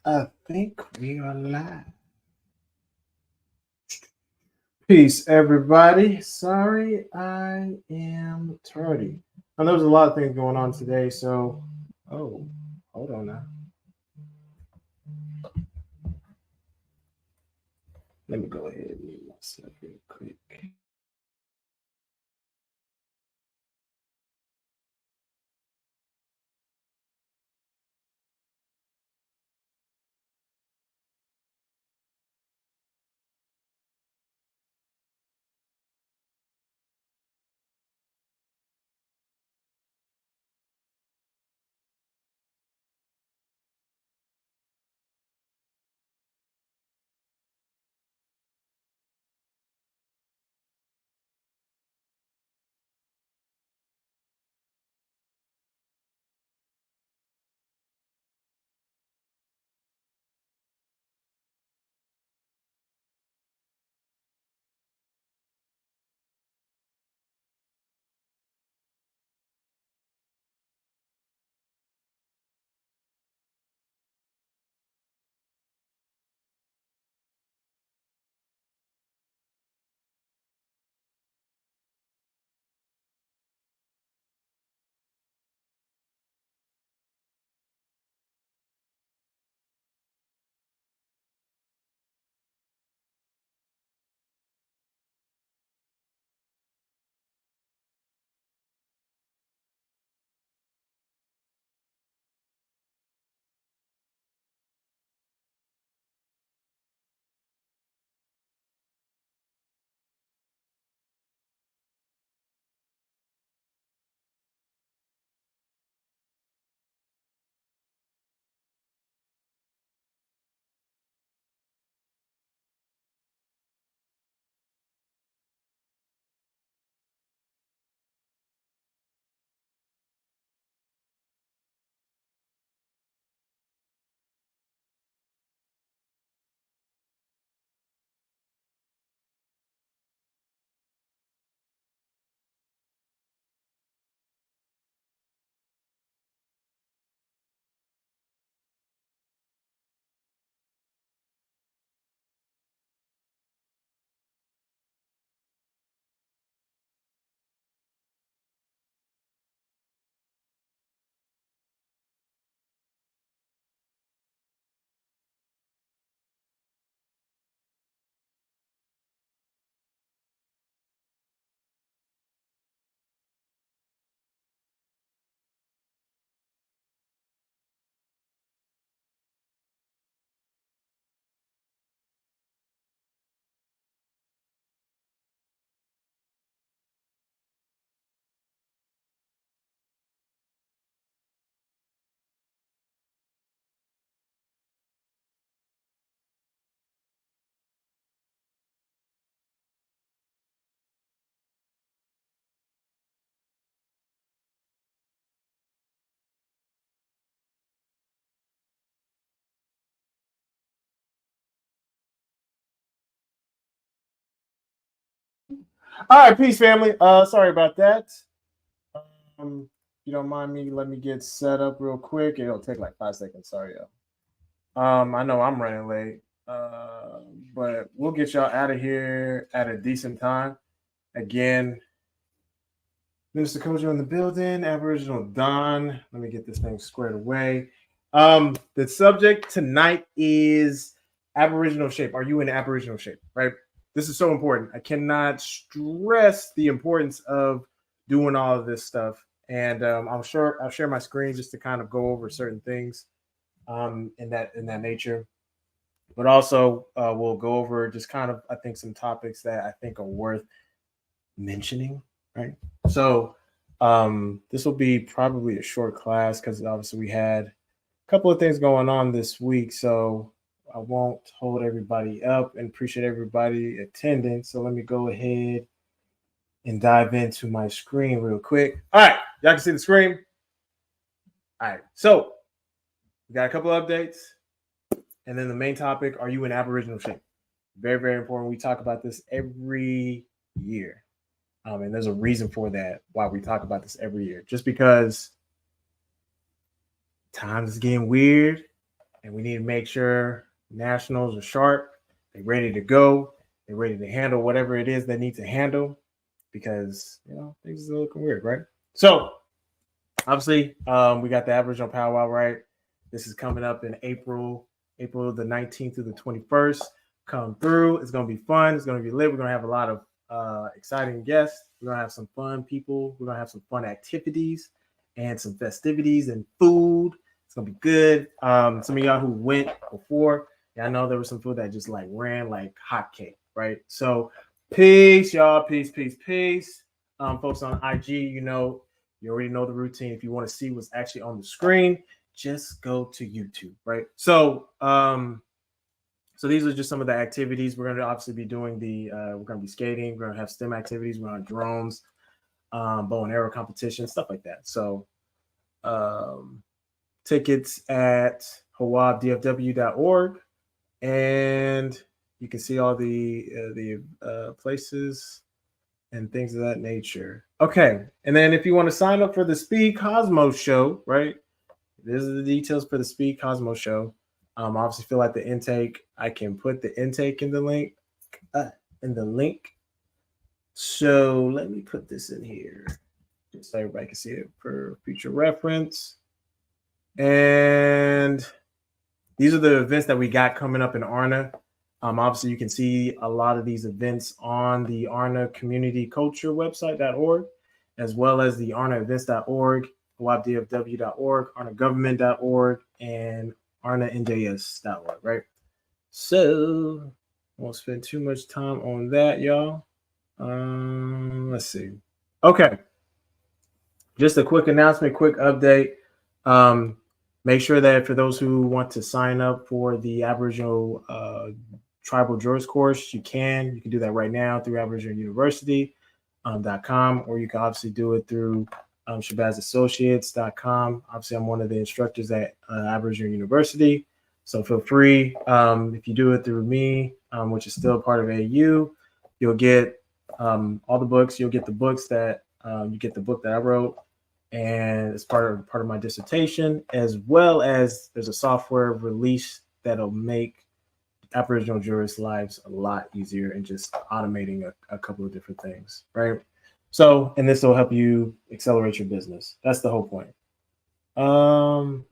I think we are live. Peace, everybody. Sorry, I am tardy. I know there's a lot of things going on today, so hold on now. Let me go ahead and mute myself real quick. All right, peace, family. Sorry about that. If you don't mind me, let me get set up real quick. It'll take like 5 seconds. Sorry, yo. I know I'm running late. But we'll get y'all out of here at a decent time. Again, Minister Kojo in the building, Aboriginal Don. Let me get this thing squared away. The subject tonight is Aboriginal shape. Are you in Aboriginal shape? Right? This is so important. I cannot stress the importance of doing all of this stuff. And I'm sure I'll share my screen just to kind of go over certain things in that nature. But also we'll go over just kind of I think some topics that I think are worth mentioning. Right. So this will be probably a short class because obviously we had a couple of things going on this week. So I won't hold everybody up and appreciate everybody attending. So let me go ahead and dive into my screen real quick. All right. Y'all can see the screen. All right. So we got a couple of updates. And then the main topic, are you in Aboriginal shape? Very, very important. We talk about this every year. And there's a reason for that, why we talk about this every year. Just because times is getting weird. and we need to make sure nationals are sharp, they're ready to go, they're ready to handle whatever it is they need to handle, because things are looking weird, right? So obviously, we got the Aboriginal powwow, right? This is coming up in April the 19th through the 21st. Come through. It's gonna be fun. It's gonna be lit. We're gonna have a lot of exciting guests. We're gonna have some fun people. We're gonna have some fun activities and some festivities and food. It's gonna be good. Some of y'all who went before, I know there was some food that just like ran like hotcake, right? So peace, y'all. Peace, peace, peace. Folks on IG, you already know the routine. If you want to see what's actually on the screen, just go to YouTube, right? So these are just some of the activities. We're going to obviously be doing we're going to be skating. We're going to have STEM activities. We're going to have drones, bow and arrow competition, stuff like that. So tickets at hawabdfw.org, and you can see all the places and things of that nature. Okay, and then if you want to sign up for the Speed Cosmos show, right? These are the details for the Speed Cosmos show. Obviously, fill out the intake. I can put the intake in the link. So let me put this in here, just so everybody can see it for future reference. And these are the events that we got coming up in Arna. Obviously, you can see a lot of these events on the Arna Community Culture website.org, as well as the arnaevents.org, hawabdfw.org, arnagovernment.org, and arnanjs.org, right? So I won't spend too much time on that, y'all. Let's see. Okay. Just a quick announcement, quick update. Make sure that for those who want to sign up for the Aboriginal Tribal Jurist course, you can do that right now through Aboriginal University.com, or you can obviously do it through shabazassociates.com. Obviously, I'm one of the instructors at Aboriginal University, so feel free. If you do it through me, which is still part of AU, you'll get all the books. You'll get the books that you get the book that I wrote, and it's part of my dissertation, as well as there's a software release that'll make Aboriginal jurists' lives a lot easier and just automating a couple of different things, right? So, and this will help you accelerate your business. That's the whole point. All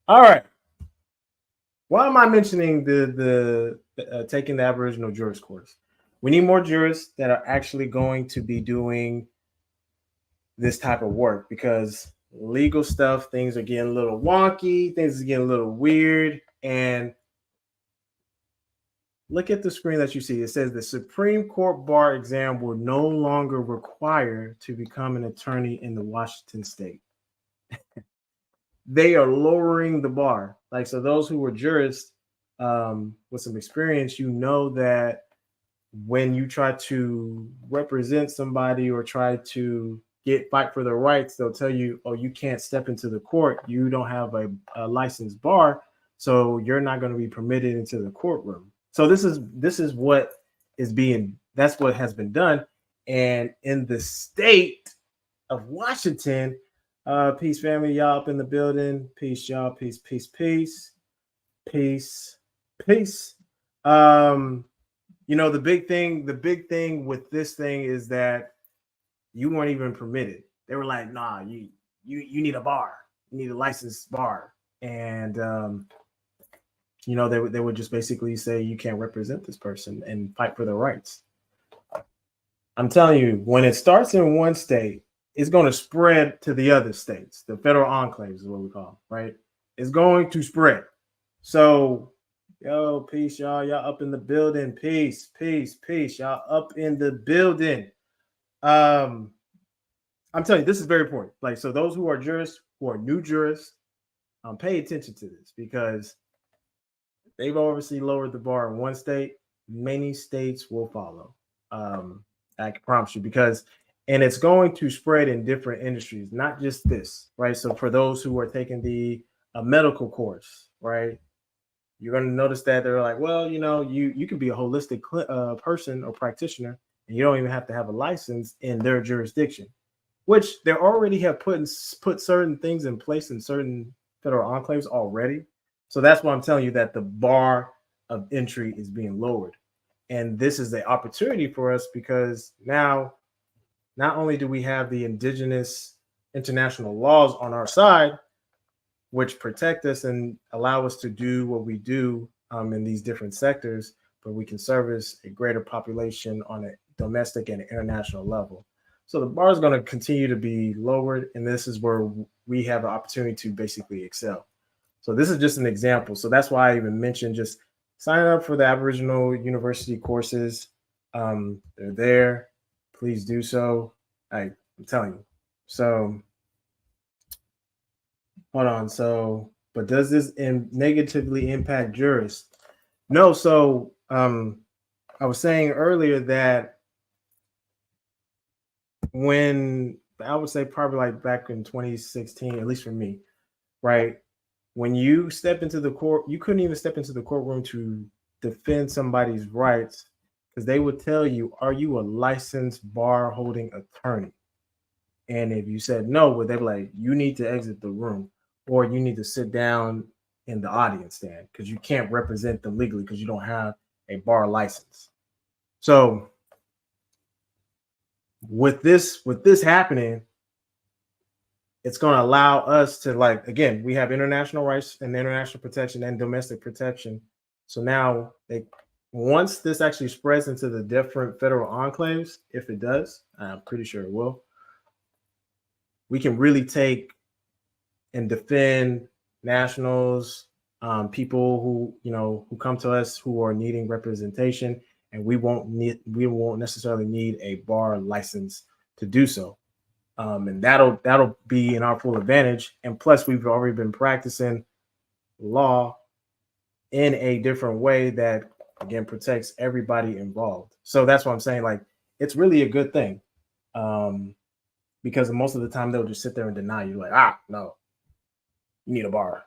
right. Why am I mentioning the taking the Aboriginal jurist course? We need more jurists that are actually going to be doing this type of work, because legal stuff, things are getting a little wonky, things are getting a little weird. And look at the screen that you see. It says the Supreme Court bar exam will no longer require to become an attorney in the Washington state. They are lowering the bar. Like, so those who were jurists with some experience, that when you try to represent somebody or try to fight for their rights, they'll tell you, oh, you can't step into the court. You don't have a licensed bar, so you're not going to be permitted into the courtroom. So this is what that's what has been done. And in the state of Washington, peace family, y'all up in the building. Peace, y'all. Peace, peace, peace, peace, peace. The big thing with this thing is that you weren't even permitted. They were like, nah, you need a bar. You need a licensed bar. And they would just basically say you can't represent this person and fight for their rights. I'm telling you, when it starts in one state, it's going to spread to the other states. The federal enclaves is what we call them, right? It's going to spread. So, yo, peace, y'all. Y'all up in the building. Peace, peace, peace. Y'all up in the building. I'm telling you, this is very important. Like, so those who are jurists, who are new jurists, pay attention to this, because they've obviously lowered the bar in one state. Many states will follow. I can promise you, and it's going to spread in different industries, not just this, right? So for those who are taking the medical course, right, you're going to notice that they're like, well, you can be a holistic person or practitioner, and you don't even have to have a license in their jurisdiction, which they already have put certain things in place in certain federal enclaves already. So that's why I'm telling you that the bar of entry is being lowered. And this is the opportunity for us because now not only do we have the indigenous international laws on our side, which protect us and allow us to do what we do in these different sectors, but we can service a greater population on a domestic and international level. So the bar is going to continue to be lowered, and this is where we have an opportunity to basically excel. So this is just an example. So that's why I even mentioned just sign up for the Aboriginal University courses. They're there. Please do so. I'm telling you. So hold on. So, but does this negatively impact jurists? No. So I was saying earlier that when I would say probably like back in 2016, at least for me, right? When you step into the court, you couldn't even step into the courtroom to defend somebody's rights because they would tell you, are you a licensed bar holding attorney? And if you said no, well, they'd be like, you need to exit the room or you need to sit down in the audience stand because you can't represent them legally because you don't have a bar license. So with this happening, it's going to allow us to, like, again, we have international rights and international protection and domestic protection. So now once this actually spreads into the different federal enclaves, if it does, I'm pretty sure it will, we can really take and defend nationals, people who come to us who are needing representation, and we won't necessarily need a bar license to do so. And that'll be in our full advantage. And plus, we've already been practicing law in a different way that, again, protects everybody involved. So that's what I'm saying. Like, it's really a good thing, because most of the time they'll just sit there and deny you, like, no, you need a bar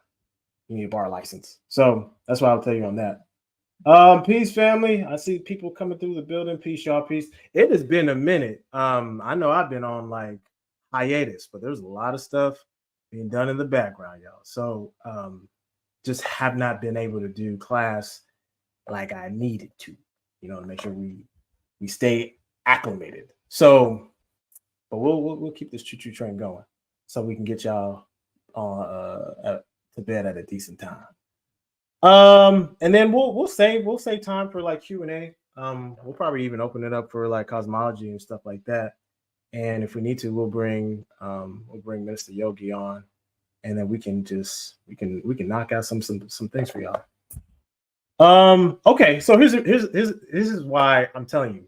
license. So that's what I'll tell you on that. Peace, family. I see people coming through the building. Peace, y'all. Peace. It has been a minute. I know I've been on like hiatus, but there's a lot of stuff being done in the background, y'all. So just have not been able to do class like I needed to, to make sure we stay acclimated. So, but we'll keep this choo-choo train going so we can get y'all to bed at a decent time. And then we'll save time for like Q&A. We'll probably even open it up for like cosmology and stuff like that. And if we need to, we'll bring Minister Yogi on, and then we can knock out some things for y'all. Okay, so here's why I'm telling you,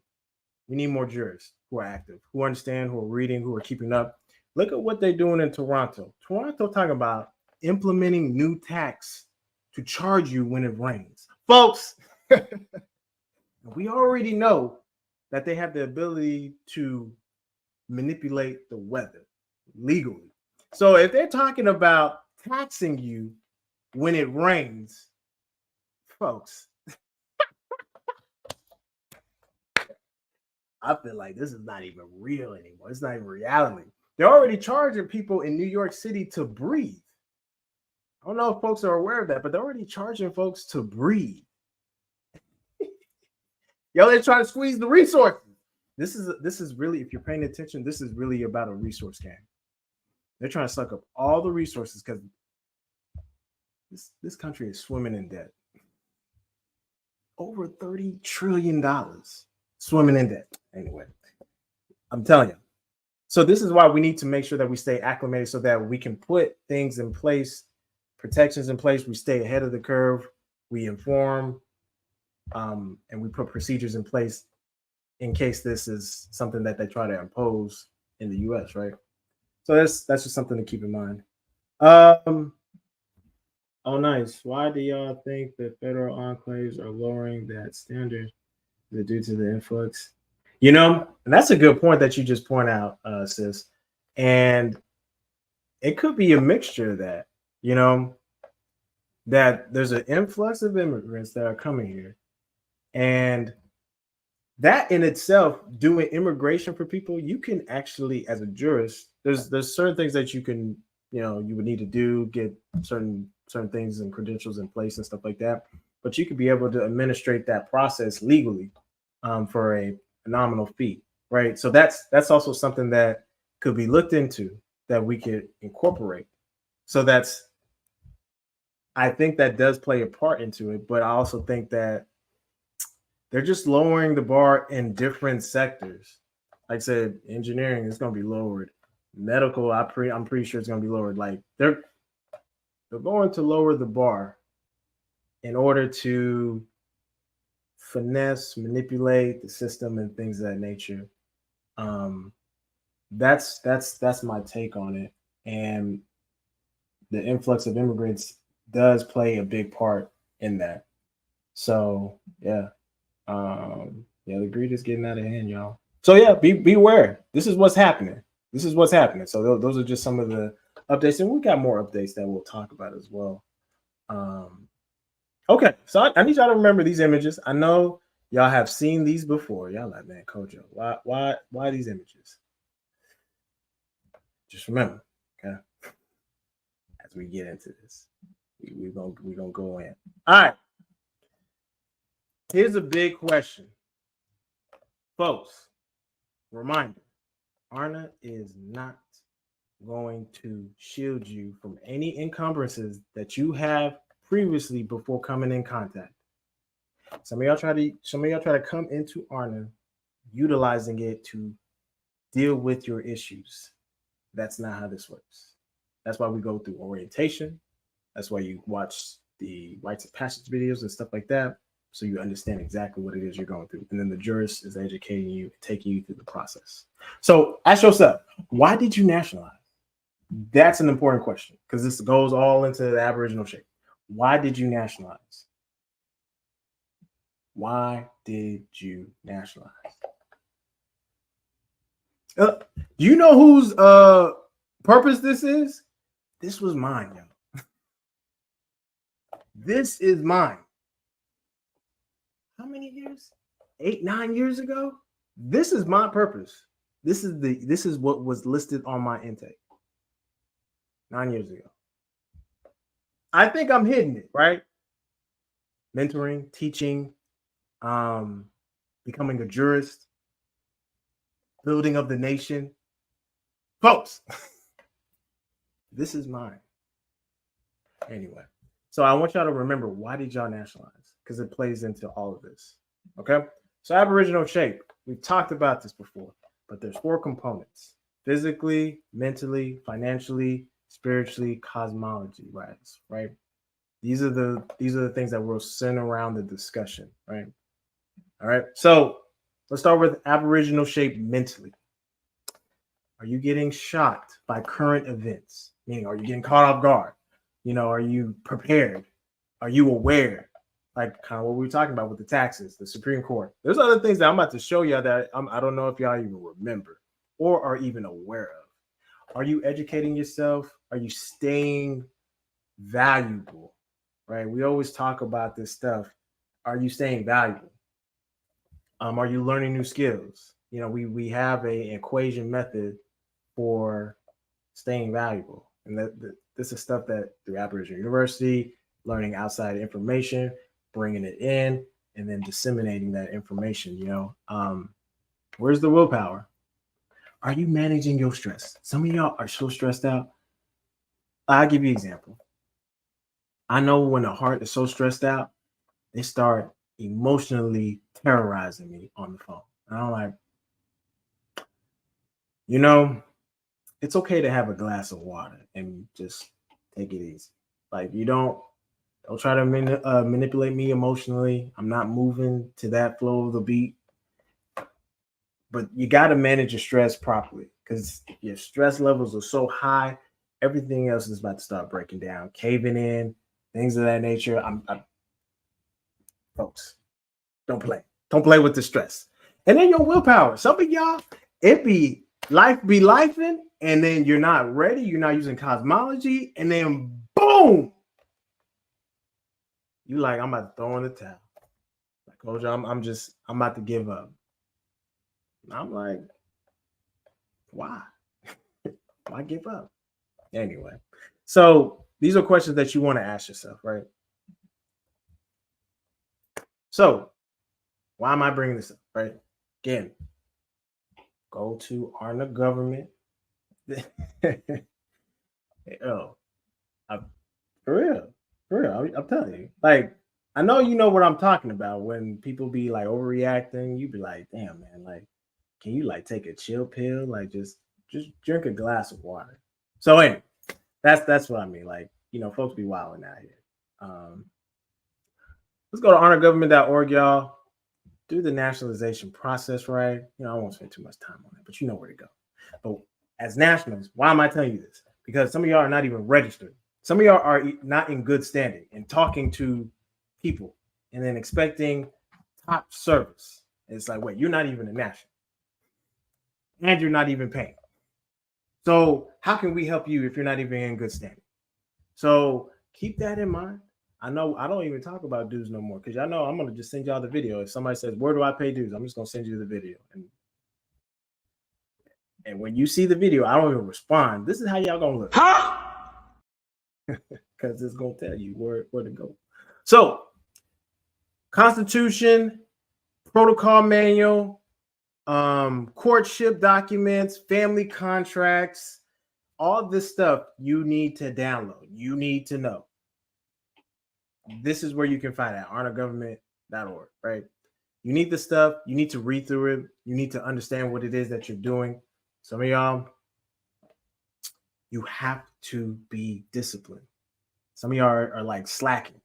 we need more jurists who are active, who understand, who are reading, who are keeping up. Look at what they're doing in Toronto. Toronto talking about implementing new tax to charge you when it rains. Folks, we already know that they have the ability to manipulate the weather legally. So if they're talking about taxing you when it rains, folks, I feel like this is not even real anymore. It's not even reality. They're already charging people in New York City to breathe. I don't know if folks are aware of that, but they're already charging folks to breathe. They're trying to squeeze the resources. This is really, if you're paying attention, this is really about a resource game. They're trying to suck up all the resources because this country is swimming in debt. Over $30 trillion swimming in debt. Anyway, I'm telling you. So this is why we need to make sure that we stay acclimated so that we can put things in place, protections in place. We stay ahead of the curve. We inform, and we put procedures in place in case this is something that they try to impose in the U.S., right? So that's just something to keep in mind. Oh, nice. Why do y'all think the federal enclaves are lowering that standard? Is it due to the influx? And that's a good point that you just point out, sis. And it could be a mixture of that, that there's an influx of immigrants that are coming here. And that in itself, doing immigration for people, you can actually, as a jurist, there's certain things that you can you would need to do, get certain things and credentials in place and stuff like that. But you could be able to administrate that process legally for a nominal fee, right? So that's also something that could be looked into, that we could incorporate. So I think that does play a part into it, but I also think that they're just lowering the bar in different sectors. Like I said, engineering is going to be lowered. Medical, I'm pretty sure it's going to be lowered. Like they're going to lower the bar in order to finesse, manipulate the system and things of that nature. That's my take on it. And the influx of immigrants does play a big part in that. So yeah. Yeah, the greed is getting out of hand, y'all. So yeah, be aware. This is what's happening. This is what's happening. So those are just some of the updates, and we got more updates that we'll talk about as well. Okay, so I need y'all to remember these images. I know y'all have seen these before. Y'all like, man, Kojo, why these images? Just remember, okay. As we get into this, we're gonna go in. All right. Here's a big question, folks. Reminder: ARNA is not going to shield you from any encumbrances that you have previously before coming in contact. Some of y'all try to come into ARNA utilizing it to deal with your issues. That's not how this works. That's why we go through orientation. That's why you watch the rites of passage videos and stuff like that, so you understand exactly what it is you're going through. And then the jurist is educating you, taking you through the process. So ask yourself, why did you nationalize? That's an important question, because this goes all into the Aboriginal shape. Why did you nationalize? Why did you nationalize? Do you know whose purpose this is? This was mine, yo. This is mine. How many years? 8, 9 years ago? This is my purpose. This is what was listed on my intake 9 years ago. I think I'm hitting it, right? Mentoring, teaching, becoming a jurist, building of the nation. Folks, this is mine. Anyway, so I want y'all to remember, why did y'all nationalize? Because it plays into all of this. Okay, so Aboriginal shape, we've talked about this before, but there's 4 components: physically, mentally, financially, spiritually, cosmology wise, right? These are the things that will center around the discussion, right? All right, so let's start with Aboriginal shape mentally. Are you getting shocked by current events? Meaning, are you getting caught off guard? Are you prepared? Are you aware? Like kind of what we were talking about with the taxes, the Supreme Court. There's other things that I'm about to show you that I don't know if y'all even remember or are even aware of. Are you educating yourself? Are you staying valuable? Right? We always talk about this stuff. Are you staying valuable? Are you learning new skills? We have an equation method for staying valuable, and this is stuff that through Aboriginal University, learning outside information, bringing it in, and then disseminating that information. Where's the willpower? Are you managing your stress? Some of y'all are so stressed out. I'll give you an example. I know when the heart is so stressed out, they start emotionally terrorizing me on the phone. And I'm like, it's okay to have a glass of water and just take it easy. Like, you don't try to manipulate me emotionally. I'm not moving to that flow of the beat. But you got to manage your stress properly, because your stress levels are so high, everything else is about to start breaking down, caving in, things of that nature. Folks, don't play with the stress. And then your willpower. Some of y'all, life be lifing, and then you're not ready. You're not using cosmology, and then boom, you like, I'm about to throw in the towel. Like, Coach, I'm about to give up. And I'm like, why? Why give up? Anyway, so these are questions that you want to ask yourself, right? So why am I bringing this up, right? Again, go to Arna Government. Oh, for real. I'm telling you. Like, I know you know what I'm talking about. When people be like overreacting, you be like, damn, man, like, can you like take a chill pill? Like, just drink a glass of water. So anyway, that's what I mean. Like, folks be wilding out here. Let's go to honorgovernment.org, y'all. Do the nationalization process right. I won't spend too much time on it, but you know where to go. But as nationals, why am I telling you this? Because some of y'all are not even registered. Some of y'all are not in good standing and talking to people and then expecting top service. It's like, wait, you're not even a national. And you're not even paying. So how can we help you if you're not even in good standing? So keep that in mind. I know I don't even talk about dues no more because y'all know I'm gonna just send y'all the video. If somebody says, where do I pay dues? I'm just gonna send you the video. And when you see the video, I don't even respond. This is how y'all gonna look. Huh? Because it's gonna tell you where to go. So, Constitution, protocol manual, courtship documents, family contracts, all this stuff you need to download. You need to know. This is where you can find it, honorgovernment.org, right? You need the stuff. You need to read through it. You need to understand what it is that you're doing. Some of y'all, you have to be disciplined. Some of y'all are like slacking.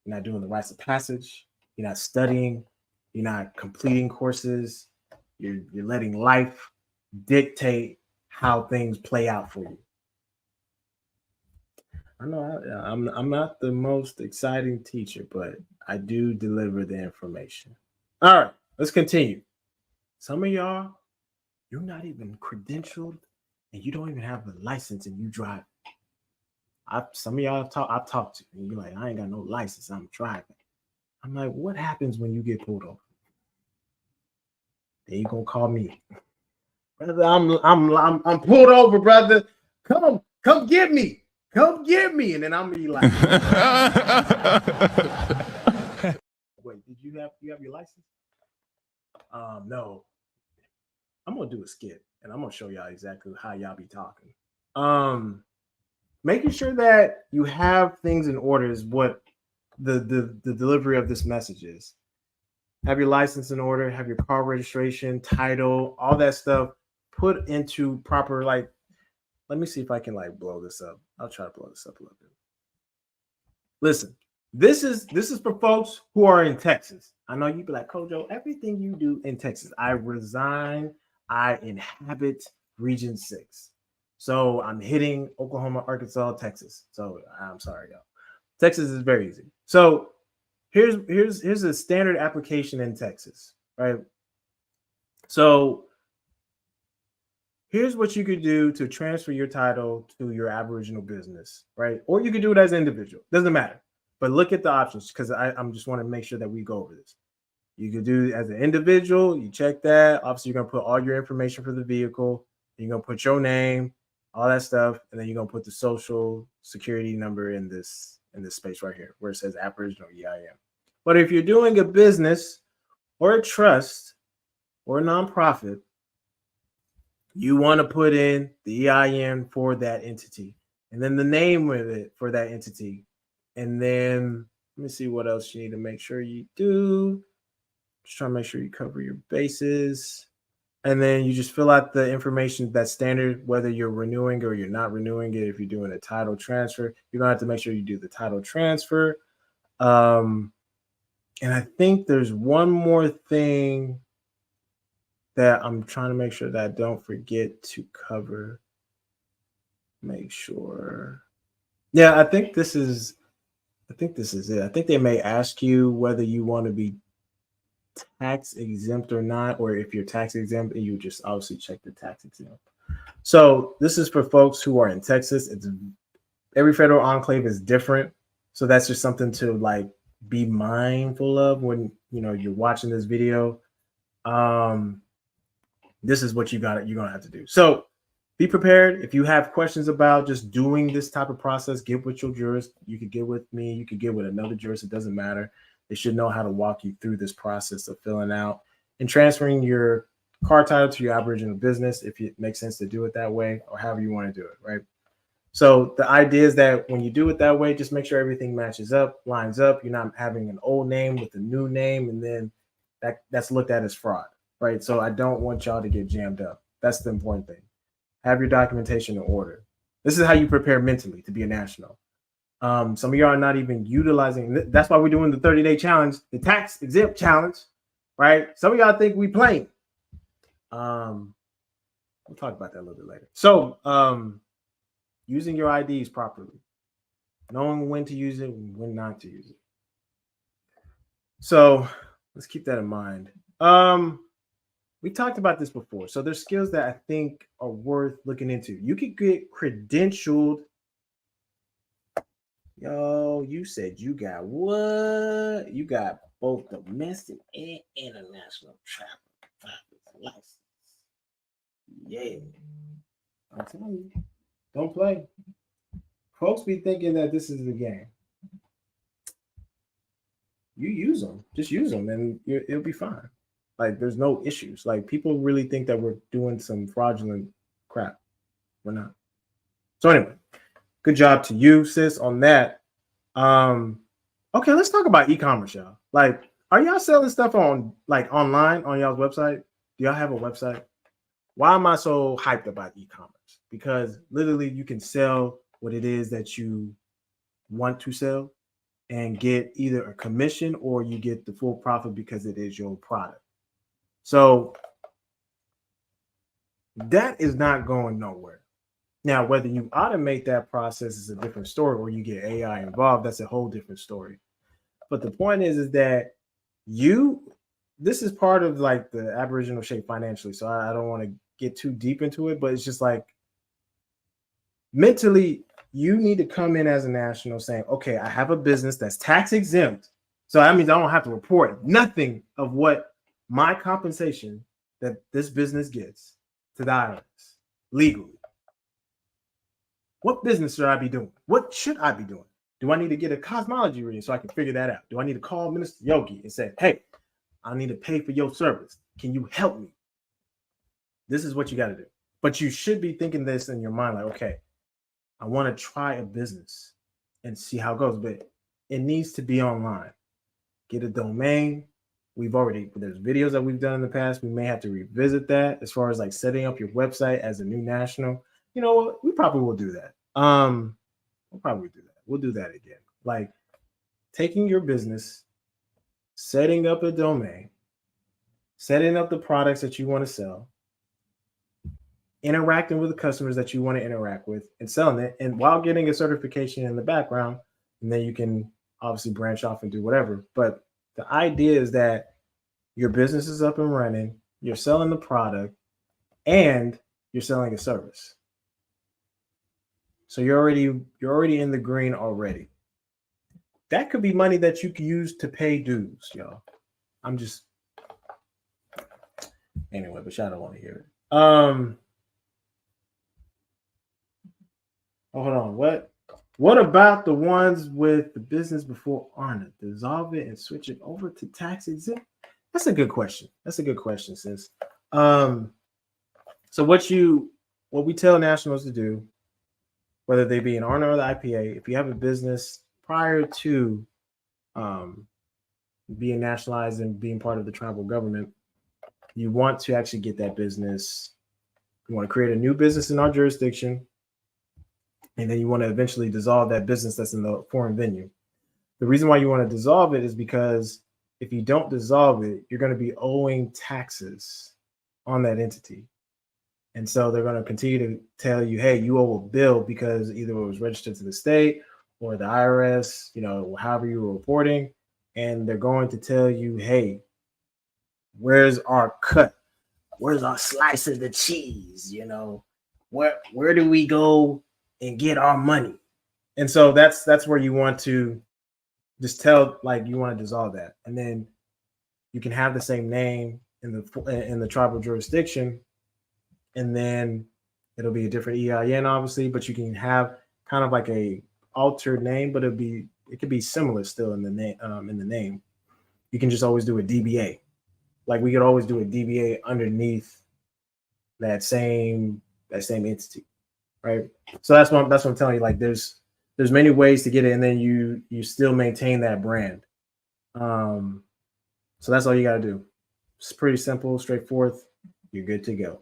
You're not doing the rites of passage. You're not studying. You're not completing courses. You're letting life dictate how things play out for you. I know I'm not the most exciting teacher, but I do deliver the information. All right, let's continue. Some of y'all, you're not even credentialed and you don't even have a license and you drive. Some of y'all I've talked to, and you're like, I ain't got no license, I'm driving. I'm like, what happens when you get pulled over? Then you gonna call me, brother. I'm pulled over, brother. Come get me, and then I'm gonna be like, wait, did you have your license? No. I'm gonna do a skit, and I'm gonna show y'all exactly how y'all be talking. Making sure that you have things in order is what the delivery of this message is. Have your license in order, have your car registration, title, all that stuff put into proper, like, let me see if I can like blow this up. I'll try to blow this up a little bit. Listen, this is for folks who are in Texas. I know you'd be like, Kojo, everything you do in Texas. I inhabit Region 6. So I'm hitting Oklahoma, Arkansas, Texas. So I'm sorry, y'all. Texas is very easy. So here's a standard application in Texas, right? So here's what you could do to transfer your title to your Aboriginal business, right? Or you could do it as an individual. Doesn't matter. But look at the options because I'm just want to make sure that we go over this. You could do it as an individual. You check that. Obviously, you're going to put all your information for the vehicle. You're going to put your name, all that stuff, and then you're going to put the social security number in this space right here where it says Aboriginal EIN. But if you're doing a business or a trust or a nonprofit, you want to put in the EIN for that entity and then the name of it for that entity. And then let me see what else you need to make sure you do. Just trying to make sure you cover your bases. And then you just fill out the information that's standard, whether you're renewing or you're not renewing it. If you're doing a title transfer, you're gonna have to make sure you do the title transfer. And I think there's one more thing that I'm trying to make sure that I don't forget to cover. Make sure. Yeah, I think this is it. I think they may ask you whether you want to be tax exempt or not, or if you're tax exempt, and you just obviously check the tax exempt. So this is for folks who are in Texas. It's every federal enclave is different, so that's just something to like be mindful of when you're watching this video. This is what you're gonna have to do. So be prepared. If you have questions about just doing this type of process, get with your jurist. You could get with me. You could get with another jurist. It doesn't matter. They should know how to walk you through this process of filling out and transferring your car title to your Aboriginal business, if it makes sense to do it that way, or however you want to do it, right? So the idea is that when you do it that way, just make sure everything matches up, lines up. You're not having an old name with a new name, and then that's looked at as fraud, right? So I don't want y'all to get jammed up. That's the important thing. Have your documentation in order. This is how you prepare mentally to be a national. Some of y'all are not even utilizing. That's why we're doing the 30-day challenge, the tax exempt challenge, right? Some of y'all think we playing. We'll talk about that a little bit later. So, using your IDs properly, knowing when to use it and when not to use it. So let's keep that in mind. We talked about this before. So there's skills that I think are worth looking into. You could get credentialed. Yo, you said you got what? You got both domestic and international travel license. Yeah. I'm telling you, don't play. Folks be thinking that this is the game. You use them. Just use them and it'll be fine. Like, there's no issues. Like, people really think that we're doing some fraudulent crap. We're not. So anyway, good job to you, sis, on that. Okay, let's talk about e-commerce, y'all. Like, are y'all selling stuff on, like, online on y'all's website? Do y'all have a website? Why am I so hyped about e-commerce? Because literally you can sell what it is that you want to sell and get either a commission or you get the full profit because it is your product. So that is not going nowhere. Now, whether you automate that process is a different story, or you get AI involved, that's a whole different story. But the point is that this is part of like the Aboriginal shape financially. So I don't want to get too deep into it, but it's just like mentally, you need to come in as a national saying, okay, I have a business that's tax exempt. So that means I don't have to report nothing of what my compensation that this business gets to the IRS legally. What business should I be doing? What should I be doing? Do I need to get a cosmology reading so I can figure that out? Do I need to call Minister Yogi and say, hey, I need to pay for your service. Can you help me? This is what you got to do. But you should be thinking this in your mind, like, okay, I want to try a business and see how it goes, but it needs to be online. Get a domain. There's videos that we've done in the past. We may have to revisit that as far as like setting up your website as a new national. You know what? We probably will do that. We'll probably do that. We'll do that again. Like taking your business, setting up a domain, setting up the products that you want to sell, interacting with the customers that you want to interact with and selling it, and while getting a certification in the background, and then you can obviously branch off and do whatever. But the idea is that your business is up and running, you're selling the product, and you're selling a service. So you're already in the green already. That could be money that you can use to pay dues, y'all. Anyway, but y'all don't want to hear it. Oh, hold on. What about the ones with the business before honor? Dissolve it and switch it over to tax exempt? That's a good question. That's a good question, sis. So what we tell nationals to do, whether they be an honor or the IPA, if you have a business prior to being nationalized and being part of the tribal government, you want to actually get that business. You want to create a new business in our jurisdiction, and then you want to eventually dissolve that business that's in the foreign venue. The reason why you want to dissolve it is because if you don't dissolve it, you're going to be owing taxes on that entity. And so they're going to continue to tell you, hey, you owe a bill because either it was registered to the state or the IRS, however you were reporting. And they're going to tell you, hey, where's our cut? Where's our slice of the cheese? Where do we go and get our money? And so that's where you want to just tell, like, you want to dissolve that. And then you can have the same name in the tribal jurisdiction. And then It'll be a different EIN, obviously, but you can have kind of like a altered name, but it could be similar still in the name. You can just always do a DBA. Like we could always do a DBA underneath that same entity, right? So that's what I'm telling you. Like there's many ways to get it, and then you still maintain that brand. So that's all you got to do. It's pretty simple, straightforward. You're good to go.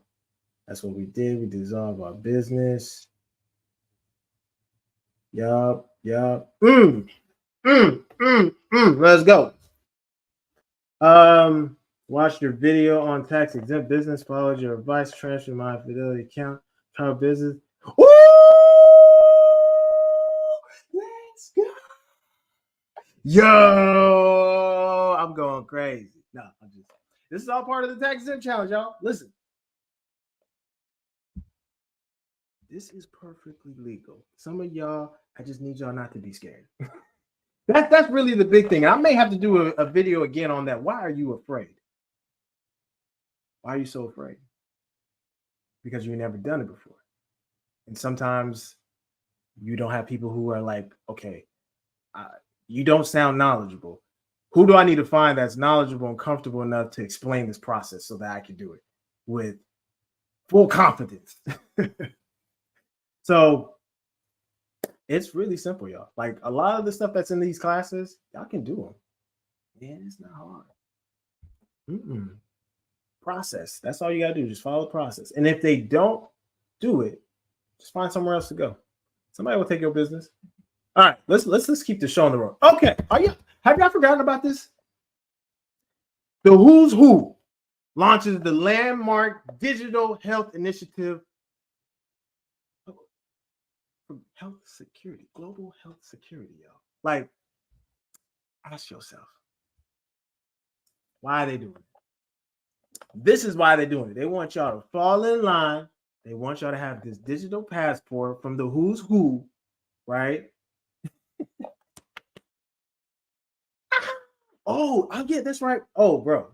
That's what we did. We dissolved our business. Yup. Let's go. Watched your video on tax exempt business. Followed your advice. Transfer my Fidelity account. Try business. Woo! Let's go. Yo, I'm going crazy. No, this is all part of the tax exempt challenge, y'all. Listen. This is perfectly legal. Some of y'all, I just need y'all not to be scared. That's really the big thing. I may have to do a video again on that. Why are you afraid? Why are you so afraid? Because you've never done it before. And sometimes you don't have people who are like, okay, you don't sound knowledgeable. Who do I need to find that's knowledgeable and comfortable enough to explain this process so that I can do it with full confidence? So it's really simple, y'all. Like a lot of the stuff that's in these classes, y'all can do them. Man, it's not hard. Process. That's all you gotta do. Just follow the process. And if they don't do it, just find somewhere else to go. Somebody will take your business. All right, let's keep the show on the road. Okay, have y'all forgotten about this? The Who's Who launches the landmark digital health initiative. Health security, global health security, y'all. Like, ask yourself, why are they doing it? This is why they're doing it. They want y'all to fall in line. They want y'all to have this digital passport from the Who's Who, right? Oh, I get that's right. Oh, bro,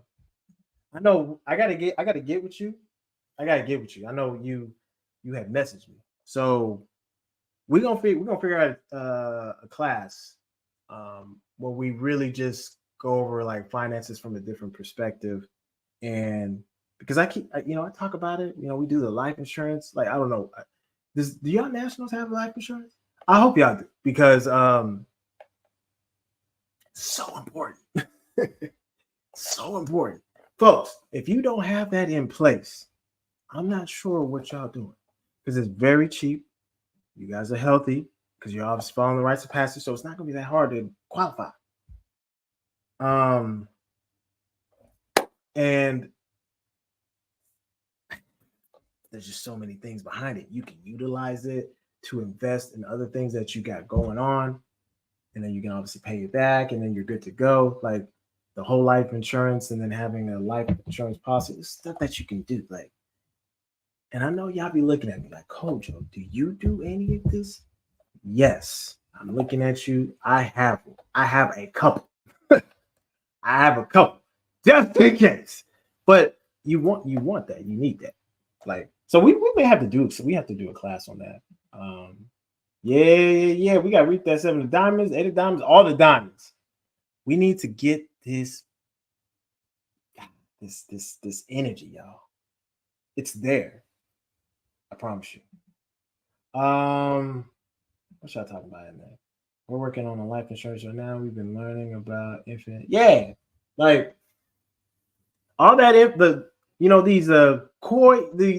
I know. I gotta get with you. I know you had messaged me, so. We're gonna figure out a class where we really just go over like finances from a different perspective, and because I talk about it. We do the life insurance. Like I don't know, do y'all nationals have life insurance? I hope y'all do because so important, so important, folks. If you don't have that in place, I'm not sure what y'all doing because it's very cheap. You guys are healthy because you're obviously following the rites of passage, so it's not going to be that hard to qualify. And there's just so many things behind it. You can utilize it to invest in other things that you got going on, and then you can obviously pay it back, and then you're good to go. Like the whole life insurance, and then having a life insurance policy, it's stuff that you can do. Like, and I know y'all be looking at me like, Coach, do you do any of this? Yes, I'm looking at you. I have a couple. I have a couple just in case. But you want that. You need that. Like, so we may have to do. So we have to do a class on that. Yeah. We got to reach that 7 of diamonds, 8 of diamonds, all the diamonds. We need to get this energy, y'all. It's there. I promise you. What y'all talking about in there? We're working on a life insurance right now. We've been learning about infinite. Yeah, like all that. These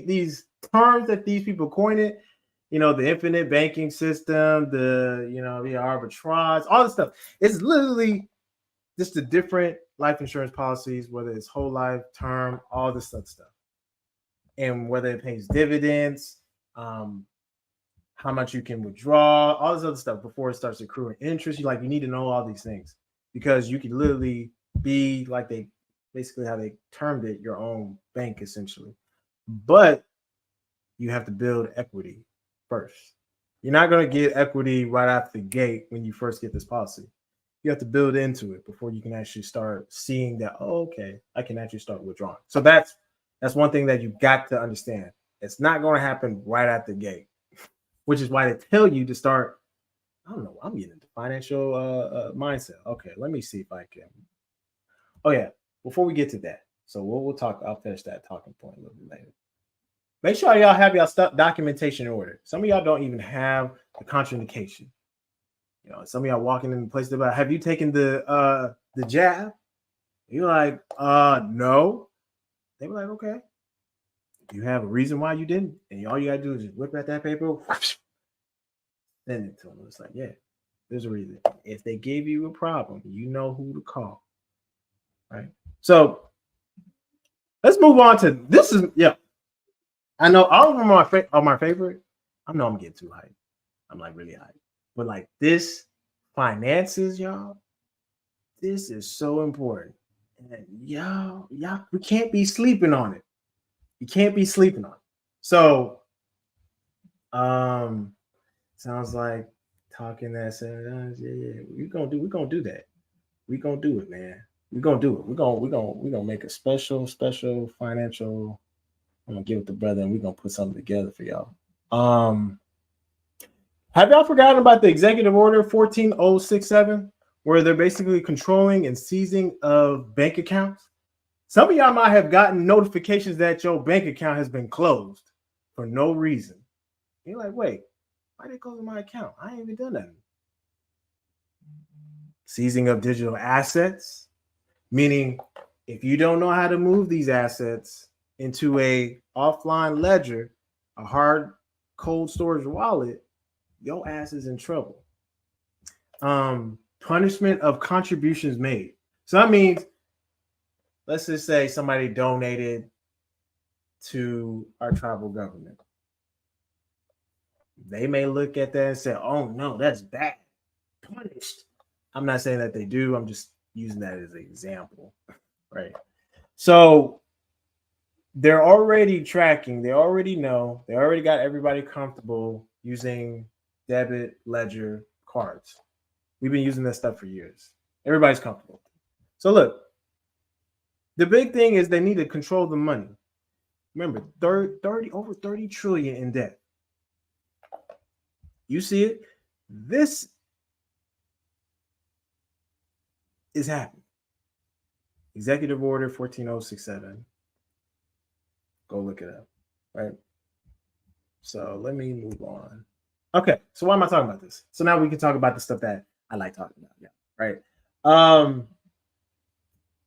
these terms that these people coin it. The infinite banking system, the arbitrage, all this stuff. It's literally just the different life insurance policies, whether it's whole life, term, all this stuff, and whether it pays dividends. How much you can withdraw, all this other stuff before it starts accruing interest. You need to know all these things because you can literally be like basically how they termed it, your own bank essentially. But you have to build equity first. You're not going to get equity right out the gate when you first get this policy. You have to build into it before you can actually start seeing that, oh, okay, I can actually start withdrawing. So that's one thing that you got to understand. It's not going to happen right at the gate, which is why they tell you to start. I don't know. I'm getting into financial mindset. Okay, let me see if I can. Oh yeah, before we get to that, so we'll talk. I'll finish that talking point a little bit later. Make sure y'all have y'all stuff documentation in order. Some of y'all don't even have the contraindication. You know, some of y'all walking in the place about, have you taken the jab? You're like, no. They were like, okay. If you have a reason why you didn't, and all you gotta do is just whip at that paper, send it to them. It's like, yeah, there's a reason. If they gave you a problem, you know who to call. Right. So let's move on to this. I know all of them are my favorite. I know I'm getting too hyped. I'm like really hyped. But like this finances, y'all, this is so important. And y'all, we can't be sleeping on it. You can't be sleeping on it. So, sounds like talking that says, yeah, we're gonna do that. We're gonna do it, man. We're gonna do it. We're gonna make a special financial. I'm gonna get with the brother and we're gonna put something together for y'all. Have y'all forgotten about the executive order 14067, where they're basically controlling and seizing of bank accounts? Some of y'all might have gotten notifications that your bank account has been closed for no reason. You're like, wait, why they closing my account? I ain't even done nothing. Seizing of digital assets, meaning if you don't know how to move these assets into a offline ledger, a hard cold storage wallet, your ass is in trouble. Punishment of contributions made. So that means, let's just say somebody donated to our tribal government. They may look at that and say, oh no, that's bad. Punished. I'm not saying that they do. I'm just using that as an example, right? So they're already tracking. They already know. They already got everybody comfortable using debit ledger cards. We've been using that stuff for years. Everybody's comfortable. So look, the big thing is they need to control the money. Remember, over 30 trillion in debt. You see it? This is happening. Executive Order 14067. Go look it up, right? So let me move on. Okay, so why am I talking about this? So now we can talk about the stuff that I like talking about, yeah, right?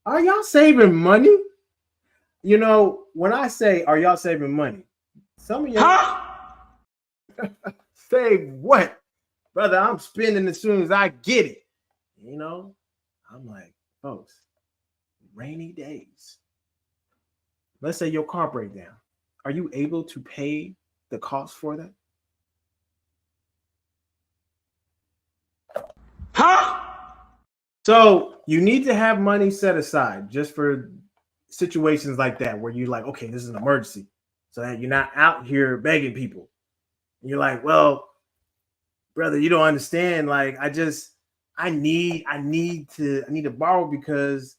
Are y'all saving money? You know, when I say, are y'all saving money? Some of y'all save what? Brother, I'm spending as soon as I get it. You know, I'm like, folks, rainy days. Let's say your car breaks down. Are you able to pay the cost for that? So you need to have money set aside just for situations like that where you're like, okay, this is an emergency. So that you're not out here begging people. And you're like, well, brother, you don't understand. Like, I need to borrow because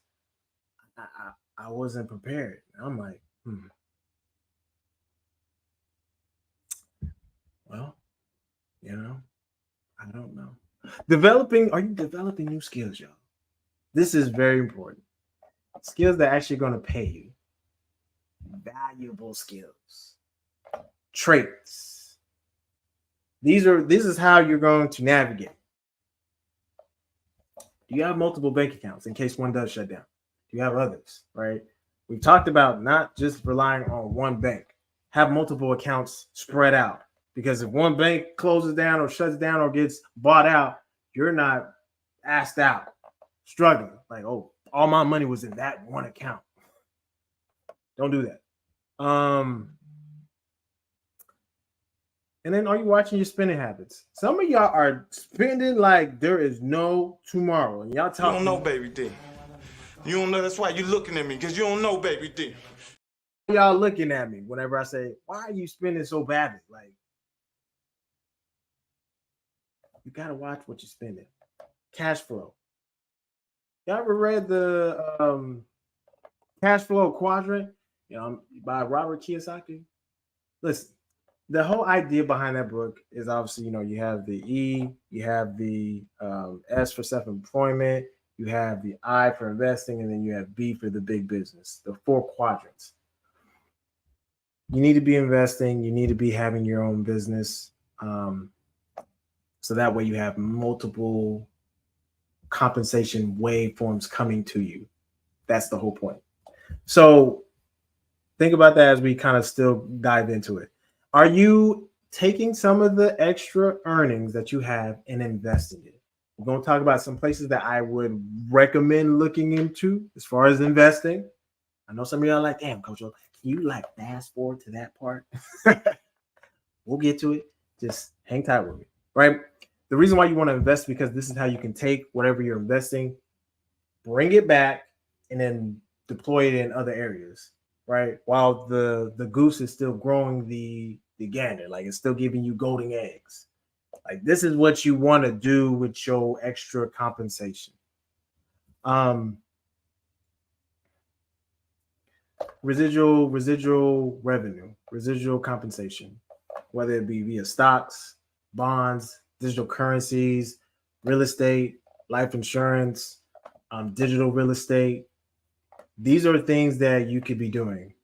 I wasn't prepared. I'm like, well, you know, I don't know. Are you developing new skills, y'all? This is very important. Skills that are actually going to pay you. Valuable skills. Traits. This is how you're going to navigate. Do you have multiple bank accounts in case one does shut down? Do you have others, right? We've talked about not just relying on one bank. Have multiple accounts spread out. Because if one bank closes down or shuts down or gets bought out, you're not asked out, struggling. Like, oh, all my money was in that one account. Don't do that. And then are you watching your spending habits? Some of y'all are spending like there is no tomorrow. And y'all talking. You don't know, baby D. You don't know. That's why you're looking at me, because you don't know, baby D. Y'all looking at me whenever I say, why are you spending so badly? Like, you got to watch what you're spending. Cash flow. Y'all ever read the cash flow quadrant, by Robert Kiyosaki? listen, the whole idea behind that book is obviously, you have the E, you have the S for self-employment, you have the I for investing, and then you have B for the big business, the four quadrants. You need to be investing, you need to be having your own business. So that way you have multiple compensation waveforms coming to you. That's the whole point. So think about that as we kind of still dive into it. Are you taking some of the extra earnings that you have and investing it? We're going to talk about some places that I would recommend looking into as far as investing. I know some of y'all are like, damn, Coach, can you like fast forward to that part? We'll get to it. Just hang tight with me, right? The reason why you want to invest is because this is how you can take whatever you're investing, bring it back, and then deploy it in other areas, right? While the goose is still growing the gander, like it's still giving you golden eggs. Like this is what you want to do with your extra compensation. Residual revenue, residual compensation, whether it be via stocks, bonds, digital currencies, real estate, life insurance, digital real estate. These are things that you could be doing.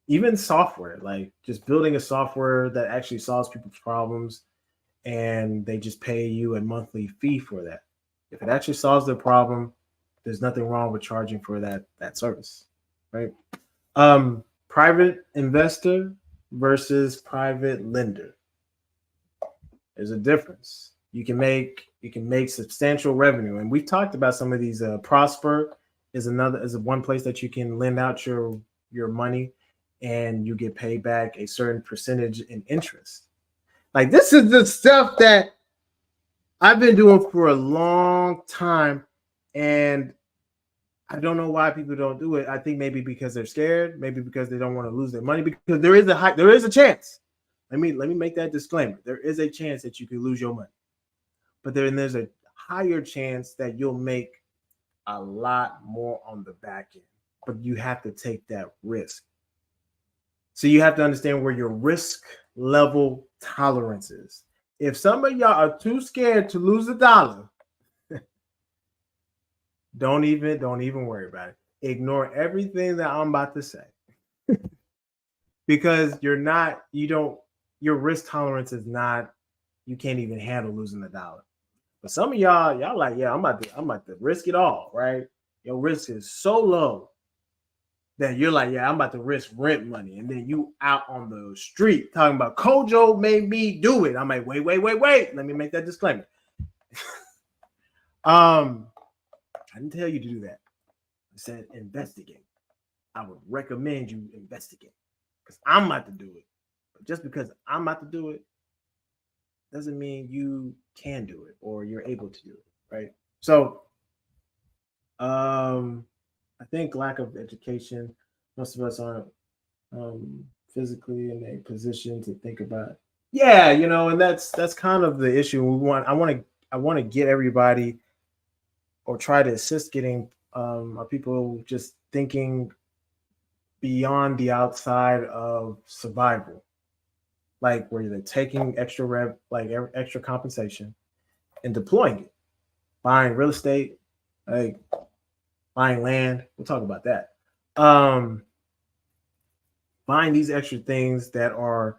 Even software, like just building a software that actually solves people's problems, and they just pay you a monthly fee for that. If it actually solves their problem, there's nothing wrong with charging for that service, right? Private investor versus private lender. There's a difference. You can make substantial revenue, and we've talked about some of these. Prosper is one place that you can lend out your money, and you get paid back a certain percentage in interest. Like this is the stuff that I've been doing for a long time, and I don't know why people don't do it. I think maybe because they're scared, maybe because they don't want to lose their money. Because there is a chance. Let me make that disclaimer. There is a chance that you could lose your money, but then there's a higher chance that you'll make a lot more on the back end. But you have to take that risk. So you have to understand where your risk level tolerance is. If some of y'all are too scared to lose $1, don't even worry about it. Ignore everything that I'm about to say. Because your risk tolerance is not, you can't even handle losing $1. But some of y'all like, yeah, I'm about to risk it all, right? Your risk is so low that you're like, yeah, I'm about to risk rent money. And then you out on the street talking about Kojo made me do it. I'm like, wait. Let me make that disclaimer. I didn't tell you to do that. I said investigate. I would recommend you investigate because I'm about to do it. But just because I'm about to do it doesn't mean you can do it or you're able to do it, right? So, I think lack of education. Most of us aren't physically in a position to think about. Yeah, and that's kind of the issue. I want to get everybody or try to assist getting our people just thinking beyond the outside of survival, like where they're taking extra compensation and deploying it, buying real estate, like buying land. We'll talk about that. Buying these extra things that are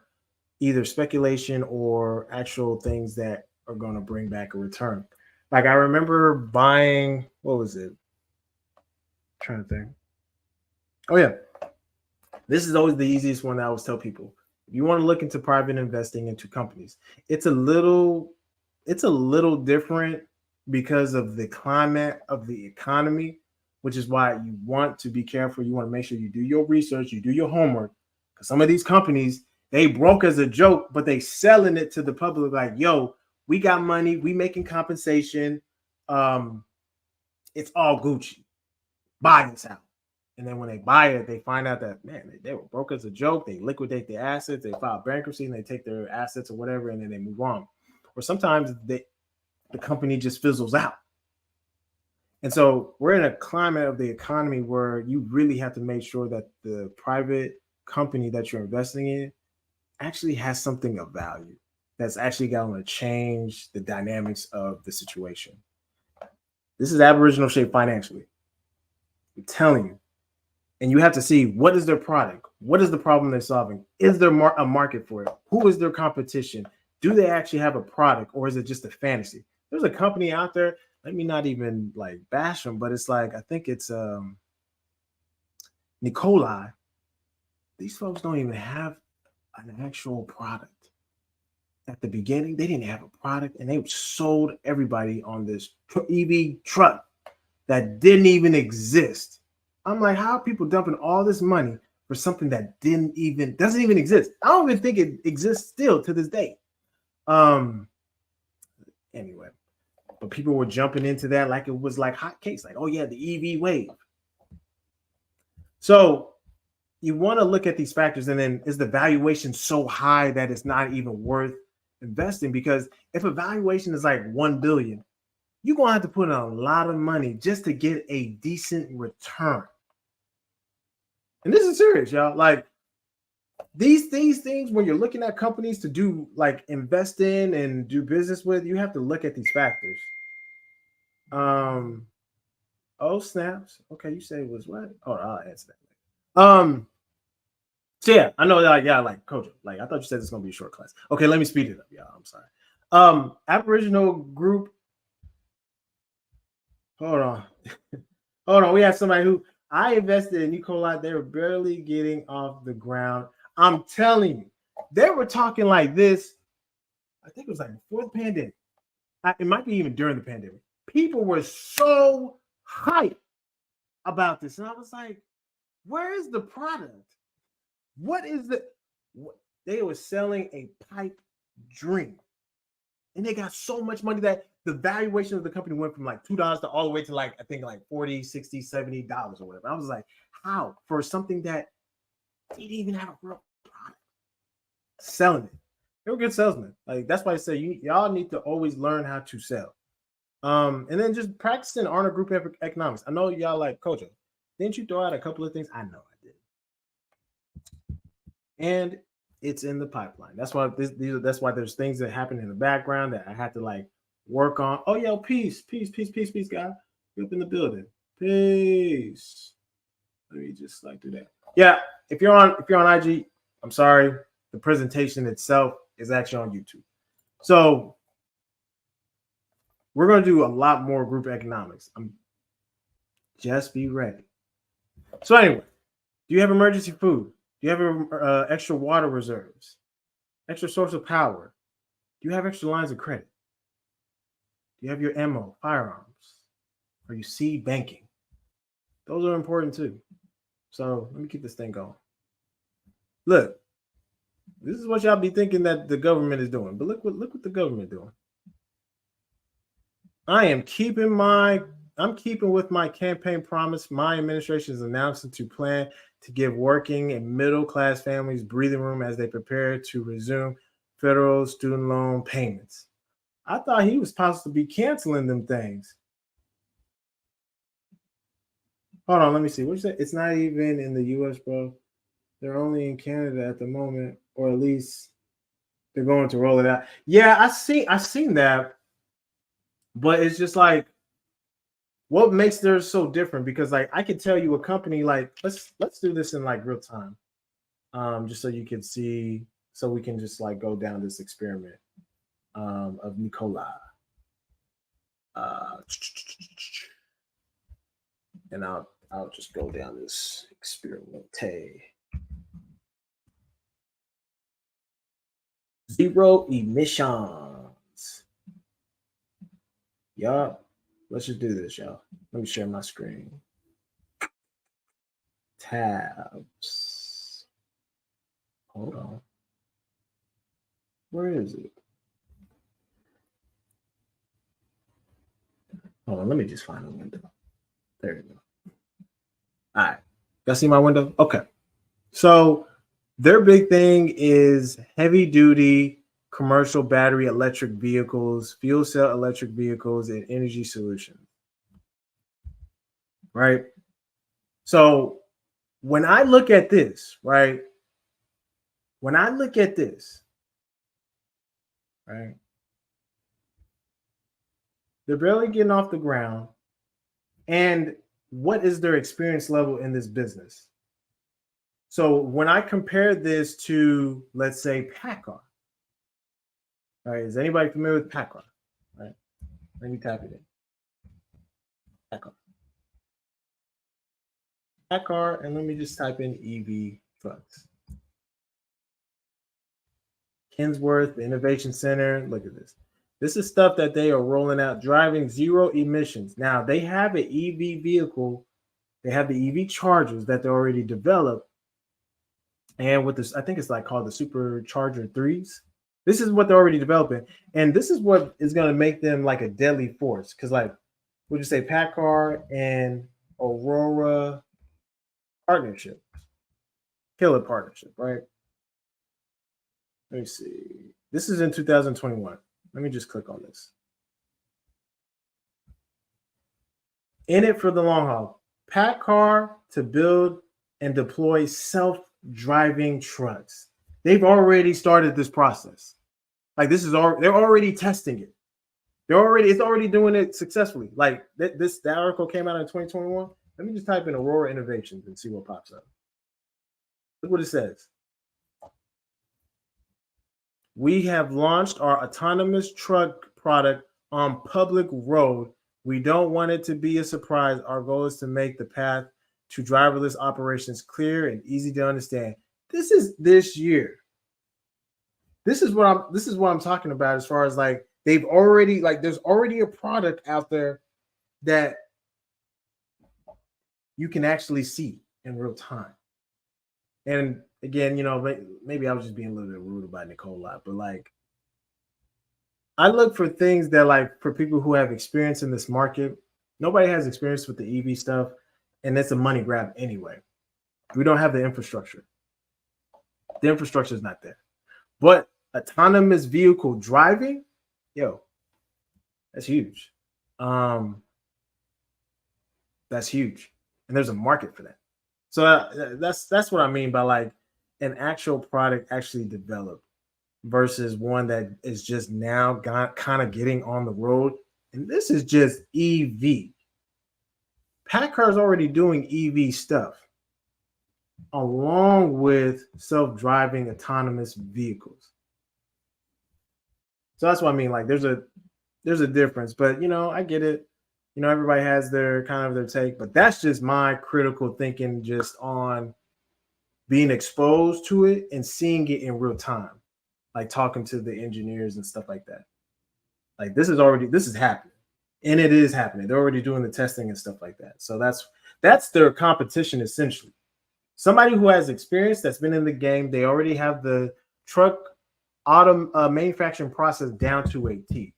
either speculation or actual things that are going to bring back a return. Like I remember buying, what was it? I'm trying to think. Oh yeah, this is always the easiest one that I always tell people. If you want to look into private investing into companies, it's a little different because of the climate of the economy, which is why you want to be careful. You want to make sure you do your research, you do your homework, because some of these companies, they broke as a joke, but they selling it to the public like, yo, we got money, we making compensation. It's all Gucci. Buy this out. And then when they buy it, they find out that, man, they were broke as a joke. They liquidate their assets, they file bankruptcy, and they take their assets or whatever, and then they move on. Or sometimes the company just fizzles out. And so we're in a climate of the economy where you really have to make sure that the private company that you're investing in actually has something of value that's actually going to change the dynamics of the situation. This is Aboriginal shape financially. I'm telling you. And you have to see what is their product? What is the problem they're solving? Is there a market for it? Who is their competition? Do they actually have a product, or is it just a fantasy? There's a company out there. Let me not even like bash them, but it's like I think it's Nikolai. These folks don't even have an actual product. At the beginning, they didn't have a product, and they sold everybody on this EV truck that didn't even exist. I'm like, how are people dumping all this money for something that doesn't even exist? I don't even think it exists still to this day. Anyway, but people were jumping into that like it was like hotcakes, like, oh yeah, the EV wave. So you want to look at these factors, and then is the valuation so high that it's not even worth investing? Because if a valuation is like 1 billion, you're gonna have to put in a lot of money just to get a decent return. And this is serious, y'all. Like these things, when you're looking at companies to do like invest in and do business with, you have to look at these factors. Oh snaps. Okay, you say it was what? Oh, I'll answer that. So yeah, I know that, yeah, like Kojo. Like I thought you said it's gonna be a short class. Okay, let me speed it up, y'all. I'm sorry. Aboriginal group. Hold on. Hold on. We have somebody who I invested in Nikolai. They were barely getting off the ground. I'm telling you, they were talking like this. I think it was like before the pandemic. It might be even during the pandemic. People were so hyped about this. And I was like, where is the product? What is the they were selling a pipe dream. And they got so much money that the valuation of the company went from like $2 to all the way to like, I think like 40, 60, $70 or whatever. I was like, how? For something that didn't even have a real product. Selling it. They were good salesmen. Like that's why I say y'all need to always learn how to sell. And then just practicing Arnold Group economics. I know y'all like Kojo. Didn't you throw out a couple of things? I know I did. And it's in the pipeline. That's why that's why there's things that happen in the background that I had to like work on. Oh, yo, peace, guys. You up in the building. Peace. Let me just like do that. Yeah, if you're on IG, I'm sorry. The presentation itself is actually on YouTube. So we're going to do a lot more group economics. Just be ready. So anyway, do you have emergency food? Do you have extra water reserves? Extra source of power? Do you have extra lines of credit? Do you have your ammo, firearms? Are you seed banking? Those are important too. So let me keep this thing going. Look, this is what y'all be thinking that the government is doing, but look what the government doing. I'm keeping with my campaign promise. My administration is announcing to plan to give working and middle-class families breathing room as they prepare to resume federal student loan payments. I thought he was supposed to be canceling them things. Hold on, let me see. What you say? It's not even in the U.S., bro. They're only in Canada at the moment, or at least they're going to roll it out. Yeah, I seen that, but it's just like, what makes theirs so different? Because like I could tell you a company like let's do this in like real time, just so you can see, so we can just like go down this experiment of Nikolai, and I'll just go down this experiment. Zero emissions. Y'all, let's just do this, y'all. Let me share my screen. Tabs. Hold on. Where is it? Hold on, let me just find a window. There you go. All right. Y'all see my window? Okay. So their big thing is heavy duty commercial battery electric vehicles, fuel cell electric vehicles, and energy solutions. Right? So when I look at this, right, when I look at this, right, they're barely getting off the ground. And what is their experience level in this business? So when I compare this to, let's say, PACCAR, right? Is anybody familiar with PACCAR? Right? Let me type it in. PACCAR. PACCAR, and let me just type in EV trucks. Kinsworth, the Innovation Center. Look at this. This is stuff that they are rolling out, driving zero emissions. Now, they have an EV vehicle. They have the EV chargers that they already developed. And with this, I think it's like called the Supercharger 3s. This is what they're already developing. And this is what is going to make them like a deadly force. Because, like, would you say PACCAR and Aurora partnership? Killer partnership, right? Let me see. This is in 2021. Let me just click on this. In it for the long haul. PACCAR to build and deploy self-driving trucks. They've already started this process. Like this is they're already testing it. It's already doing it successfully. Like that article came out in 2021. Let me just type in Aurora Innovations and see what pops up. Look what it says. We have launched our autonomous truck product on public road. We don't want it to be a surprise. Our goal is to make the path to driverless operations clear and easy to understand. This is this year. This is what I'm talking about as far as like they've already like there's already a product out there that you can actually see in real time. And again, you know, maybe I was just being a little bit rude about Nicole a lot, but like I look for things that like for people who have experience in this market. Nobody has experience with the EV stuff, and it's a money grab anyway. We don't have the infrastructure. The infrastructure is not there. But autonomous vehicle driving, yo, that's huge. That's huge, and there's a market for that. So that's what I mean by like an actual product actually developed versus one that is just now kind of getting on the road. And this is just EV. PACCAR is already doing EV stuff along with self-driving autonomous vehicles. So that's what I mean. Like there's a difference, but you know, I get it. You know, everybody has their kind of their take, but that's just my critical thinking just on being exposed to it and seeing it in real time, like talking to the engineers and stuff like that. Like this is happening, and it is happening. They're already doing the testing and stuff like that. So that's their competition essentially. Somebody who has experience that's been in the game, they already have the truck manufacturing process down to a T.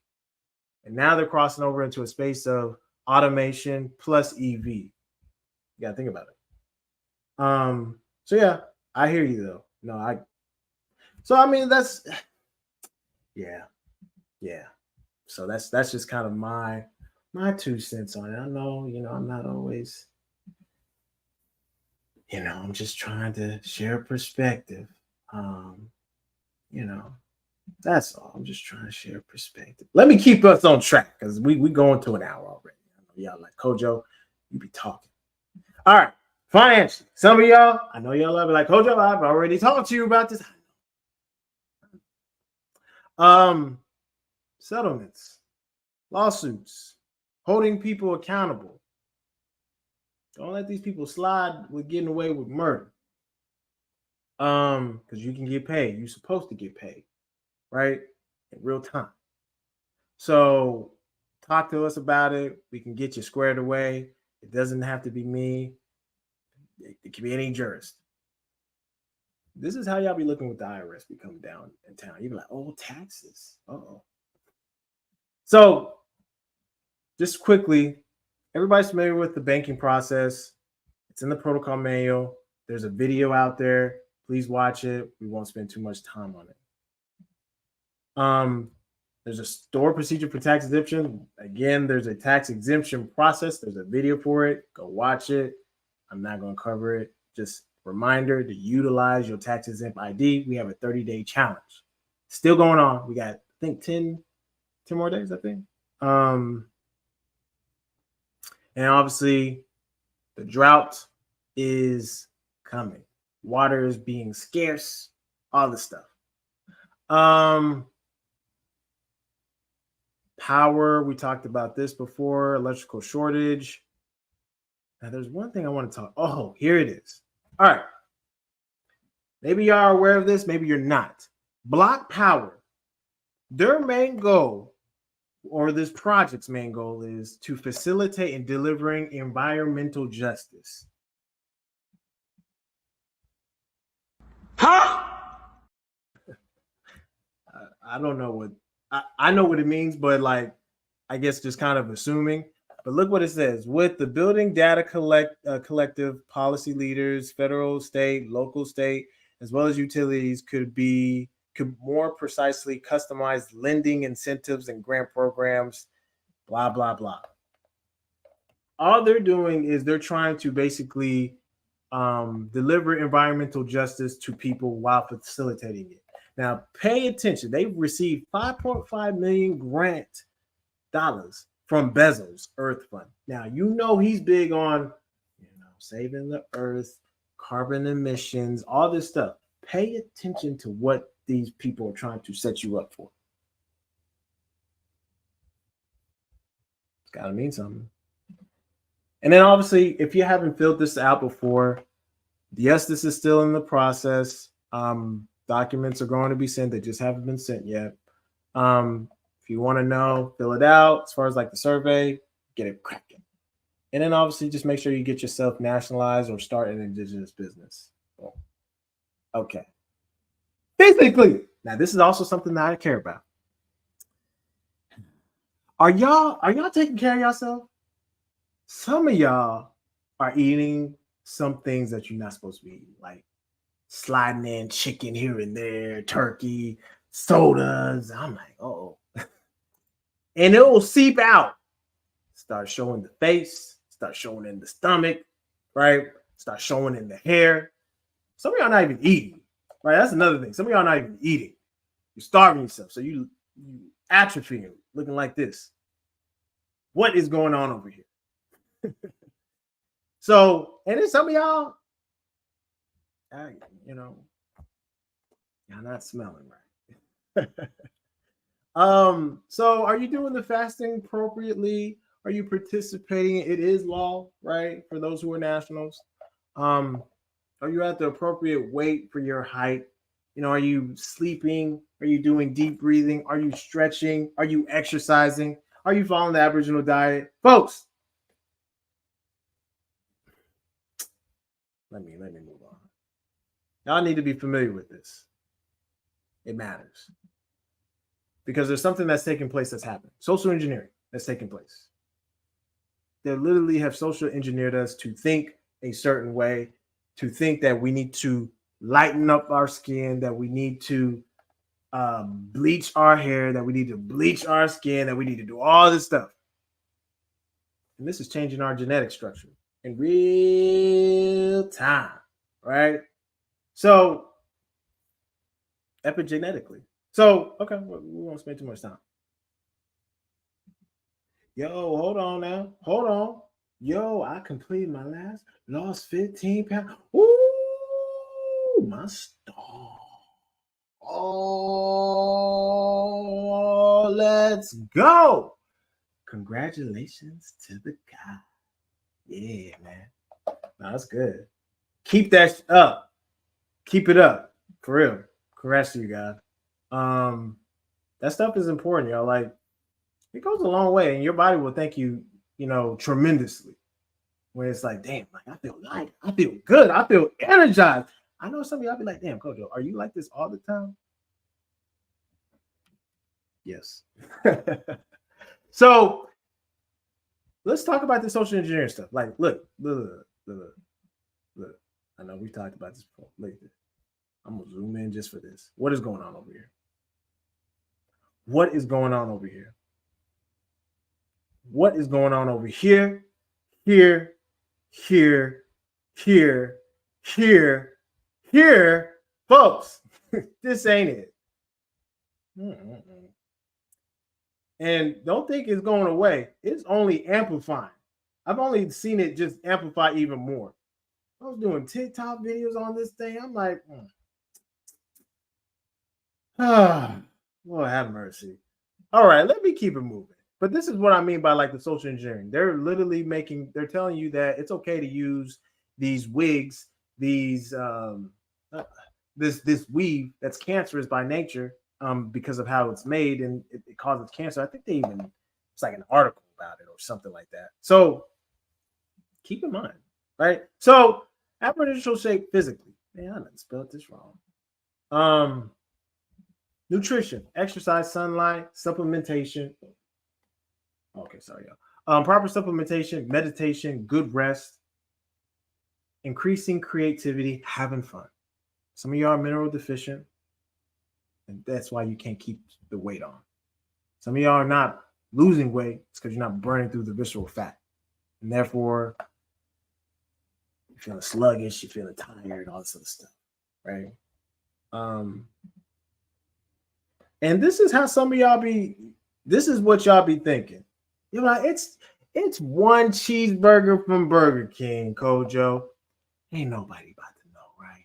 And now they're crossing over into a space of automation plus EV. You gotta think about it. So yeah, I hear you though. So I mean that's yeah. So that's just kind of my 2 cents on it. I know, you know, I'm not always, you know, I'm just trying to share perspective. You know, that's all. I'm just trying to share perspective. Let me keep us on track because we going to an hour already. I know y'all like Kojo, you be talking. All right, financially. Some of y'all, I know y'all love it like Kojo. I've already talked to you about this. Settlements, lawsuits, holding people accountable. Don't let these people slide with getting away with murder. Because you can get paid. You're supposed to get paid, right? In real time. So talk to us about it. We can get you squared away. It doesn't have to be me. It can be any jurist. This is how y'all be looking with the IRS be coming down in town. You be like, oh, taxes. Uh-oh. So just quickly, everybody's familiar with the banking process. It's in the protocol manual. There's a video out there. Please watch it. We won't spend too much time on it. There's a store procedure for tax exemption. Again, there's a tax exemption process. There's a video for it. Go watch it. I'm not going to cover it. Just Reminder to utilize your tax exempt ID. We have a 30-day challenge. Still going on. We got, I think, 10 more days, I think. And obviously, the drought is coming. Water is being scarce, all this stuff. Power, we talked about this before, electrical shortage. Now, there's one thing I want to talk. Oh, here it is. All right. Maybe y'all are aware of this, maybe you're not. Block Power, their main goal, or this project's main goal, is to facilitate in delivering environmental justice. Huh? I don't know what I know what it means, but like I guess just kind of assuming. But look what it says: with the building data collective, policy leaders, federal, state, local, state, as well as utilities could more precisely customize lending incentives and grant programs. Blah blah blah. All they're doing is they're trying to basically deliver environmental justice to people while facilitating it. Now, pay attention. They've received $5.5 million grant dollars from Bezos Earth Fund. Now, you know he's big on, saving the earth, carbon emissions, all this stuff. Pay attention to what these people are trying to set you up for. It's got to mean something. And then obviously, if you haven't filled this out before, yes, this is still in the process. Documents are going to be sent. They just haven't been sent yet. If you want to know, fill it out. As far as like the survey, get it cracking. And then obviously just make sure you get yourself nationalized or start an indigenous business. Okay. Basically, now this is also something that I care about. Are y'all taking care of yourself? Some of y'all are eating some things that you're not supposed to be eating, like sliding in chicken here and there, turkey, sodas. I'm like, oh. And it will seep out. Start showing the face, start showing in the stomach, right? Start showing in the hair. Some of y'all not even eating, right? That's another thing. Some of y'all not even eating. You're starving yourself. So you atrophying, looking like this. What is going on over here? So, and then some of y'all, y'all not smelling right. So are you doing the fasting appropriately? Are you participating? It is law, right? For those who are nationals. Are you at the appropriate weight for your height? Are you sleeping? Are you doing deep breathing? Are you stretching? Are you exercising? Are you following the Aboriginal diet? Folks, let me move on. Y'all need to be familiar with this. It matters. Because there's something that's taking place that's happened. Social engineering that's taking place. They literally have social engineered us to think a certain way, to think that we need to lighten up our skin, that we need to bleach our hair, that we need to bleach our skin, that we need to do all this stuff. And this is changing our genetic structure in real time, right? So, epigenetically. So, okay, we won't spend too much time. Yo, hold on now. Hold on. Yo, I completed my lost 15 pounds. Ooh, my star. Oh, let's go. Congratulations to the guy. Yeah, man. No, that's good. Keep that up. Keep it up. For real. Congrats to you guys. That stuff is important, y'all. Like, it goes a long way, and your body will thank you, tremendously. When it's like, damn, like I feel light, I feel good, I feel energized. I know some of y'all be like, damn, Coach, are you like this all the time? Yes. So let's talk about the social engineering stuff. Like, look. I know we talked about this before. Look at this. I'm gonna zoom in just for this. What is going on over here? What is going on over here? What is going on over here? Here, here, folks, this ain't it. And don't think it's going away. It's only amplifying. I've only seen it just amplify even more. I was doing TikTok videos on this thing. I'm like, Lord have mercy. All right, let me keep it moving. But this is what I mean by like the social engineering. They're literally they're telling you that it's okay to use these wigs, these this weave that's cancerous by nature, because of how it's made and it causes cancer. I think it's like an article about it or something like that. So keep in mind, right? So Aboriginal shape physically. Man, I done spelled this wrong. Nutrition, exercise, sunlight, supplementation. Okay, sorry, y'all. Proper supplementation, meditation, good rest, increasing creativity, having fun. Some of y'all are mineral deficient, and that's why you can't keep the weight on. Some of y'all are not losing weight, it's because you're not burning through the visceral fat. And therefore, you're feeling sluggish, you're feeling tired, all this other stuff, right? And this is how some of y'all this is what y'all be thinking. You're like, it's one cheeseburger from Burger King, Kojo. Ain't nobody about to know, right?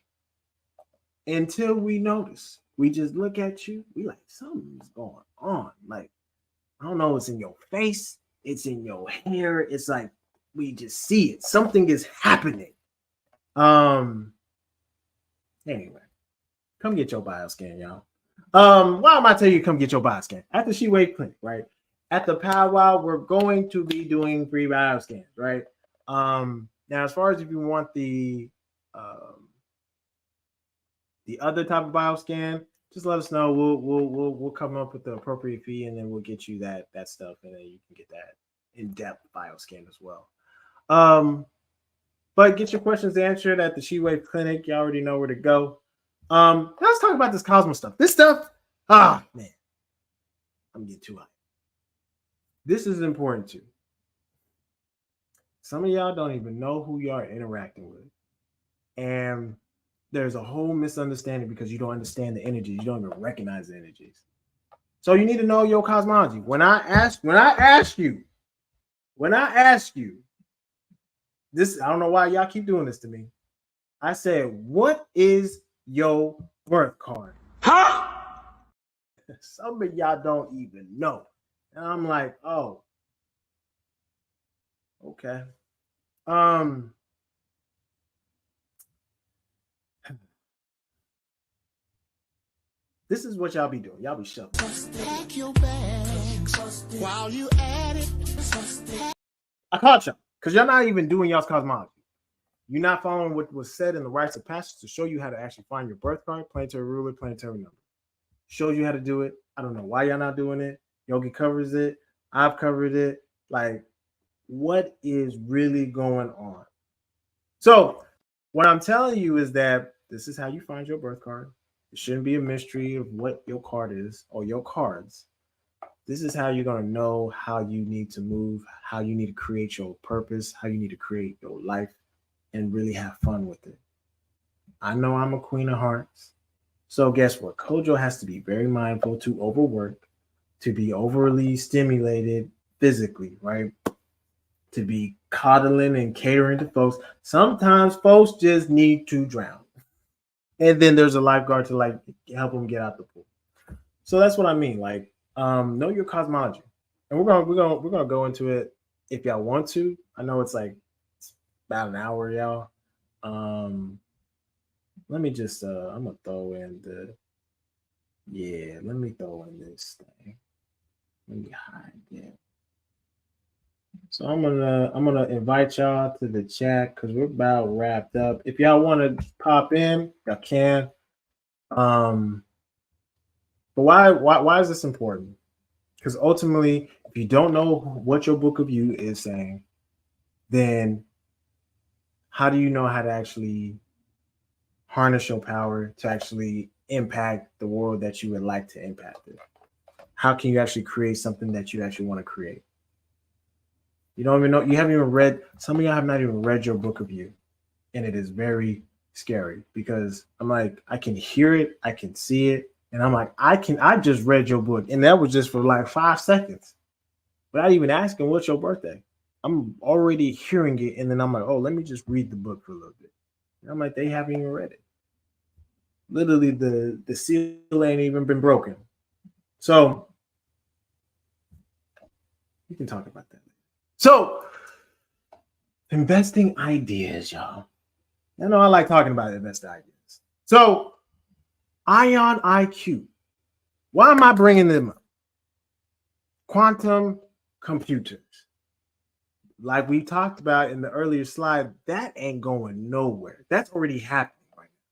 Until we notice. We just look at you, we like, something's going on. Like, I don't know, it's in your face, it's in your hair, it's like we just see it. Something is happening. Anyway, come get your bioscan, y'all. Why am I telling you come get your bioscan? At the She-Wave Clinic, right? At the powwow, we're going to be doing free bioscans, right? Now, as far as if you want the other type of bioscan, just let us know. We'll come up with the appropriate fee, and then we'll get you that stuff, and then you can get that in-depth bioscan as well. But get your questions answered at the She-Wave Clinic. You already know where to go. Let's talk about this Cosmo stuff. This stuff, man, I'm getting too high. This is important too. Some of y'all don't even know who y'all are interacting with. And there's a whole misunderstanding because you don't understand the energies. You don't even recognize the energies. So you need to know your cosmology. When I ask you, this, I don't know why y'all keep doing this to me. I said, what is your birth card? Huh? Some of y'all don't even know. And I'm like, oh, okay. This is what y'all be doing. Y'all be shuffling. Pack your bags while you at it. I caught y'all because y'all not even doing y'all's cosmology. You're not following what was said in the rites of passage to show you how to actually find your birth card, planetary ruler, planetary number. Shows you how to do it. I don't know why y'all not doing it. Yogi covers it. I've covered it. Like, what is really going on? So, what I'm telling you is that this is how you find your birth card. It shouldn't be a mystery of what your card is or your cards. This is how you're going to know how you need to move, how you need to create your purpose, how you need to create your life, and really have fun with it. I know I'm a Queen of Hearts. So guess what? Kojo has to be very mindful to overwork, to be overly stimulated physically, right? To be coddling and catering to folks. Sometimes folks just need to drown. And then there's a lifeguard to like help them get out the pool. So that's what I mean. Like, know your cosmology. And we're gonna go into it if y'all want to. I know it's about an hour, y'all. Let me just I'm gonna throw in let me throw in this thing. Let me hide it. So I'm gonna invite y'all to the chat because we're about wrapped up. If y'all want to pop in, y'all can. But why is this important? Because ultimately, if you don't know what your book of you is saying, then how do you know how to actually harness your power to actually impact the world that you would like to impact it? How can you actually create something that you actually want to create? You don't even know. You haven't even read. Some of y'all have not even read your book of you, and it is very scary because I'm like, I can hear it, I can see it, and I'm like, I just read your book, and that was just for like 5 seconds without even asking what's your birthday. I'm already hearing it, and then I'm like, oh, let me just read the book for a little bit. And I'm like, they haven't even read it. Literally, the seal ain't even been broken. So we can talk about that. So investing ideas, y'all. I know I like talking about investing ideas. So Ion IQ. Why am I bringing them up? Quantum computers. Like we talked about in the earlier slide, that ain't going nowhere. That's already happening right now.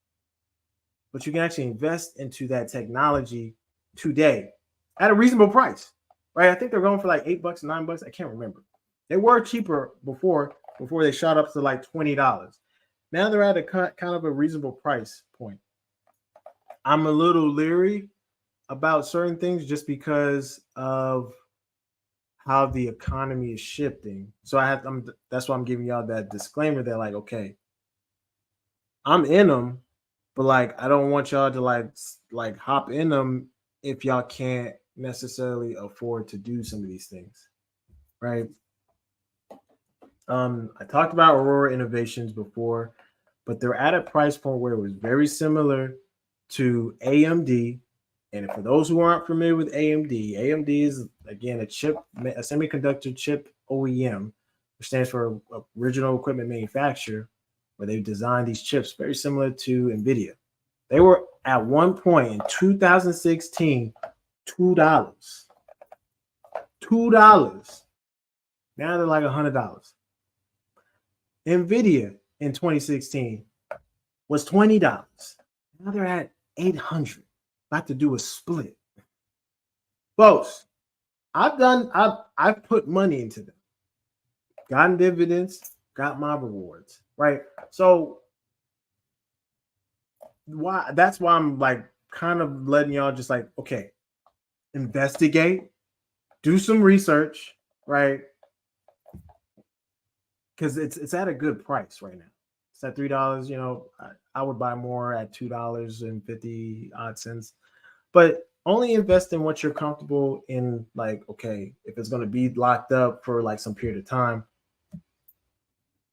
But you can actually invest into that technology today at a reasonable price, right? I think they're going for like $8, $9. I can't remember. They were cheaper before they shot up to like $20. Now they're at a kind of a reasonable price point. I'm a little leery about certain things just because of how the economy is shifting. So that's why I'm giving y'all that disclaimer that like, okay, I'm in them, but like I don't want y'all to like hop in them if y'all can't necessarily afford to do some of these things, right? I talked about Aurora Innovations before, but they're at a price point where it was very similar to AMD. And for those who aren't familiar with AMD is again a semiconductor chip OEM, which stands for Original Equipment Manufacturer, where they've designed these chips very similar to NVIDIA. They were at one point in 2016, $2. $2. Now they're like $100. NVIDIA in 2016 was $20. Now they're at $800. About to do a split. Folks, I've put money into them. Gotten dividends, got my rewards, right? So that's why I'm like kind of letting y'all just like, okay, investigate, do some research, right? Because it's at a good price right now. It's at $3. You know, I would buy more at $2.50 but only invest in what you're comfortable in. Like, okay, if it's going to be locked up for like some period of time,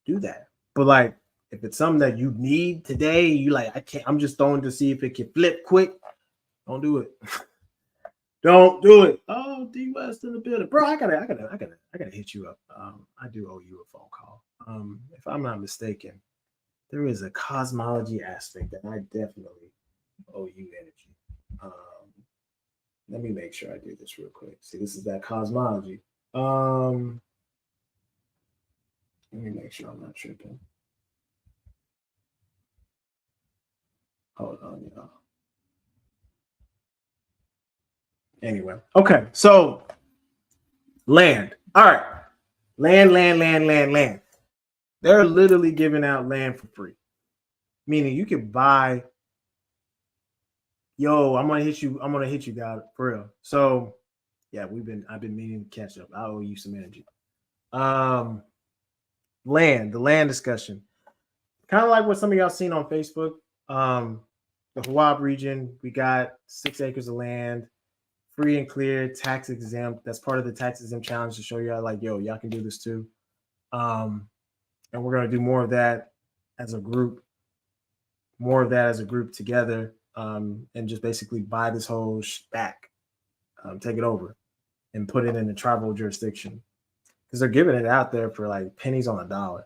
do that. But like, if it's something that you need today, you like, I'm just throwing to see if it can flip quick. Don't do it. Don't do it. Oh, D West in the building, bro. I gotta hit you up. I do owe you a phone call. If I'm not mistaken, there is a cosmology aspect that I definitely owe you energy. Let me make sure I do this real quick. See, this is that cosmology. Let me make sure I'm not tripping. Hold on, y'all. Anyway, okay, so land. All right, land. They're literally giving out land for free, meaning you can buy. Yo, I'm gonna hit you, guys, for real. So, yeah, I've been meaning to catch up. I owe you some energy. The land discussion, kind of like what some of y'all seen on Facebook. The Hawaii region, we got 6 acres of land, free and clear, tax exempt. That's part of the tax exempt challenge to show y'all like, yo, y'all can do this too. And we're gonna do more of that as a group, together. And just basically buy this whole back, take it over, and put it in a tribal jurisdiction because they're giving it out there for like pennies on a dollar.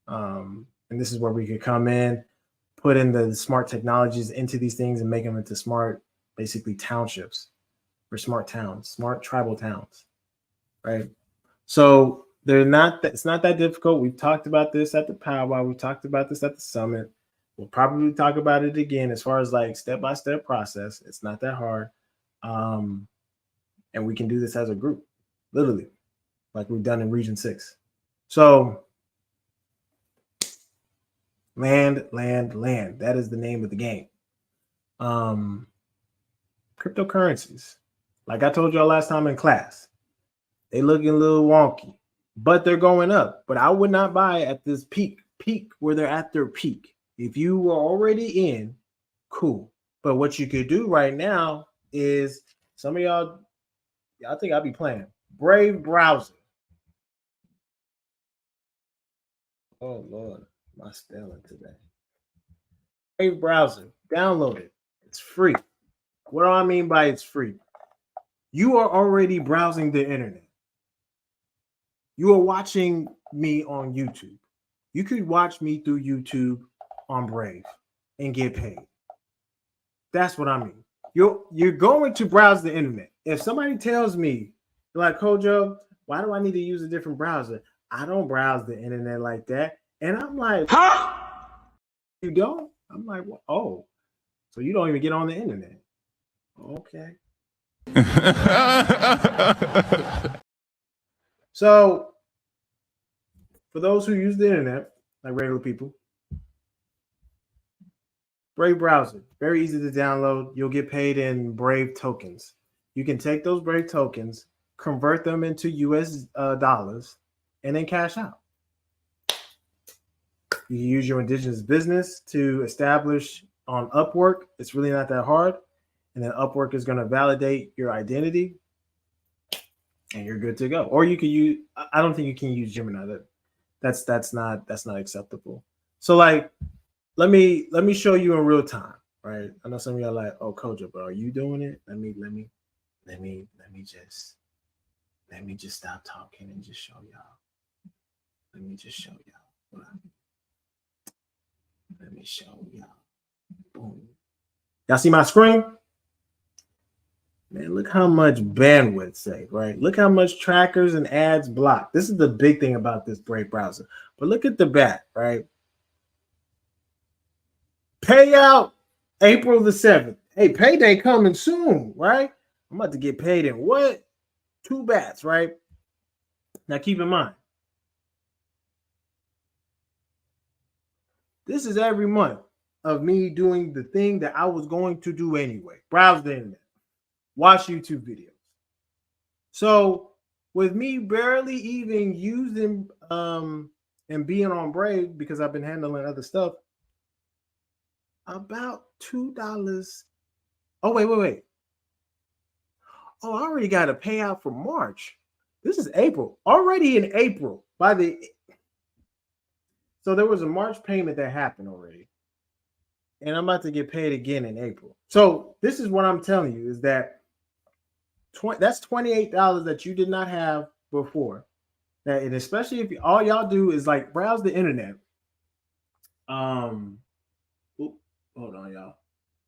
And this is where we could come in, put in the smart technologies into these things and make them into smart, basically townships or smart towns, smart tribal towns, right? So it's not that difficult. We've talked about this at the powwow. We talked about this at the summit. We'll probably talk about it again as far as like step-by-step process. It's not that hard. And we can do this as a group, literally, like we've done in Region 6. So land. That is the name of the game. Cryptocurrencies. Like I told y'all last time in class, they looking a little wonky, but they're going up. But I would not buy at this peak where they're at their peak. If you were already in, cool. But what you could do right now is some of y'all, I think I'll be playing Brave browser. Oh Lord, my spelling today. Brave browser, download it. It's free. What do I mean by it's free? You are already browsing the internet. You are watching me on YouTube. You could watch me through YouTube on Brave and get paid. That's what I mean. You're going to browse the internet. If somebody tells me, like, Kojo, why do I need to use a different browser? I don't browse the internet like that. And I'm like, huh? You don't? I'm like, well, oh, so you don't even get on the internet. Okay. So for those who use the internet, like regular people, Brave browser, very easy to download. You'll get paid in Brave tokens. You can take those Brave tokens, convert them into US dollars, and then cash out. You can use your indigenous business to establish on Upwork. It's really not that hard. And then Upwork is going to validate your identity and you're good to go. Or you can use, I don't think you can use Gemini. That's not acceptable. So like let me show you in real time, right? I know some of y'all are like, oh Kojo, but are you doing it? Let me just stop talking and just show y'all. Let me just show y'all. Let me show y'all. Boom. Y'all see my screen? Man, look how much bandwidth saved, right? Look how much trackers and ads blocked. This is the big thing about this Brave browser. But look at the back, right? Payout April the 7th. Hey, payday coming soon, right? I'm about to get paid in what? 2 bats, right? Now keep in mind, this is every month of me doing the thing that I was going to do anyway. Browse the internet, watch YouTube videos. So with me barely even using and being on Brave because I've been handling other stuff, about $2. Oh, wait. Oh, I already got a payout for March. This is April. Already in April. So there was a March payment that happened already. And I'm about to get paid again in April. So this is what I'm telling you is that that's $28 that you did not have before. That, and especially if all y'all do is like browse the internet. Hold on, y'all.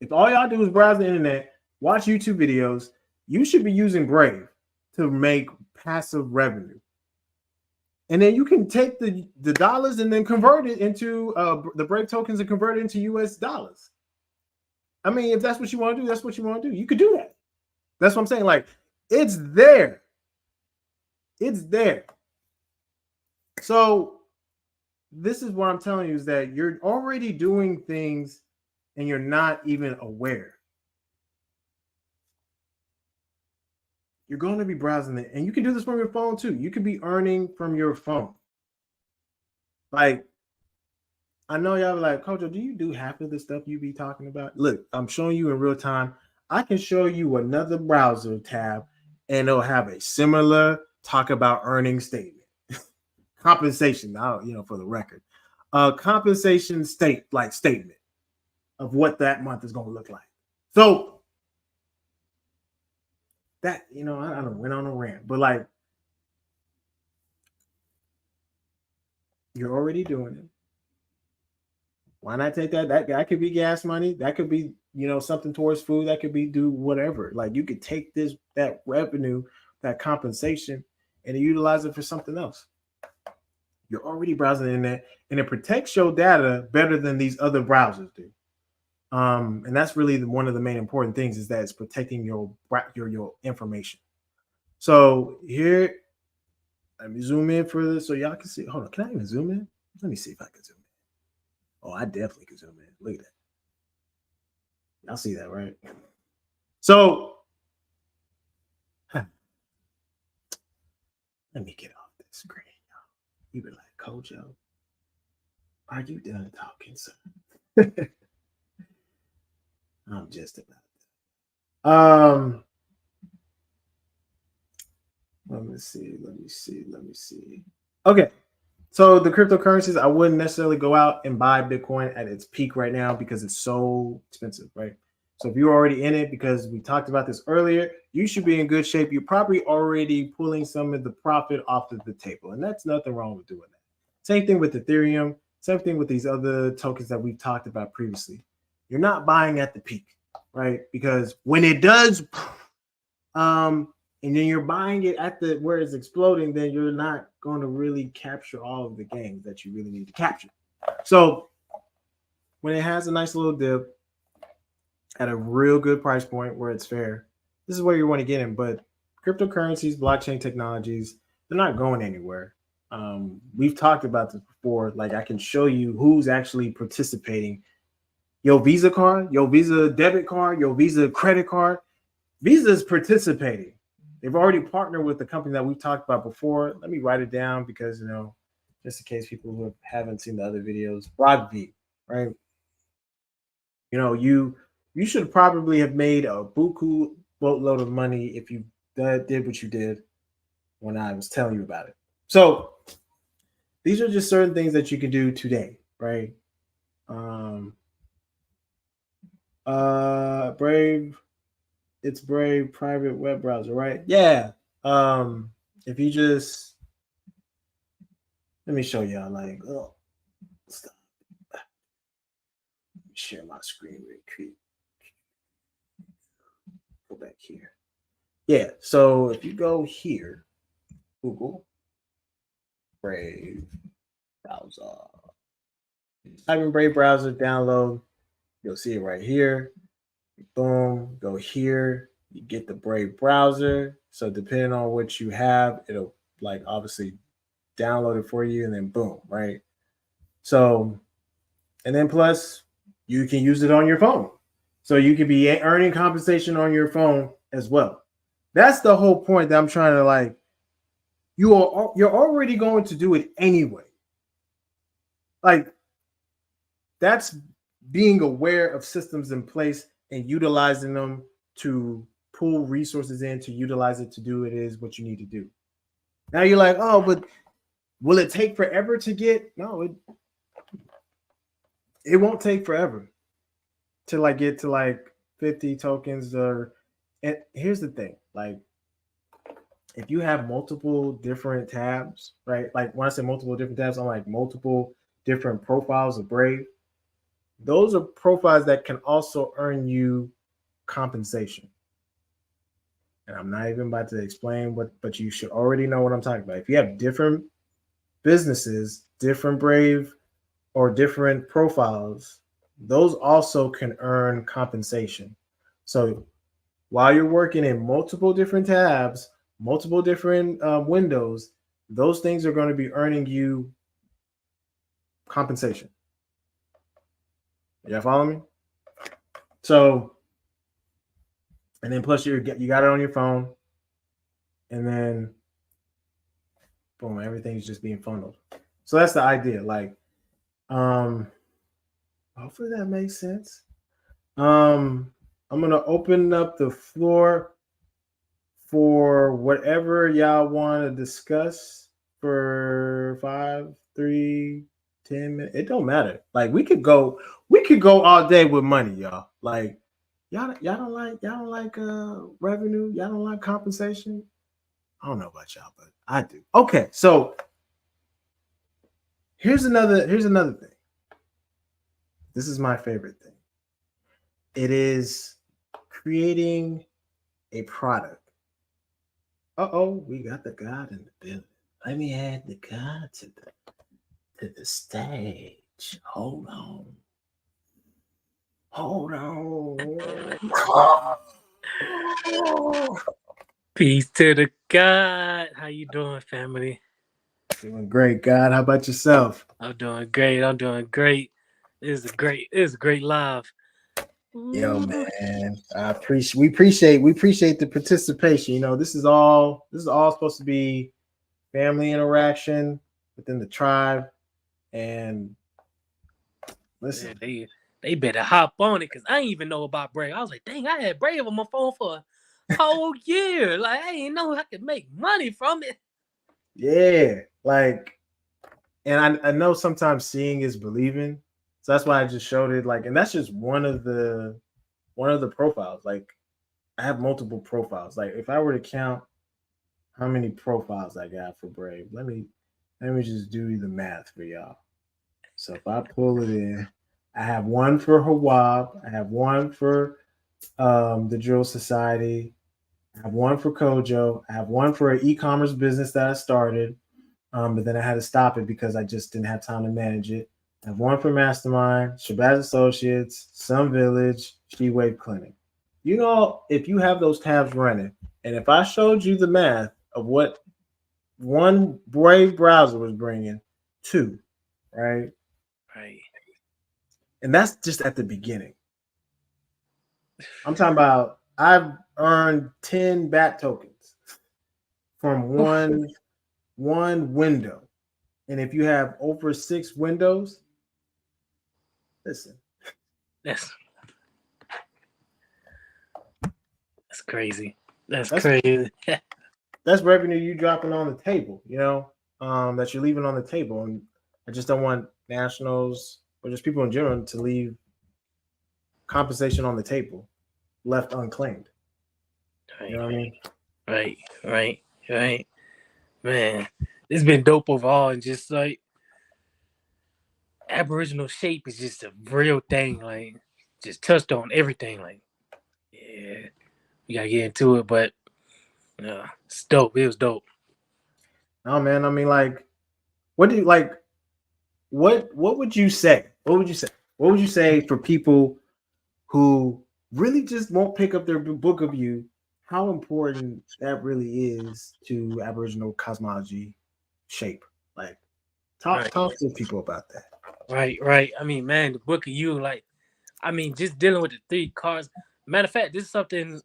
If all y'all do is browse the internet, watch YouTube videos, you should be using Brave to make passive revenue. And then you can take the dollars and then convert it into the Brave tokens and convert it into US dollars. I mean, if that's what you want to do, that's what you want to do. You could do that. That's what I'm saying. Like, it's there. It's there. So this is what I'm telling you is that you're already doing things and you're not even aware. You're going to be browsing it. And you can do this from your phone too. You could be earning from your phone. Like, I know y'all are like, Kojo, do you do half of the stuff you be talking about? Look, I'm showing you in real time. I can show you another browser tab and it'll have a similar talk about earning statement. Compensation, now, for the record. Compensation statement of what that month is going to look like. So that, I don't went on a rant, but like, you're already doing it. Why not take that? That could be gas money. That could be, something towards food. That could be do whatever. Like, you could take that revenue, that compensation, and utilize it for something else. You're already browsing the internet, and it protects your data better than these other browsers do. And that's really one of the main important things is that it's protecting your information. So here, let me zoom in for this so y'all can see. Hold on, can I even zoom in? Let me see if I can zoom in. Oh, I definitely can zoom in. Look at that. Y'all see that, right? So let me get off this screen, y'all. You be like, Kojo, are you done talking, sir? I'm just about. Let me see. Okay. So the cryptocurrencies, I wouldn't necessarily go out and buy Bitcoin at its peak right now because it's so expensive, right? So if you're already in it, because we talked about this earlier, you should be in good shape. You're probably already pulling some of the profit off of the table, and that's nothing wrong with doing that. Same thing with Ethereum. Same thing with these other tokens that we've talked about previously. You're not buying at the peak, right? Because when it does, and then you're buying it at the where it's exploding, then you're not going to really capture all of the gains that you really need to capture. So when it has a nice little dip at a real good price point where it's fair, this is where you want to get in. But cryptocurrencies, blockchain technologies, they're not going anywhere. We've talked about this before. Like I can show you who's actually participating. Your Visa card, your Visa debit card, your Visa credit card. Visa is participating. They've already partnered with the company that we've talked about before. Let me write it down because, just in case people who haven't seen the other videos, Broadv, right? You should probably have made a buku boatload of money if you did what you did when I was telling you about it. So these are just certain things that you can do today, right? Brave. It's Brave private web browser, right? Yeah. If you just let me show y'all, like, stop. Let me share my screen real quick. Go back here. Yeah. So if you go here, Google Brave browser. Type in Brave browser, download. You'll see it right here. Boom. Go here. You get the Brave browser. So depending on what you have, it'll like obviously download it for you, and then boom, right? So, and then plus you can use it on your phone. So you can be earning compensation on your phone as well. That's the whole point that I'm trying to like. You're already going to do it anyway. Like that's being aware of systems in place and utilizing them to pull resources in to utilize it to do it is what you need to do. Now you're like, oh, but will it take forever to get? No, it won't take forever to like get to like 50 tokens or. And here's the thing, like if you have multiple different tabs, right? Like when I say multiple different tabs, I'm like multiple different profiles of Brave. Those are profiles that can also earn you compensation. And I'm not even about to explain what, but you should already know what I'm talking about. If you have different businesses, different Brave or different profiles, those also can earn compensation. So while you're working in multiple different tabs, multiple different windows, those things are going to be earning you compensation. Y'all follow me? So, and then plus you got it on your phone, and then boom, everything's just being funneled. So that's the idea. Like, hopefully that makes sense. I'm gonna open up the floor for whatever y'all want to discuss for 5, 3, 10 minutes. It don't matter. Like we could go all day with money, y'all. Like y'all don't like revenue. Y'all don't like compensation. I don't know about y'all, but I do. Okay, so here's another thing. This is my favorite thing. It is creating a product. We got the God in the building. Let me add the God to the stage. Hold on. Peace to the God. How you doing, family? Doing great, God. How about yourself? I'm doing great. It's a great live. Yo, man. We appreciate the participation. This is all supposed to be family interaction within the tribe. And listen, Yeah, they better hop on it because I ain't even know about Brave. I was like, dang, I had Brave on my phone for a whole year. Like, I didn't know I could make money from it. Yeah, like, and I know sometimes seeing is believing, so that's why I just showed it. Like, and that's just one of the profiles. Like, I have multiple profiles. Like, if I were to count how many profiles I got for Brave, let me just do the math for y'all. So if I pull it in, I have one for Hawab, I have one for the Drill Society, I have one for Kojo, I have one for an e-commerce business that I started, but then I had to stop it because I just didn't have time to manage it. I have one for Mastermind, Shabazz Associates, Sun Village, She Wave Clinic. You know, if you have those tabs running, and if I showed you the math of what one Brave browser was bringing, two, right? Right. And that's just at the beginning. I'm talking about I've earned 10 bat tokens from one window. And if you have over 6 windows, listen, That's crazy. That's that's crazy. that's revenue you dropping on the table, that you're leaving on the table. And I just don't want nationals or just people in general to leave compensation on the table left unclaimed. You Right, know what I mean? right. Man, it's been dope overall, and just like Aboriginal shape is just a real thing. Like, just touched on everything. Like, yeah, we gotta get into it, but it's dope. It was dope. No, man. I mean, like, what do you like? What would you say? What would you say? What would you say for people who really just won't pick up their book of you? How important that really is to Aboriginal cosmology shape? Like, talk Right, talk to people about that. right. I mean, man, the book of you, like, I mean, just dealing with the 3 cards. Matter of fact, this is something.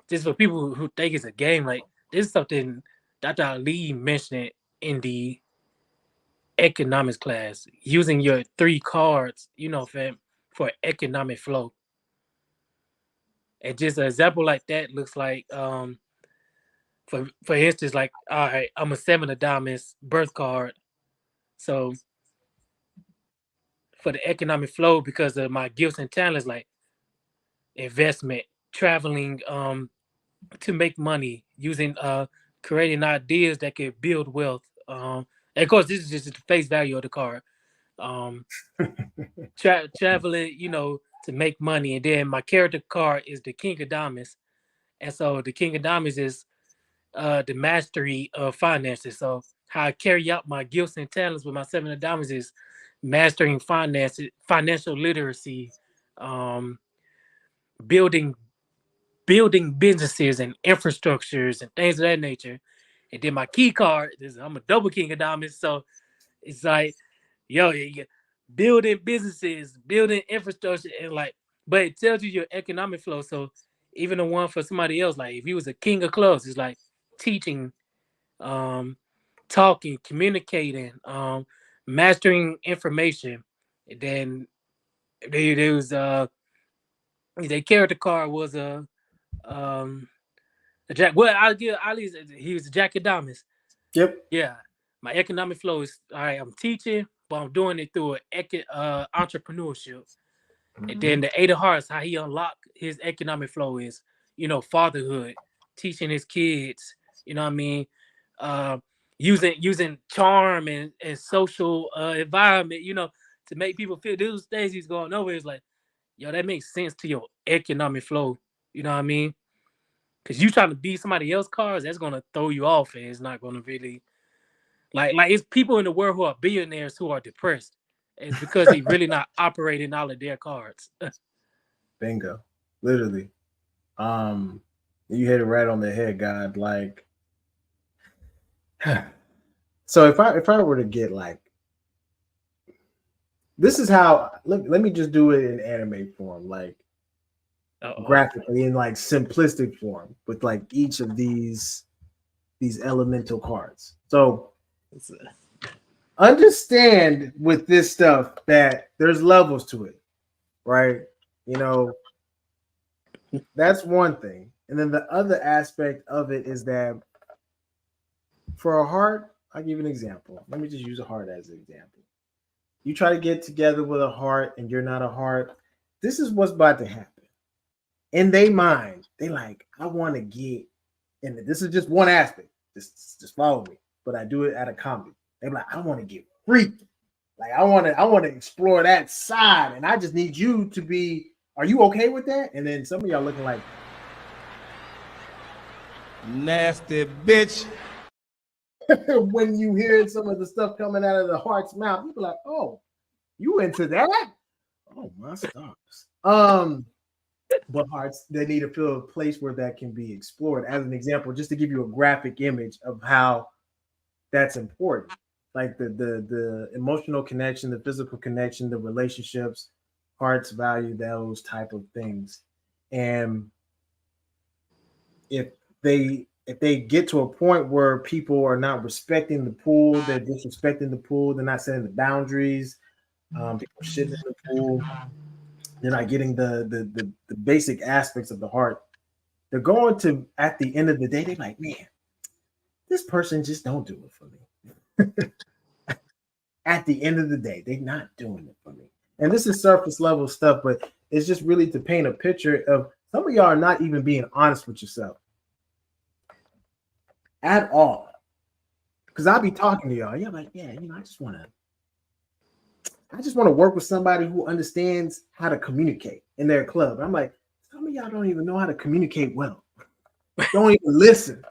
Just for people who think it's a game, like this is something Dr. Ali mentioned in the economics class, using your 3 cards, fam, for economic flow. And just an example like that looks like, for instance, like, all right, I'm a 7 of diamonds birth card. So for the economic flow, because of my gifts and talents, like investment, traveling, to make money, using creating ideas that could build wealth. And of course, this is just the face value of the card. Um, Traveling, to make money, and then my character card is the King of Diamonds, and so the King of Diamonds is the mastery of finances. So how I carry out my gifts and talents with my 7 of Diamonds is mastering finances, financial literacy, um, building building businesses and infrastructures and things of that nature. And then my key card is I'm a double King of Diamonds, so it's like, yo, building businesses, building infrastructure, and like, but it tells you your economic flow. So even the one for somebody else, like if you was a King of Clubs, it's like teaching, um, talking, communicating, mastering information. And then there was their character card was um Jack. Well, I'll give Ali. He was a Jack of Diamonds. Yep. Yeah, my economic flow is all right. I'm teaching, but I'm doing it through entrepreneurship. And then the 8 of Hearts, how he unlocked his economic flow is, fatherhood, teaching his kids. You know what I mean? Uh, using charm and social environment. To make people feel those things he's going over is like, yo, that makes sense to your economic flow. You know what I mean? Because you trying to beat somebody else's cars, that's gonna throw you off, and it's not gonna really like it's people in the world who are billionaires who are depressed. It's because they really not operating all of their cards. Bingo. Literally. You hit it right on the head, God. Like, so if I were to get like, this is how, let me just do it in anime form, like graphically, in like simplistic form, with like each of these elemental cards. So understand with this stuff that there's levels to it, right? You know, that's one thing. And then the other aspect of it is that for a heart, I'll give you an example. Let me just use a heart as an example. You try to get together with a heart and you're not a heart. This is what's about to happen. In their mind, they like, I want to get, and this is just one aspect. Just follow me. But I do it at a comedy. They're like, I want to get freaky. Like I want to explore that side. And I just need you to be, are you okay with that? And then some of y'all looking like nasty bitch. when you hear some of the stuff coming out of the heart's mouth, you be like, oh, you into that? Oh my stars. But hearts, they need to feel a place where that can be explored. As an example, just to give you a graphic image of how that's important. Like the emotional connection, the physical connection, the relationships, hearts value those type of things. And if they get to a point where people are not respecting the pool, they're disrespecting the pool, they're not setting the boundaries, people are shitting in the pool, they're not getting the basic aspects of the heart. They're going to, at the end of the day, they're like, man, this person just don't do it for me. At the end of the day, they're not doing it for me. And this is surface level stuff, but it's just really to paint a picture of some of y'all are not even being honest with yourself at all. Because I'll be talking to y'all. You're like, yeah, I just want to work with somebody who understands how to communicate in their club. I'm like, some of y'all don't even know how to communicate well. Don't even listen.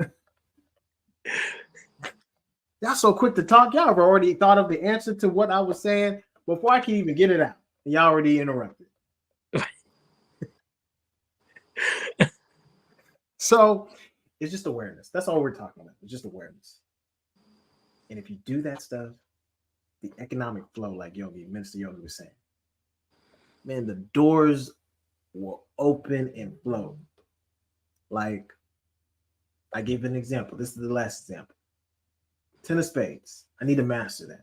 Y'all so quick to talk. Y'all have already thought of the answer to what I was saying before I can even get it out. And y'all already interrupted. So it's just awareness. That's all we're talking about. It's just awareness. And if you do that stuff, the economic flow, like Minister Yogi was saying, man, the doors will open and flow. Like I gave an example. This is the last example. 10 of spades. I need to master that.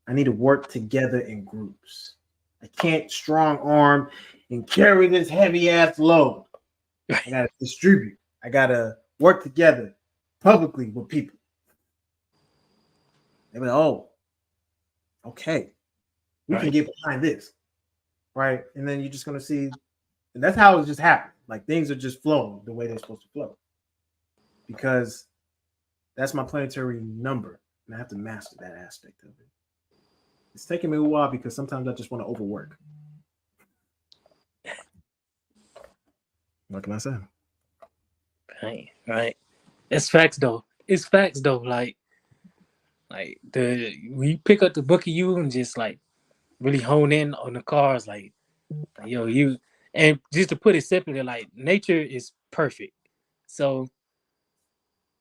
I need to work together in groups. I can't strong arm and carry this heavy ass load. I gotta distribute. I gotta work together publicly with people. They're like, oh, okay, we can get behind this, right? And then you're just gonna see, and that's how it just happened. Like things are just flowing the way they're supposed to flow, because that's my planetary number, and I have to master that aspect of it. It's taking me a while because sometimes I just want to overwork. What can I say? Right. It's facts though. It's facts though. Like we pick up the book of you and just like really hone in on the cars, like yo, you, and just to put it simply, like nature is perfect. So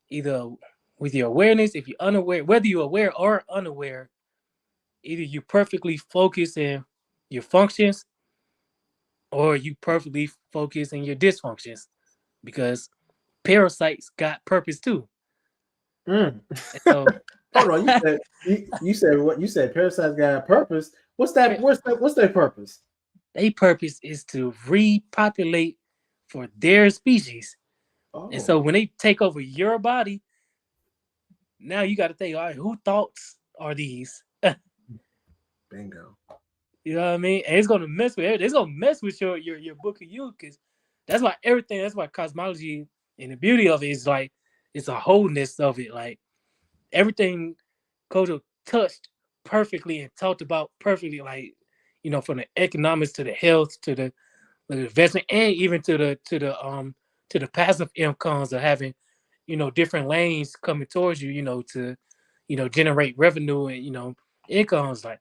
either with your awareness, if you're unaware, whether you're aware or unaware, either you perfectly focus in your functions or you perfectly focus in your dysfunctions, because parasites got purpose too. And so hold on, you said what? You said parasites got a purpose. What's that? What's their purpose? Their purpose is to repopulate for their species. Oh. And so when they take over your body, now you got to think, all right, who thoughts are these? Bingo. You know what I mean? And it's gonna mess with it. It's gonna mess with your book of you, because that's why everything. That's why cosmology and the beauty of it is like it's a wholeness of it. Like everything Kojo touched perfectly and talked about perfectly. Like from the economics to the health to the investment, and even to the passive incomes of having different lanes coming towards you. To generate revenue and incomes. Like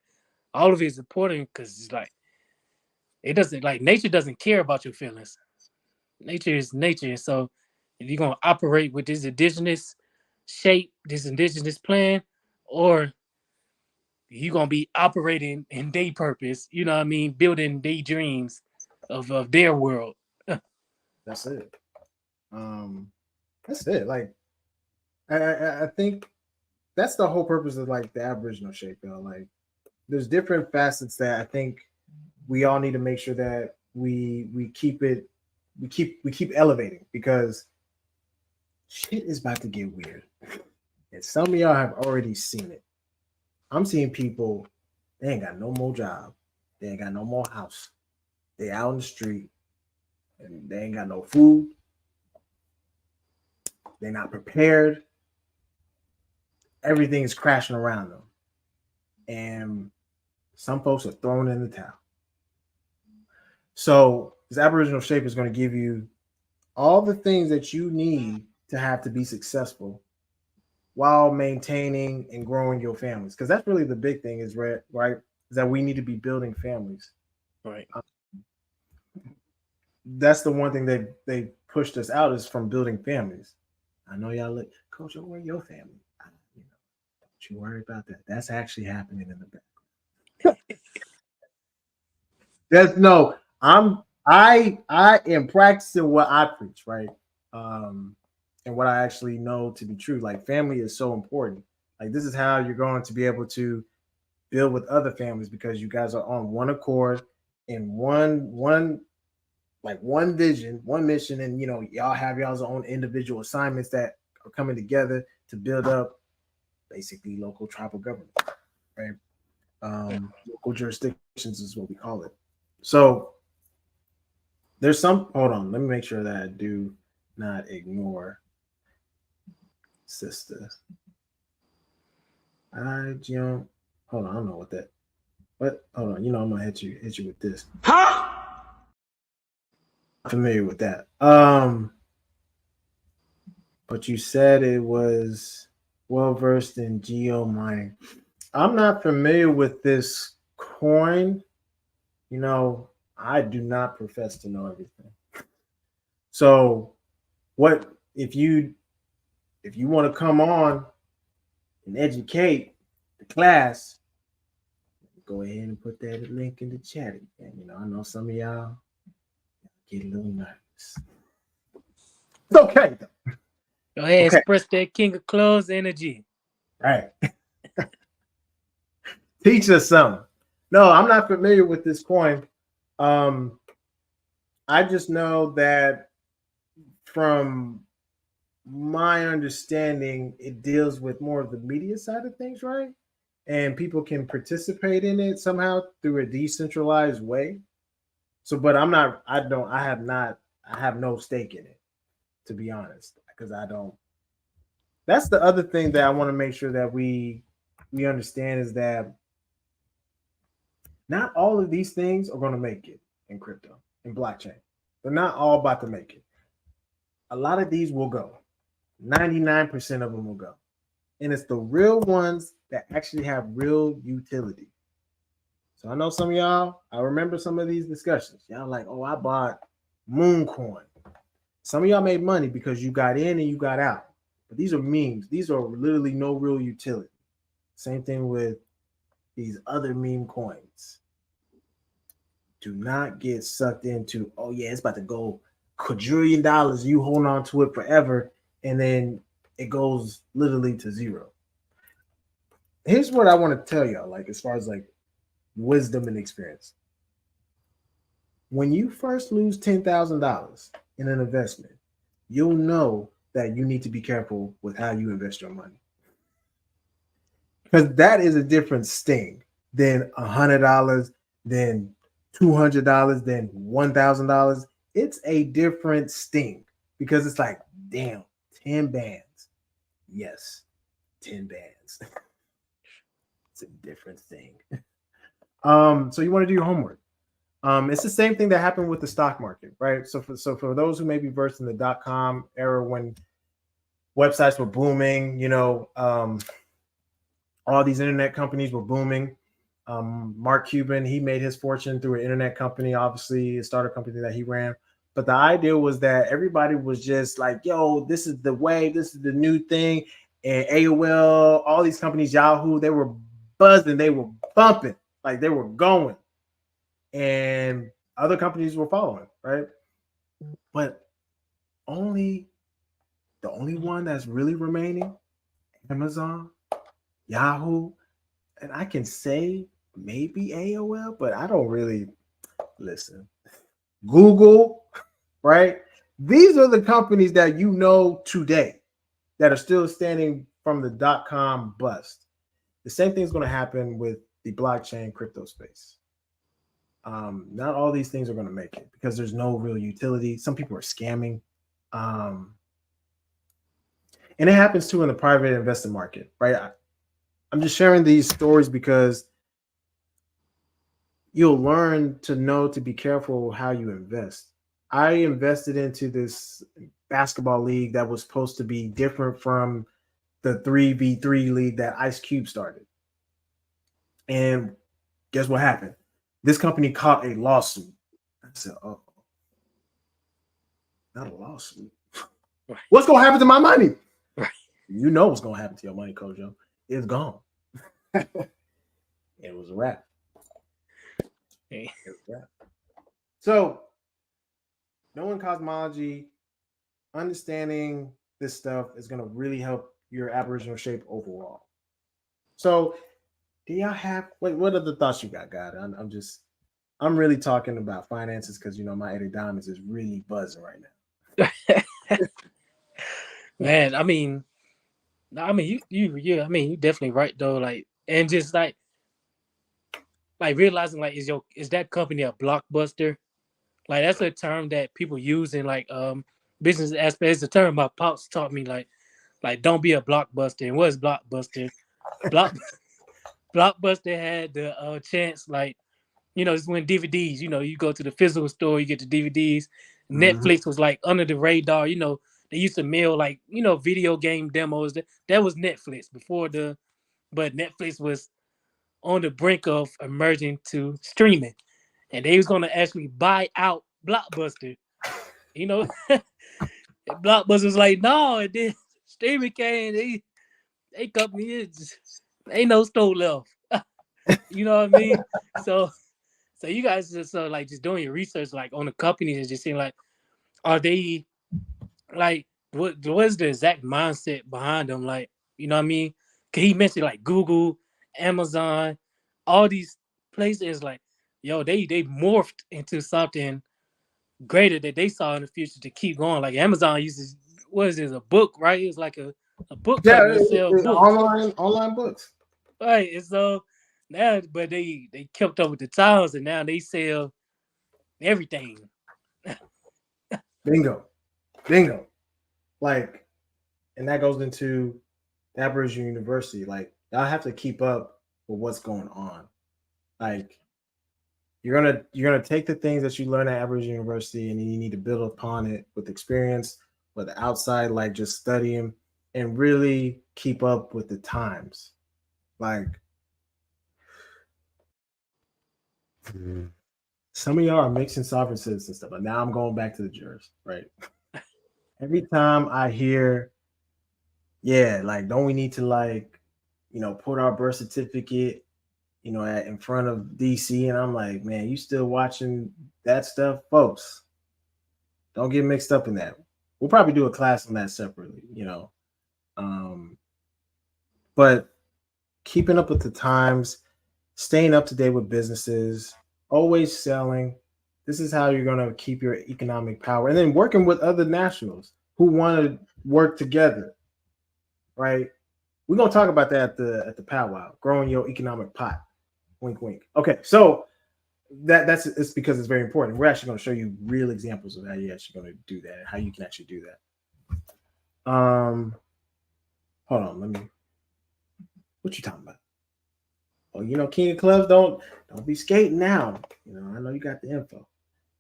all of it is important, because it's like it doesn't, like, nature doesn't care about your feelings. Nature is nature. And so if you're gonna operate with this indigenous shape, this indigenous plan, or you're gonna be operating in their purpose, you know what I mean, building their dreams of their world. That's it. That's it. Like I think that's the whole purpose of like the Aboriginal shape, though. Like, there's different facets that I think we all need to make sure that we keep it, we keep elevating, because shit is about to get weird, and some of y'all have already seen it. I'm seeing people, they ain't got no more job, they ain't got no more house, they out in the street, and they ain't got no food, they're not prepared. Everything is crashing around them, and some folks are thrown in the towel. So this Aboriginal shape is going to give you all the things that you need to have to be successful while maintaining and growing your families. Because that's really the big thing, is right? Is that we need to be building families. Right. That's the one thing they pushed us out, is from building families. I know y'all look, Coach, where your family? Don't you worry about that. That's actually happening in the background. That's no, I am practicing what I preach, right? And what I actually know to be true. Like, family is so important. Like, this is how you're going to be able to build with other families, because you guys are on one accord in one vision, one mission, and y'all have y'all's own individual assignments that are coming together to build up basically local tribal government, right? Local jurisdictions is what we call it. So there's some, hold on, let me make sure that I do not ignore sister. Hold on, I don't know what that, but hold on, I'm gonna hit you with this. Huh? I'm familiar with that. But you said it was well versed in geo mining. I'm not familiar with this coin. I do not profess to know everything. So, what if you want to come on and educate the class? Go ahead and put that link in the chat again. I know some of y'all get a little nervous. It's okay though. Go ahead, Okay. express that King of Clothes energy. Right. Teach us something. No, I'm not familiar with this coin. I just know that from my understanding, it deals with more of the media side of things, right? And people can participate in it somehow through a decentralized way. So, but I have no stake in it, to be honest, because I don't. That's the other thing that I want to make sure that we understand, is that not all of these things are going to make it in crypto, in blockchain. They're not all about to make it. A lot of these will go. 99% of them will go. And it's the real ones that actually have real utility. So I know some of y'all, I remember some of these discussions. Y'all like, oh, I bought Mooncoin. Some of y'all made money because you got in and you got out. But these are memes. These are literally no real utility. Same thing with these other meme coins. Do not get sucked into, oh yeah, it's about to go quadrillion dollars. You hold on to it forever, and then it goes literally to zero. Here's what I want to tell y'all, like, as far as like wisdom and experience. When you first lose $10,000 in an investment, you'll know that you need to be careful with how you invest your money, because that is a different sting than $100, than $200, than $1,000. It's a different sting, because it's like, damn, 10 bands. Yes, 10 bands. It's a different thing. So you want to do your homework. It's the same thing that happened with the stock market, right? So for those who may be versed in the .com era, when websites were booming, all these internet companies were booming. Mark Cuban, he made his fortune through an internet company, obviously a startup company that he ran. But the idea was that everybody was just like, yo, this is the wave, this is the new thing. And AOL, all these companies, Yahoo, they were buzzing, they were bumping, like they were going. And other companies were following, right? But the only one that's really remaining, Amazon, Yahoo, and I can say maybe AOL, but I don't really listen. Google, right? These are the companies that you know today that are still standing from the .com bust. The same thing is going to happen with the blockchain crypto space. Not all these things are going to make it because there's no real utility. Some people are scamming. And it happens too in the private investing market, right? I'm just sharing these stories because you'll learn to know to be careful how you invest. I invested into this basketball league that was supposed to be different from the 3v3 league that Ice Cube started. And guess what happened? This company caught a lawsuit. I said, oh, not a lawsuit. Right. What's going to happen to my money? Right. You know what's going to happen to your money, Kojo. It's gone. It was a wrap. Hey. It was a wrap. So, knowing cosmology, understanding this stuff is going to really help your Aboriginal shape overall. So, do y'all have what other thoughts you got? I'm really talking about finances because my Eddie Diamonds is really buzzing right now. Man, I mean, you definitely right though. Like, and just like realizing like is that company a blockbuster? Like that's a term that people use in like business aspects. It's a term my pops taught me like don't be a blockbuster. And what is blockbuster? Block Blockbuster had the chance like it's when DVDs. You go to the physical store, you get the DVDs. Netflix was like under the radar. They used to mail like video game demos. That was Netflix but Netflix was on the brink of emerging to streaming, and they was gonna actually buy out Blockbuster. You know, Blockbuster was like, no, and then streaming came. They company ain't no store left. You know what I mean? So you guys just like just doing your research like on the companies and just seeing like are they like what is the exact mindset behind them? Like, you know what I mean? Cause he mentioned like Google, Amazon, all these places like, yo, they morphed into something greater that they saw in the future to keep going. Like Amazon uses what is this, a book, right? It's like a book Yeah, company that sell books. online books. Right. And so now but they kept up with the times and now they sell everything. Bingo. Like, and that goes into Aboriginal University. Like, y'all have to keep up with what's going on. Like, you're gonna take the things that you learn at Aboriginal University, and then you need to build upon it with experience, with the outside, like just studying and really keep up with the times. Like, some of y'all are mixing sovereign citizen stuff, but now I'm going back to the jurors, right? Every time I hear, yeah, like, don't we need to put our birth certificate, in front of DC? And I'm like, man, you still watching that stuff, folks? Don't get mixed up in that. We'll probably do a class on that separately, But keeping up with the times, staying up to date with businesses, always selling. This is how you're going to keep your economic power. And then working with other nationals who want to work together, right? We're going to talk about that at the powwow, growing your economic pot. Wink, wink. Okay, so it's because it's very important. We're actually going to show you real examples of how you're actually going to do that, how you can actually do that. Hold on, what you talking about? Oh, King of Clubs, don't be skating now. I know you got the info.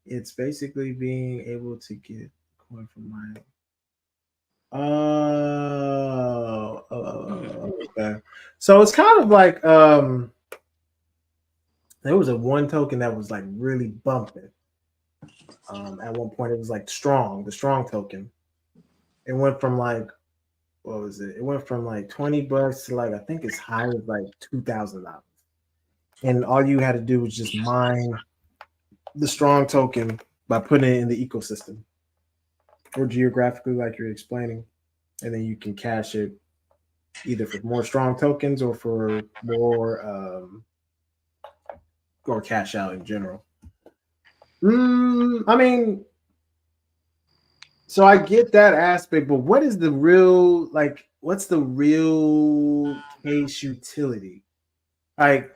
It's basically being able to get coin from my. Okay. So it's kind of like there was a one token that was like really bumping. At one point, it was like the strong token. It went from like, what was it? It went from like $20 to like, I think as high as like $2,000. And all you had to do was just mine the strong token by putting it in the ecosystem or geographically, like you're explaining, and then you can cash it either for more strong tokens or for more or cash out in general. I mean, so I get that aspect, but what is the real like? What's the real case utility? Like,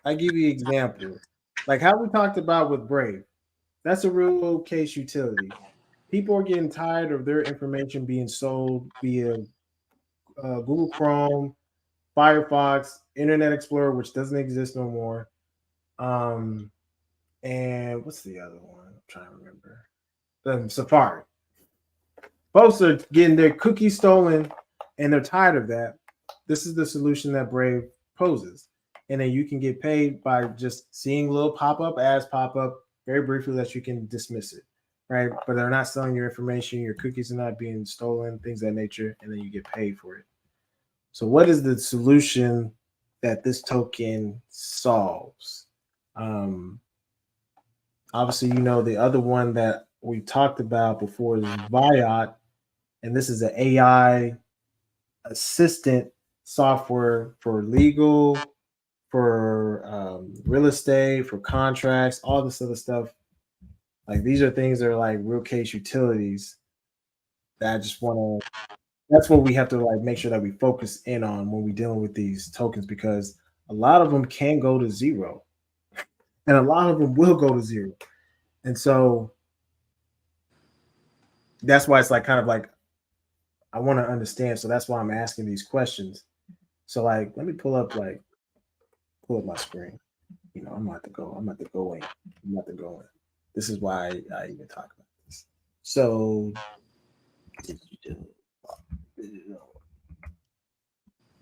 I give you an example, like how we talked about with Brave. That's a real case utility. People are getting tired of their information being sold via Google Chrome, Firefox, Internet Explorer, which doesn't exist no more. And what's the other one? I'm trying to remember. Safari. Folks are getting their cookies stolen, and they're tired of that. This is the solution that Brave poses, and then you can get paid by just seeing little pop-up ads pop up very briefly that you can dismiss it, right? But they're not selling your information, your cookies are not being stolen, things of that nature, and then you get paid for it. So what is the solution that this token solves? Obviously, the other one that we talked about before is Viot, and this is an AI assistant software for legal, for real estate, for contracts, all this other stuff. Like, these are things that are like real case utilities that I just want to. That's what we have to like make sure that we focus in on when we're dealing with these tokens, because a lot of them can go to zero, and a lot of them will go to zero, and so that's why it's like kind of like I want to understand. So that's why I'm asking these questions. So like, let me pull up my screen. I'm about to go in. I'm about to go in. This is why I even talk about this. So digital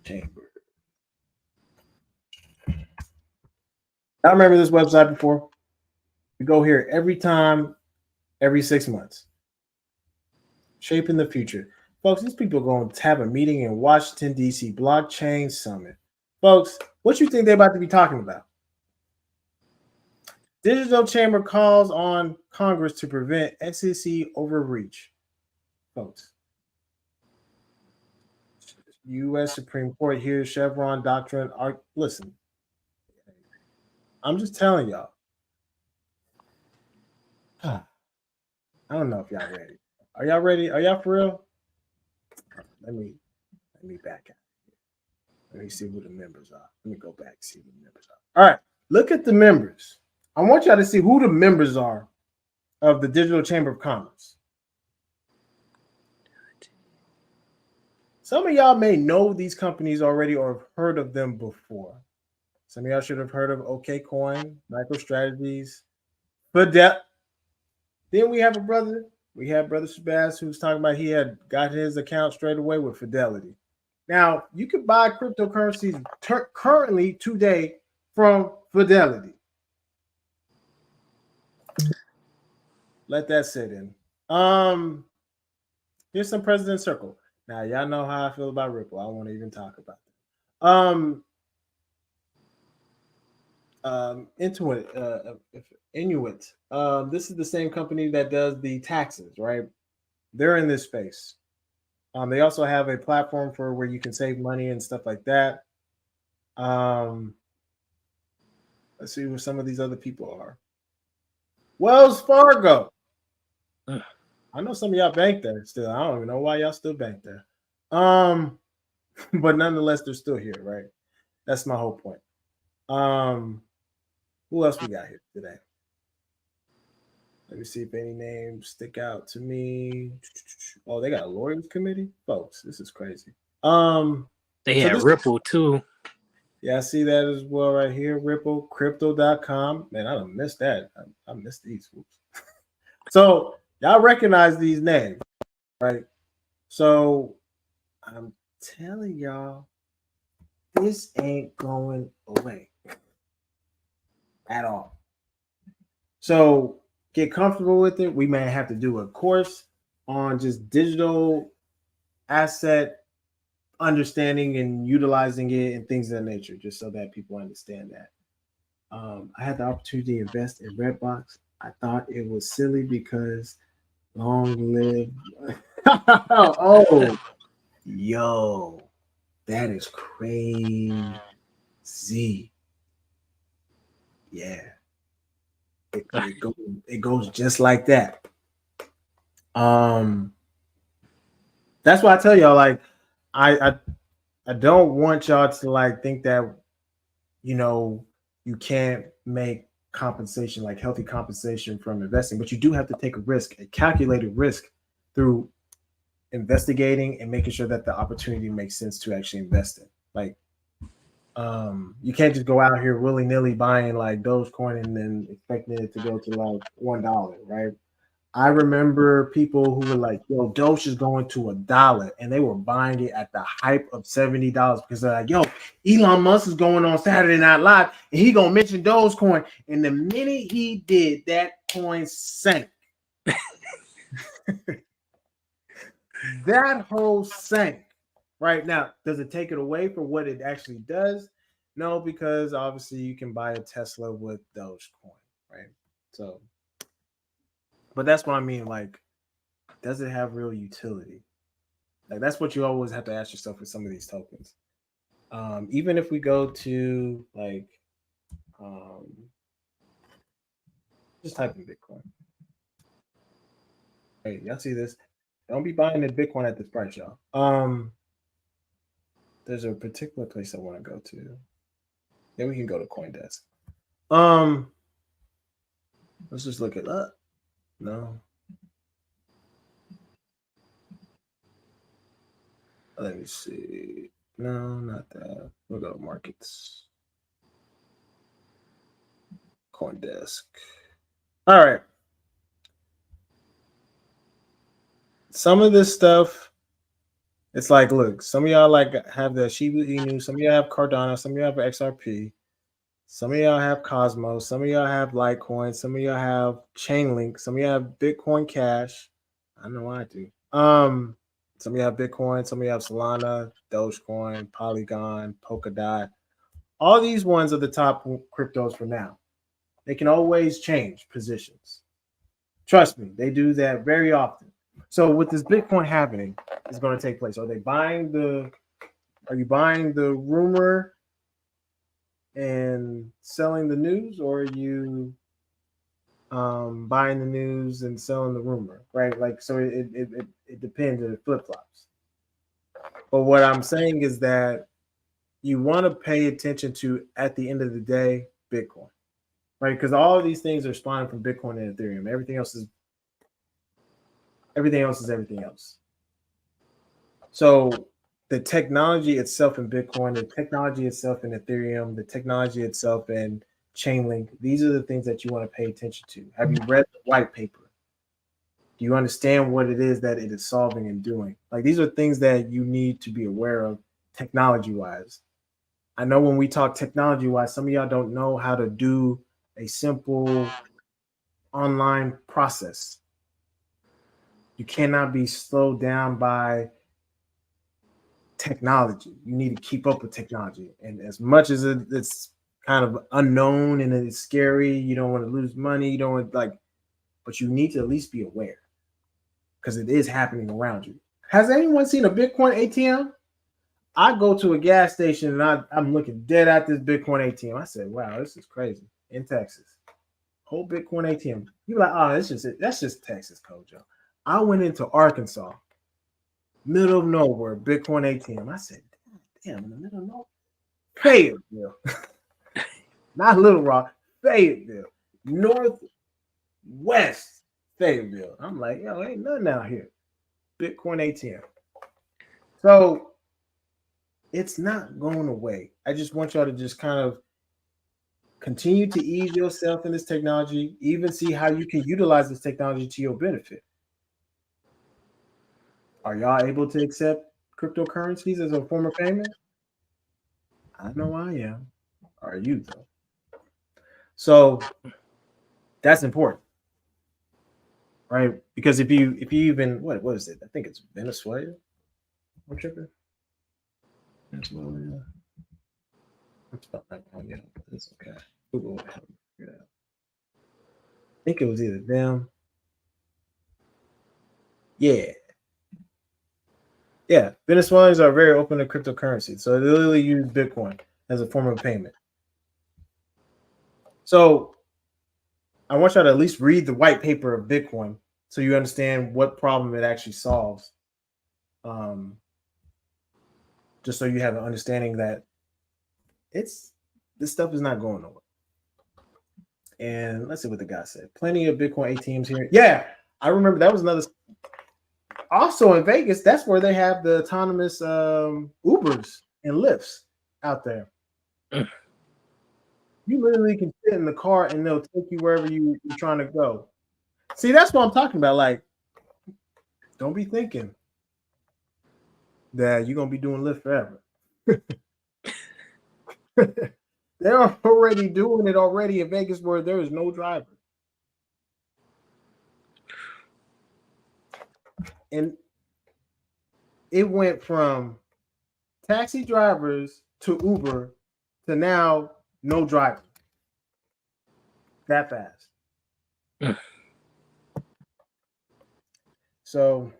chamber. I remember this website before. We go here every 6 months. Shaping the future. Folks, these people are going to have a meeting in Washington, D.C. Blockchain Summit. Folks, what you think they're about to be talking about? Digital Chamber calls on Congress to prevent SEC overreach. Folks, U.S. Supreme Court hears Chevron doctrine. Listen, I'm just telling y'all. I don't know if y'all ready. Are y'all ready? Are y'all for real? Let me back out. Let me see who the members are. Let me go back and see who the members are. All right, look at the members. I want y'all to see who the members are of the Digital Chamber of Commerce. Some of y'all may know these companies already or have heard of them before. Some of y'all should have heard of OKCoin, MicroStrategies, Fidel. Then we have Brother Shabazz, who's talking about he had got his account straight away with Fidelity. Now, you can buy cryptocurrencies currently today from Fidelity. Let that sit in. Here's some President Circle. Now, y'all know how I feel about Ripple. I don't want to even talk about that. Inuit. This is the same company that does the taxes, right? They're in this space. They also have a platform for where you can save money and stuff like that. Let's see who some of these other people are. Wells Fargo. I know some of y'all bank there still. I don't even know why y'all still bank there. But nonetheless, they're still here, right? That's my whole point. Who else we got here today? Let me see if any names stick out to me. Oh, they got a lawyers committee, folks. This is crazy. They had Ripple too. Yeah, I see that as well right here. Ripple, crypto.com. Man, I don't miss that. I missed these. So y'all recognize these names, right? So I'm telling y'all, this ain't going away at all. So get comfortable with it. We may have to do a course on just digital asset understanding and utilizing it and things of that nature, just so that people understand that. I had the opportunity to invest in Redbox. I thought it was silly because long live. Oh, yo. That is crazy. Yeah. It goes just like that. That's why I tell y'all, like, I don't want y'all to like think that, you know, you can't make compensation, like healthy compensation from investing, but you do have to take a risk, a calculated risk, through investigating and making sure that the opportunity makes sense to actually invest in. Like, you can't just go out here willy nilly buying like Dogecoin and then expecting it to go to like $1, right? I remember people who were like, "Yo, Doge is going to $1," and they were buying it at the hype of $70 because they're like, "Yo, Elon Musk is going on Saturday Night Live and he gonna mention Dogecoin." And the minute he did, that coin sank. That whole sank. Right now, does it take it away from what it actually does? No, because obviously you can buy a Tesla with Dogecoin, right? So, but that's what I mean. Like, does it have real utility? Like, that's what you always have to ask yourself with some of these tokens. Even if we go to like, um, just type in Bitcoin. Hey, y'all see this? Don't be buying the Bitcoin at this price, y'all. There's a particular place I want to go to. Then we can go to CoinDesk. Let's just look at that. No. Let me see. No, not that. We'll go to markets. CoinDesk. All right. Some of this stuff, it's like, look, some of y'all like have the Shiba Inu, some of y'all have Cardano, some of y'all have XRP, some of y'all have Cosmos, some of y'all have Litecoin, some of y'all have Chainlink, some of y'all have Bitcoin Cash. I know I do. Some of you have Bitcoin, some of you have Solana, Dogecoin, Polygon, Polkadot. All these ones are the top cryptos for now. They can always change positions. Trust me, they do that very often. So with this Bitcoin happening, is going to take place. Are you buying the rumor and selling the news, or are you buying the news and selling the rumor, right? Like, so it depends, and it flip flops. But what I'm saying is that you want to pay attention to, at the end of the day, Bitcoin, right? Because all of these things are spawning from Bitcoin and Ethereum. Everything else is everything else. So the technology itself in Bitcoin, the technology itself in Ethereum, the technology itself in Chainlink, these are the things that you want to pay attention to. Have you read the white paper? Do you understand what it is that it is solving and doing? Like, these are things that you need to be aware of technology-wise. I know when we talk technology-wise, some of y'all don't know how to do a simple online process. You cannot be slowed down by technology. You need to keep up with technology. And as much as it's kind of unknown and it's scary, you don't want to lose money, you don't want but you need to at least be aware, because it is happening around you. Has anyone seen a Bitcoin ATM? I go to a gas station and I'm looking dead at this Bitcoin ATM. I said, wow, this is crazy. In Texas. Whole Bitcoin ATM. You're like, oh, that's just Texas code, Joe. I went into Arkansas, middle of nowhere, Bitcoin ATM. I said, damn, in the middle of nowhere. Fayetteville. Not Little Rock, Fayetteville. Northwest Fayetteville. I'm like, yo, ain't nothing out here. Bitcoin ATM. So it's not going away. I just want y'all to just kind of continue to ease yourself in this technology, even see how you can utilize this technology to your benefit. Are y'all able to accept cryptocurrencies as a form of payment? I know I am. Are you though? So that's important, right? Because if you even what is it? I think it's Venezuela. I'm tripping. Venezuela. I'm spelling that wrong. Yeah, it's okay. Google will help me figure it out. I think it was either them. Yeah. Yeah, Venezuelans are very open to cryptocurrency, so they literally use Bitcoin as a form of payment. So I want y'all to at least read the white paper of Bitcoin so you understand what problem it actually solves. Just so you have an understanding that this stuff is not going nowhere. And let's see what the guy said. Plenty of Bitcoin ATMs here. Yeah, I remember that was another. Also in Vegas, that's where they have the autonomous Ubers and Lyfts out there. You literally can sit in the car and they'll take you wherever you're trying to go. See, that's what I'm talking about. Like, don't be thinking that you're gonna be doing Lyft forever. They're already doing it already in Vegas where there is no driver. And it went from taxi drivers to Uber to now no driver. That fast. So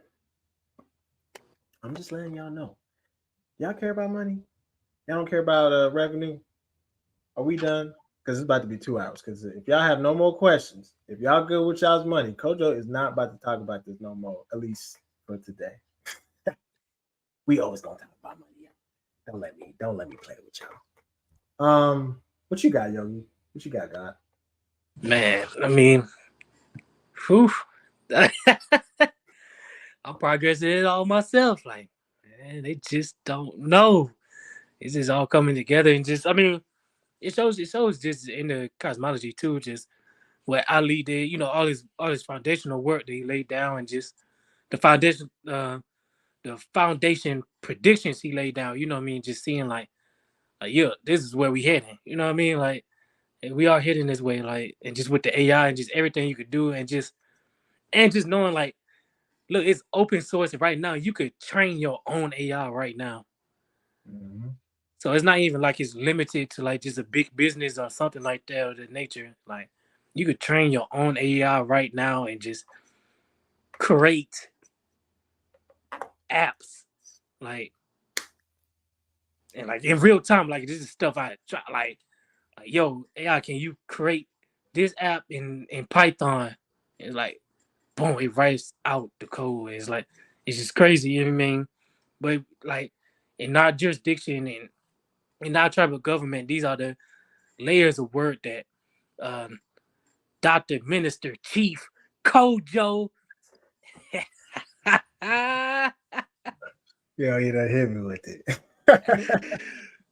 I'm just letting y'all know. Y'all care about money? Y'all don't care about revenue? Are we done? Because it's about to be 2 hours. Because if y'all have no more questions, if y'all good with y'all's money, Kojo is not about to talk about this no more, at least for today. We always gonna talk about money. Don't let me play with y'all. What you got, Yogi? What you got, God? Man, I mean, whew. I'm progressing it all myself. Like, man, they just don't know. It's just all coming together and just, I mean, it shows just in the cosmology too, just what Ali did, all his foundational work that he laid down and just the foundation predictions he laid down, you know what I mean? Just seeing like yeah, this is where we heading. You know what I mean? Like we are heading this way, like, and just with the AI and just everything you could do and just knowing like, look, it's open source right now. You could train your own AI right now. Mm-hmm. So it's not even like it's limited to like just a big business or something like that of the nature. Like you could train your own AI right now and just create apps like and like in real time. Like this is stuff I try like yo, AI, can you create this app in Python? It's like boom, it writes out the code. It's like it's just crazy, you know what I mean? But like in our jurisdiction and in our tribal government, these are the layers of work that Dr. Minister Chief Kojo. Yeah, you done hit me with it.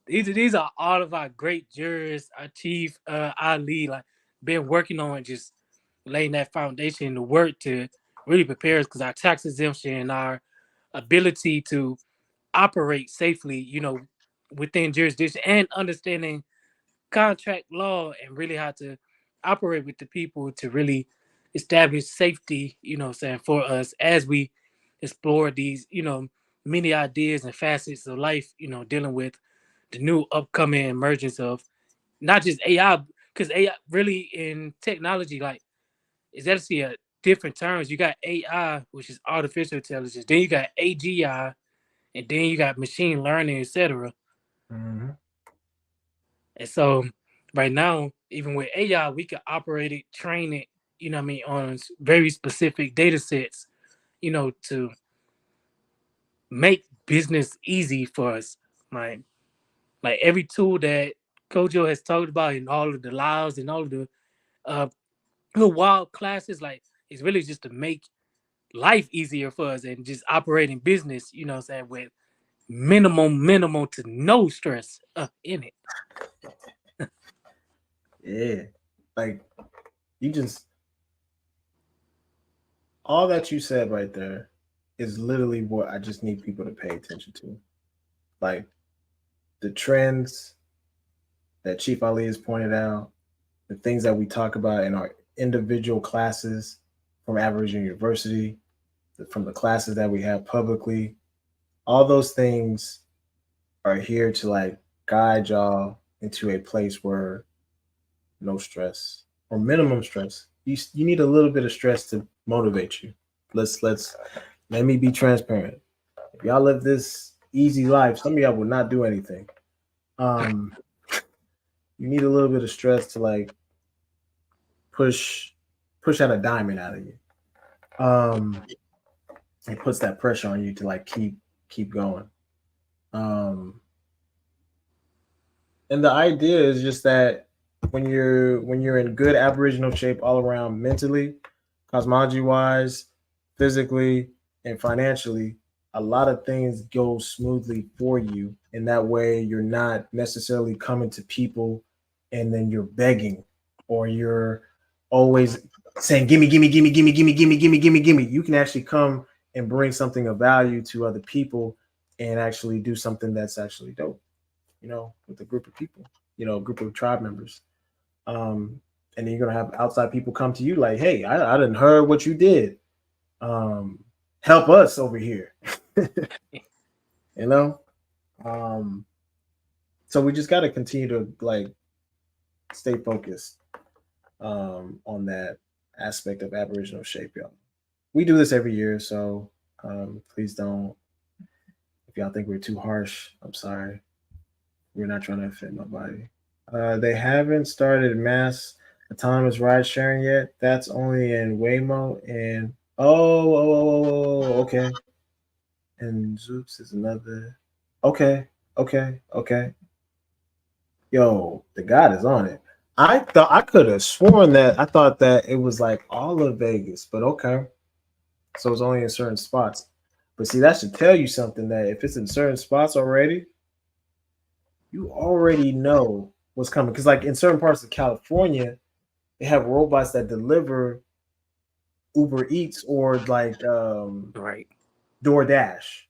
these are all of our great jurors, our chief, Ali, like been working on just laying that foundation, the work to really prepare us because our tax exemption and our ability to operate safely, within jurisdiction and understanding contract law and really how to operate with the people to really establish safety, saying for us as we explore these, many ideas and facets of life, dealing with the new upcoming emergence of not just AI, because AI really in technology, like is actually a different terms. You got AI, which is artificial intelligence, then you got AGI, and then you got machine learning, etc. Mm-hmm. And so right now, even with AI, we can operate it, train it, on very specific data sets, to make business easy for us. Like every tool that Kojo has talked about in all of the lives and all of uh the wild classes, like it's really just to make life easier for us and just operating business, what I'm saying, with minimal to no stress in it. Yeah. Like you just all that you said right there is literally what I just need people to pay attention to. Like the trends that Chief Ali has pointed out, the things that we talk about in our individual classes from Aboriginal University, from the classes that we have publicly, all those things are here to like guide y'all into a place where no stress or minimum stress. You need a little bit of stress to motivate you. Let me be transparent. If y'all live this easy life, some of y'all will not do anything. You need a little bit of stress to like push out a diamond out of you. It puts that pressure on you to like keep going. And the idea is just that when you're in good Aboriginal shape all around, mentally, cosmology wise, physically, and financially, a lot of things go smoothly for you. And that way you're not necessarily coming to people and then you're begging, or you're always saying, gimme, gimme, gimme, gimme, gimme, gimme, gimme, gimme, gimme. You can actually come and bring something of value to other people and actually do something that's actually dope, with a group of people, a group of tribe members. And then you're gonna have outside people come to you like, hey, I didn't heard what you did. Help us over here. you know? So we just gotta continue to like stay focused on that aspect of Aboriginal shape, y'all. We do this every year, so please don't. If y'all think we're too harsh, I'm sorry. We're not trying to offend nobody. They haven't started mass autonomous ride sharing yet. That's only in Waymo and okay. And Zoops is another. Okay. Yo, the God is on it. I thought I could have sworn that I thought that it was like all of Vegas, but okay. So it's only in certain spots. But see, that should tell you something, that if it's in certain spots already, you already know what's coming. Because like in certain parts of California, they have robots that deliver Uber Eats or like Right. DoorDash.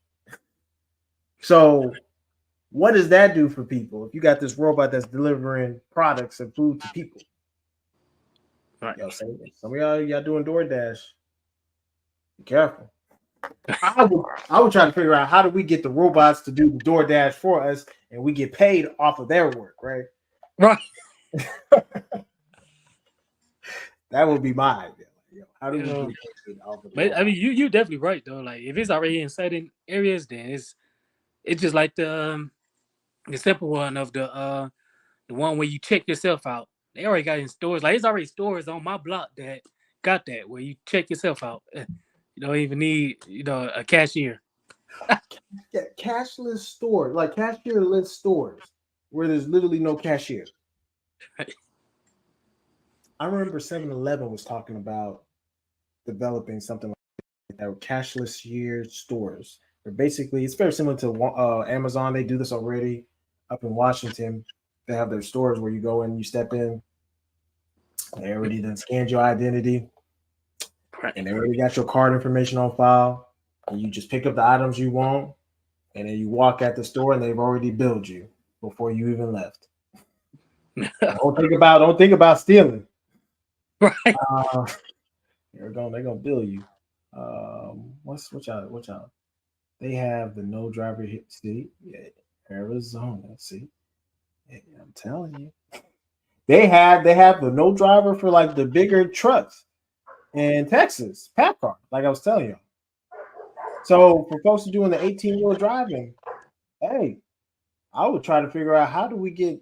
So what does that do for people? If you got this robot that's delivering products and food to people, Right. yo, some of y'all doing DoorDash. Be careful. I would try to figure out how do we get the robots to do the DoorDash for us, and we get paid off of their work, right? Right. That would be my idea. How do we Yeah. get paid off of the But I robot? mean, you definitely right though. Like if it's already in certain areas, then it's just like the simple one of the one where you check yourself out. They already got in stores. Like it's already stores on my block that got that where you check yourself out. You don't even need a cashier. Yeah, cashless stores, like cashierless stores, where there's literally no cashier. I remember 7-Eleven was talking about developing something like that, cashless year stores. Where basically, it's very similar to Amazon. They do this already up in Washington. They have their stores where you go in, you step in, they already done scanned your identity, and they already got your card information on file. And you just pick up the items you want, and then you walk at the store, and they've already billed you before you even left. Don't think about stealing. Right. They're gonna bill you. What y'all? They have the no driver hit. See, yeah, Arizona. See, yeah, I'm telling you, they have the no driver for like the bigger trucks in Texas, pack car. Like I was telling you. So for folks who doing the 18-wheel driving, hey, I would try to figure out how do we get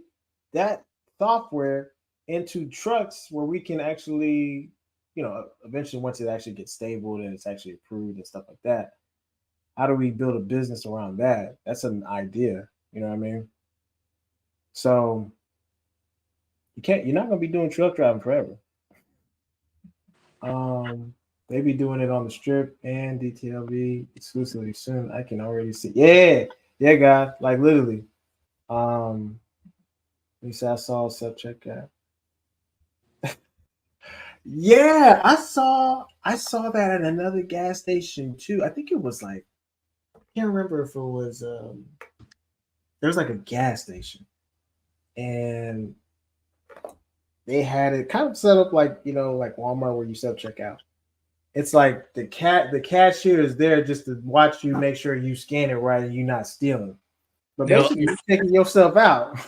that software into trucks where we can actually, eventually once it actually gets stable and it's actually approved and stuff like that, how do we build a business around that? That's an idea, you know what I mean? So you're not gonna be doing truck driving forever. They be doing it on the strip and DTLV exclusively soon. I can already see. Yeah, guy, like literally. You said I saw self checkout. Yeah, I saw that at another gas station too. I think it was like, I can't remember if it was there's like a gas station and they had it kind of set up like like Walmart where you self checkout. It's like the cashier is there just to watch you, make sure you scan it right and you're not stealing. But basically you're taking yourself out.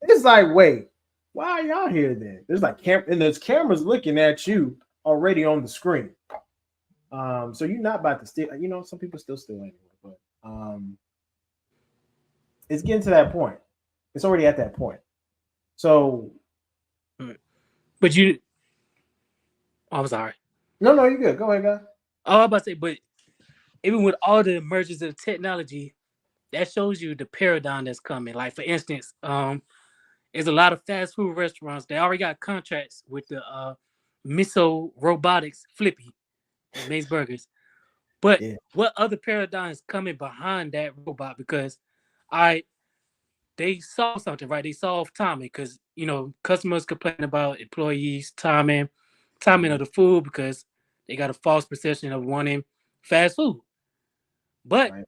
It's like, wait, why are y'all here then? There's like there's cameras looking at you already on the screen. So you're not about to steal. You know, some people still steal anyway, but it's getting to that point. It's already at that point. So But you, I'm sorry. no, you're good. Go ahead, guy. Oh, I was about to say, but even with all the emergence of technology, that shows you the paradigm that's coming. Like for instance, there's a lot of fast food restaurants. They already got contracts with the Miso Robotics Flippy that makes burgers. But Yeah. what other paradigms coming behind that robot? Because I they saw something, right? They solved timing because customers complain about employees timing of the food because they got a false perception of wanting fast food. But Right.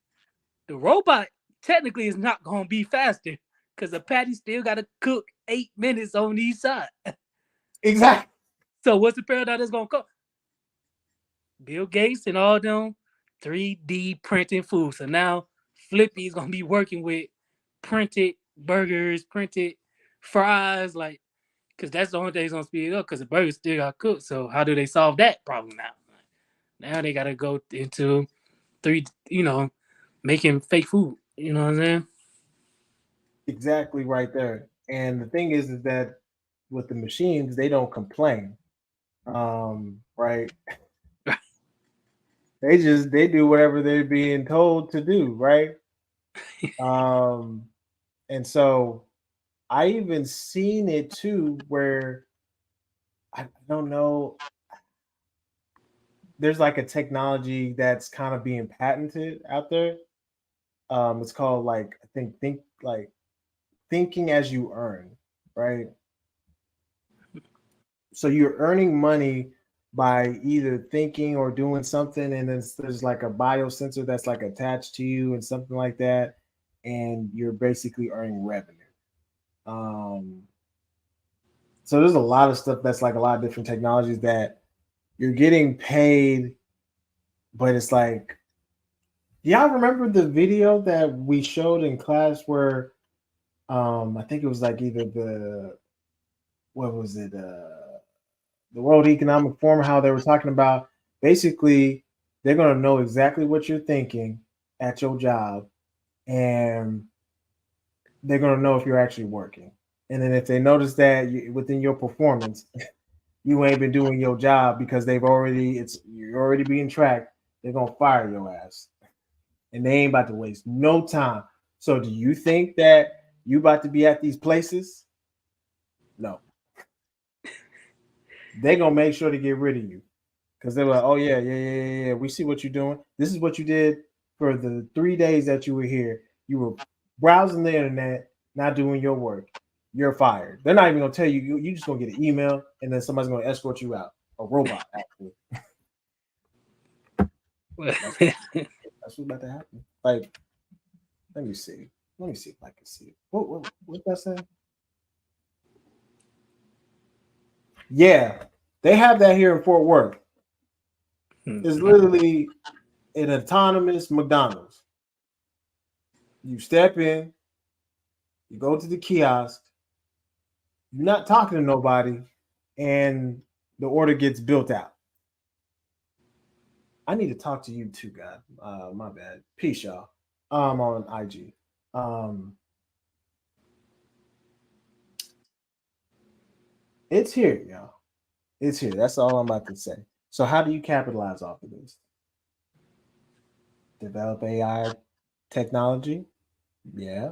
the robot technically is not gonna be faster because the patty still gotta cook 8 minutes on each side. Exactly. So what's the paradigm that's gonna come? Bill Gates and all them 3D printing food. So now Flippy is gonna be working with printed burgers, printed fries, like because that's the only thing that's gonna speed it up because the burgers still got cooked. So how do they solve that problem now? Now they gotta go into three, making fake food. You know what I'm saying? Exactly right there. And the thing is that with the machines, they don't complain. Right. They do whatever they're being told to do, right? Um, and so I even seen it too where I don't know, there's like a technology that's kind of being patented out there. It's called like I think like thinking as you earn, right? So you're earning money by either thinking or doing something, and then there's like a biosensor that's like attached to you and something like that, and you're basically earning revenue. Um, so there's a lot of stuff that's like a lot of different technologies that you're getting paid, but it's like, y'all remember the video that we showed in class where I think it was like either the what was it the World Economic Forum, how they were talking about basically they're going to know exactly what you're thinking at your job, and they're going to know if you're actually working. And then if they notice that within your performance, you ain't been doing your job because you're already being tracked, they're going to fire your ass, and they ain't about to waste no time. So do you think that you about to be at these places? No, they're gonna make sure to get rid of you. Because they're like, oh yeah. We see what you're doing. This is what you did for the 3 days that you were here. You were browsing the internet, not doing your work. You're fired. They're not even gonna tell you. You're just gonna get an email, and then somebody's gonna escort you out. A robot, actually. That's what's about to happen. Like, let me see. Let me see if I can see it. What's that saying? Yeah, they have that here in Fort Worth. It's literally an autonomous McDonald's. You step in, you go to the kiosk, you're not talking to nobody, and the order gets built out. I need to talk to you too, God. My bad. Peace, y'all. On IG. It's here, y'all. It's here. That's all I'm about to say. So, how do you capitalize off of this? Develop AI technology? Yeah.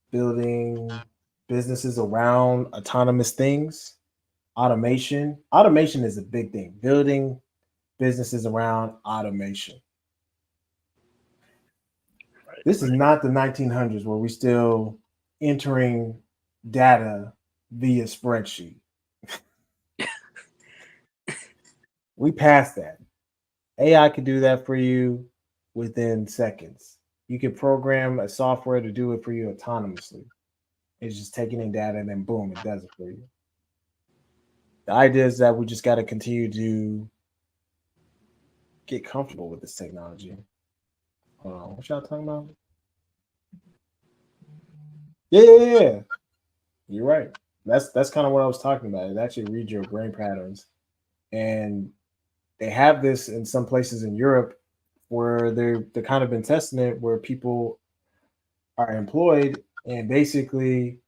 Building businesses around autonomous things? Automation. Automation is a big thing. Building businesses around automation. This is not the 1900s where we're still entering data via spreadsheet. We passed that. AI could do that for you within seconds. You can program a software to do it for you autonomously. It's just taking in data and then boom, it does it for you. The idea is that we just got to continue to get comfortable with this technology. Hold on, what y'all talking about? Yeah. You're right. That's kind of what I was talking about. It actually reads your brain patterns, and they have this in some places in Europe where they're kind of been testing it where people are employed and basically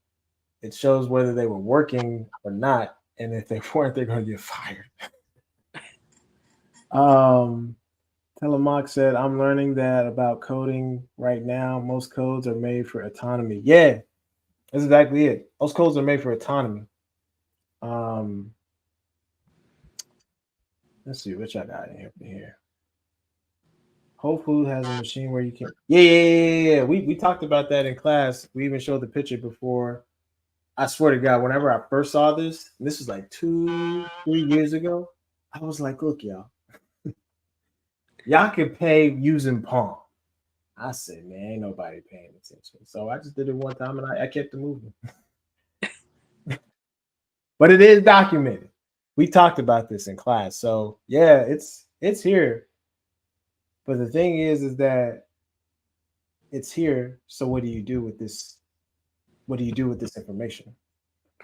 it shows whether they were working or not, and if they weren't, they're going to get fired. Telemox said, "I'm learning that about coding right now. Most codes are made for autonomy." Yeah, that's exactly it. Most codes are made for autonomy. Um, let's see which I got in here. Whole Food has a machine where you can. Yeah. We talked about that in class. We even showed the picture before. I swear to God, whenever I first saw this, and this was like 2-3 years ago, I was like, look, y'all can pay using Palm. I said, man, ain't nobody paying attention. So I just did it one time and I kept it moving. But it is documented. We talked about this in class. So yeah, it's here. But the thing is that it's here. So what do you do with this? What do you do with this information?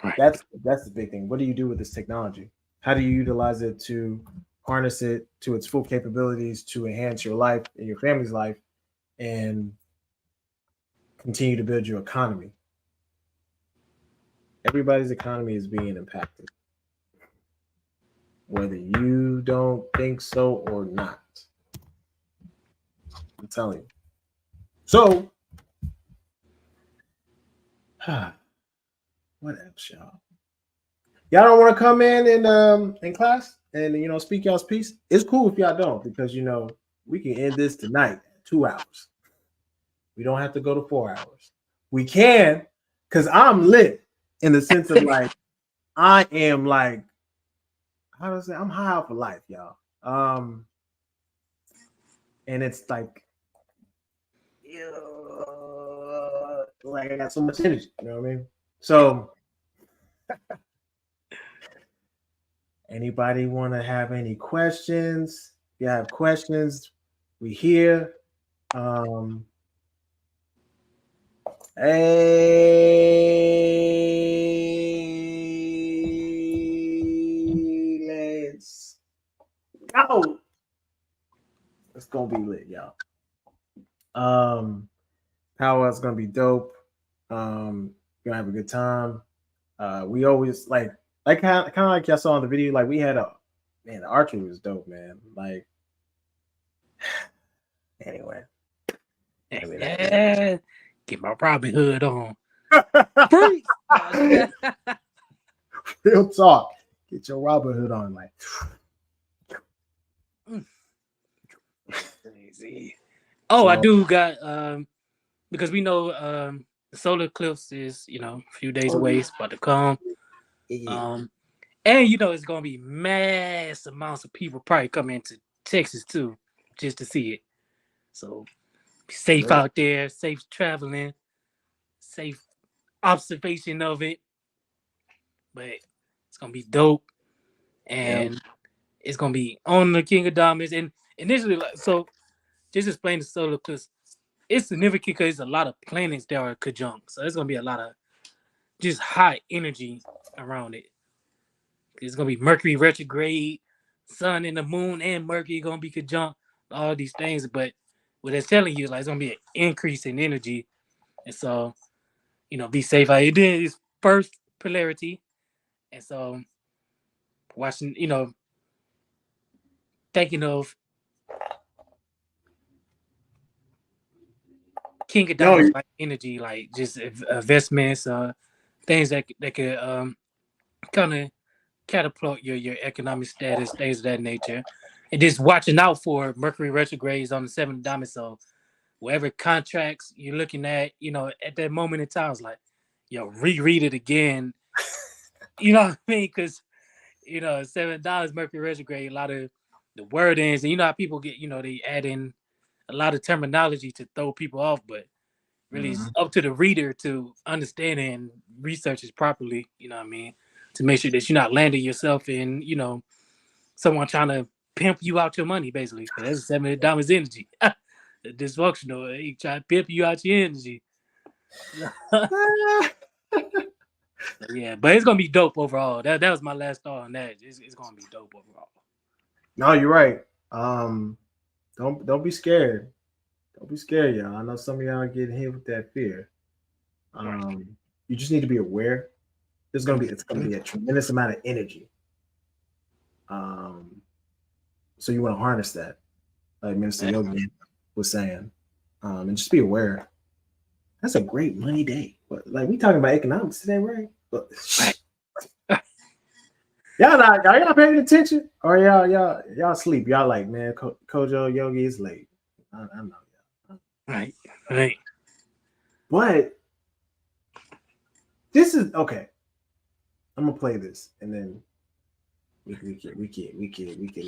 Right. That's the big thing. What do you do with this technology? How do you utilize it to harness it to its full capabilities to enhance your life and your family's life and continue to build your economy? Everybody's economy is being impacted, whether you don't think so or not. I'm telling you. So, what else, y'all? Y'all don't want to come in class and speak y'all's piece. It's cool if y'all don't, because we can end this tonight at 2 hours. We don't have to go to 4 hours. We can, because I'm lit in the sense of like I am like, how do I say, I'm high off of life, y'all. And it's like I got so much energy, you know what I mean? So anybody want to have any questions? If you have questions, we here. Hey, let's go. It's gonna be lit, y'all. Powwow's gonna be dope. Gonna have a good time. We always kind of like y'all saw in the video. Like we had the archery was dope, man. Like anyway. Yeah. Get my Robin Hood on. Freeze! Real talk. Get your Robin Hood on, like. Crazy. Oh, so, I do got because we know the solar eclipse is a few days away. It's about to come. Yeah. And it's gonna be mass amounts of people probably coming into Texas too, just to see it. So be safe out there, safe traveling, safe observation of it. But it's gonna be dope, and it's gonna be on the King of Diamonds. And initially, so just explain the solar eclipse. It's significant because there's a lot of planets that are conjunct, so there's gonna be a lot of just high energy around it. It's gonna be Mercury retrograde, Sun and the Moon and Mercury gonna be conjunct, all these things. But what it's telling you is like it's gonna be an increase in energy, and so be safe out here. Then it's first polarity, and so watching, thinking of King of Diamonds like energy, like just investments, things that could kind of catapult your economic status, things of that nature. And just watching out for Mercury retrogrades on the 7 of Diamonds. So whatever contracts you're looking at, at that moment in time, it's like, reread it again. You know what I mean? Because, $7 Mercury retrograde, a lot of the wordings, and you know how people get, they add in a lot of terminology to throw people off, but really it's up to the reader to understand and research it properly, you know what I mean? To make sure that you're not landing yourself in, someone trying to pimp you out your money, basically. Because that's 7 of Diamonds energy. Dysfunctional. He try to pimp you out your energy. Yeah, but it's gonna be dope overall. That was my last thought on that. It's gonna be dope overall. No, you're right. Don't be scared. Don't be scared, y'all. I know some of y'all getting hit with that fear. You just need to be aware. It's gonna be a tremendous amount of energy. Um, so you want to harness that, like Minister Yogi was saying, and just be aware. That's a great money day. But like we talking about economics today, right? But y'all not paying attention, or y'all sleep. Y'all like, man, Kojo Yogi is late. I know y'all. Right. But this is okay. I'm gonna play this, and then we can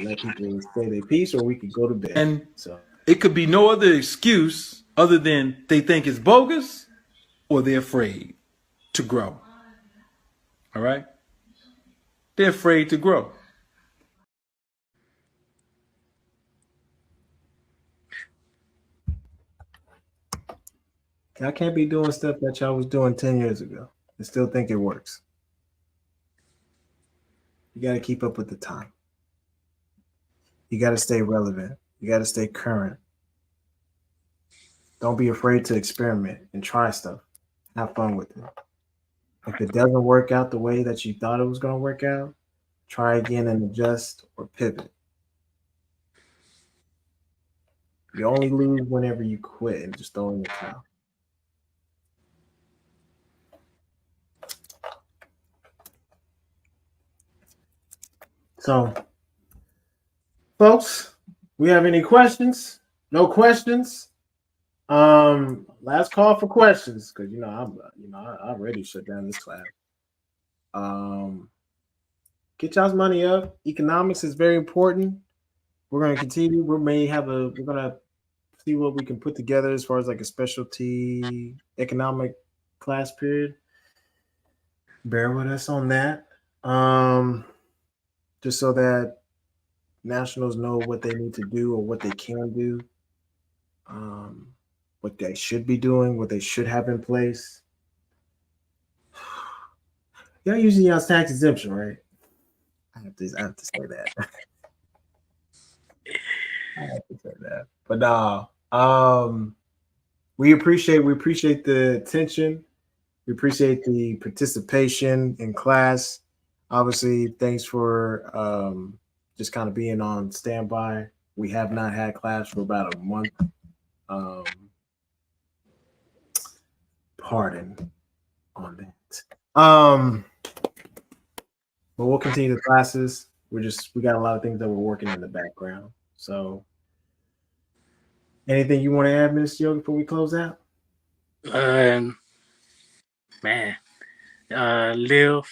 let people say their piece, or we could go to bed. And So it could be no other excuse other than they think it's bogus or they're afraid to grow. All right? They're afraid to grow. I can't be doing stuff that y'all was doing 10 years ago and still think it works. You got to keep up with the time. You got to stay relevant. You got to stay current. Don't be afraid to experiment and try stuff. Have fun with it. If it doesn't work out the way that you thought it was going to work out, try again and adjust or pivot. You only lose whenever you quit and just throw in the towel. So, folks, we have any questions? No questions? Last call for questions, because I already shut down this class. Get y'all's money up. Economics is very important. We're gonna continue. We're gonna see what we can put together as far as like a specialty economic class period. Bear with us on that. Just so that nationals know what they need to do or what they can do. What they should be doing, what they should have in place. Y'all using y'all's tax exemption, right? I have to say that. I have to say that. But we appreciate the attention. We appreciate the participation in class. Obviously, thanks for just kind of being on standby. We have not had class for about a month. Pardon on that. But we'll continue the classes. We got a lot of things that we're working in the background. So anything you want to add, Minister Yogi, before we close out? Man, live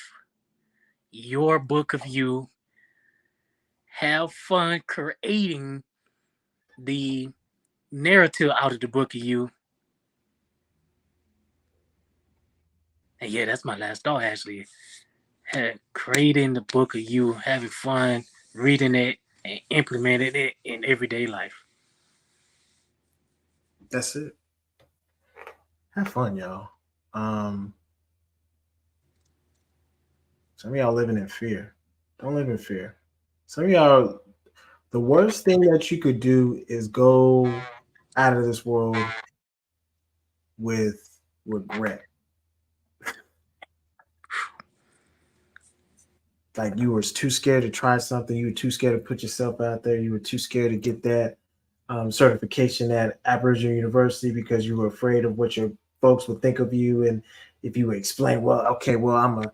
your book of you. Have fun creating the narrative out of the book of you. And yeah, that's my last thought actually. Creating the book of you, having fun, reading it, and implementing it in everyday life. That's it. Have fun, y'all. Some of y'all living in fear. Don't live in fear. Some of y'all, the worst thing that you could do is go out of this world with regret. Like you were too scared to try something. You were too scared to put yourself out there. You were too scared to get that certification at Aboriginal University because you were afraid of what your folks would think of you. And if you explain, well, okay, well, I'm a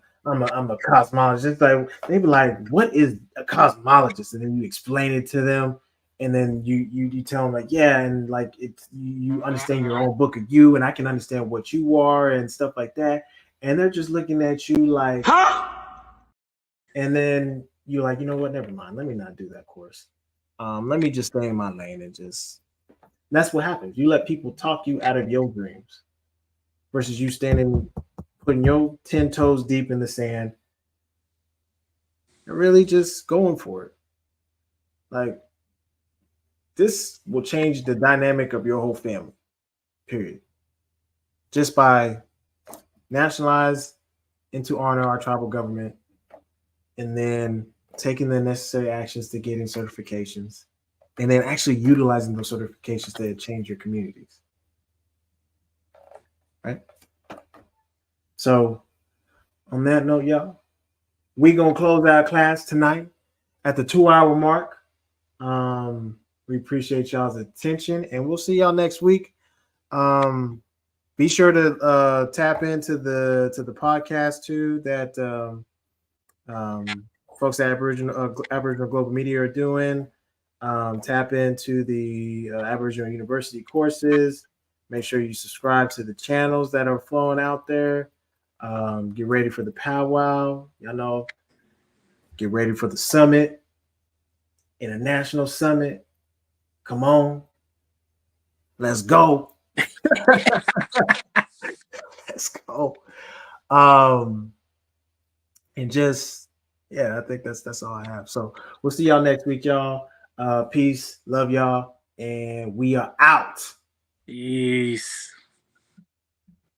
cosmologist. Like they'd be like, what is a cosmologist? And then you explain it to them, and then you tell them like, yeah, and like it's you understand your own book of you, and I can understand what you are and stuff like that. And they're just looking at you like, huh? And then you're like, you know what? Never mind. Let me not do that course. Let me just stay in my lane and just. That's what happens. You let people talk you out of your dreams, versus you standing, putting your 10 toes deep in the sand, and really just going for it. Like this will change the dynamic of your whole family. Period. Just by nationalize into honor our tribal government. And then taking the necessary actions to getting certifications, and then actually utilizing those certifications to change your communities. Right? So on that note, y'all, we gonna close our class tonight at the 2-hour mark. We appreciate y'all's attention, and we'll see y'all next week. Be sure to tap into the podcast too that folks at Aboriginal Global Media are doing. Tap into the Aboriginal University courses. Make sure you subscribe to the channels that are flowing out there. Get ready for the powwow. Y'all know. Get ready for the summit, international summit. Come on, let's go. Let's go. And just I think that's all I have. So we'll see y'all next week, y'all. Peace, love y'all, and we are out. Peace.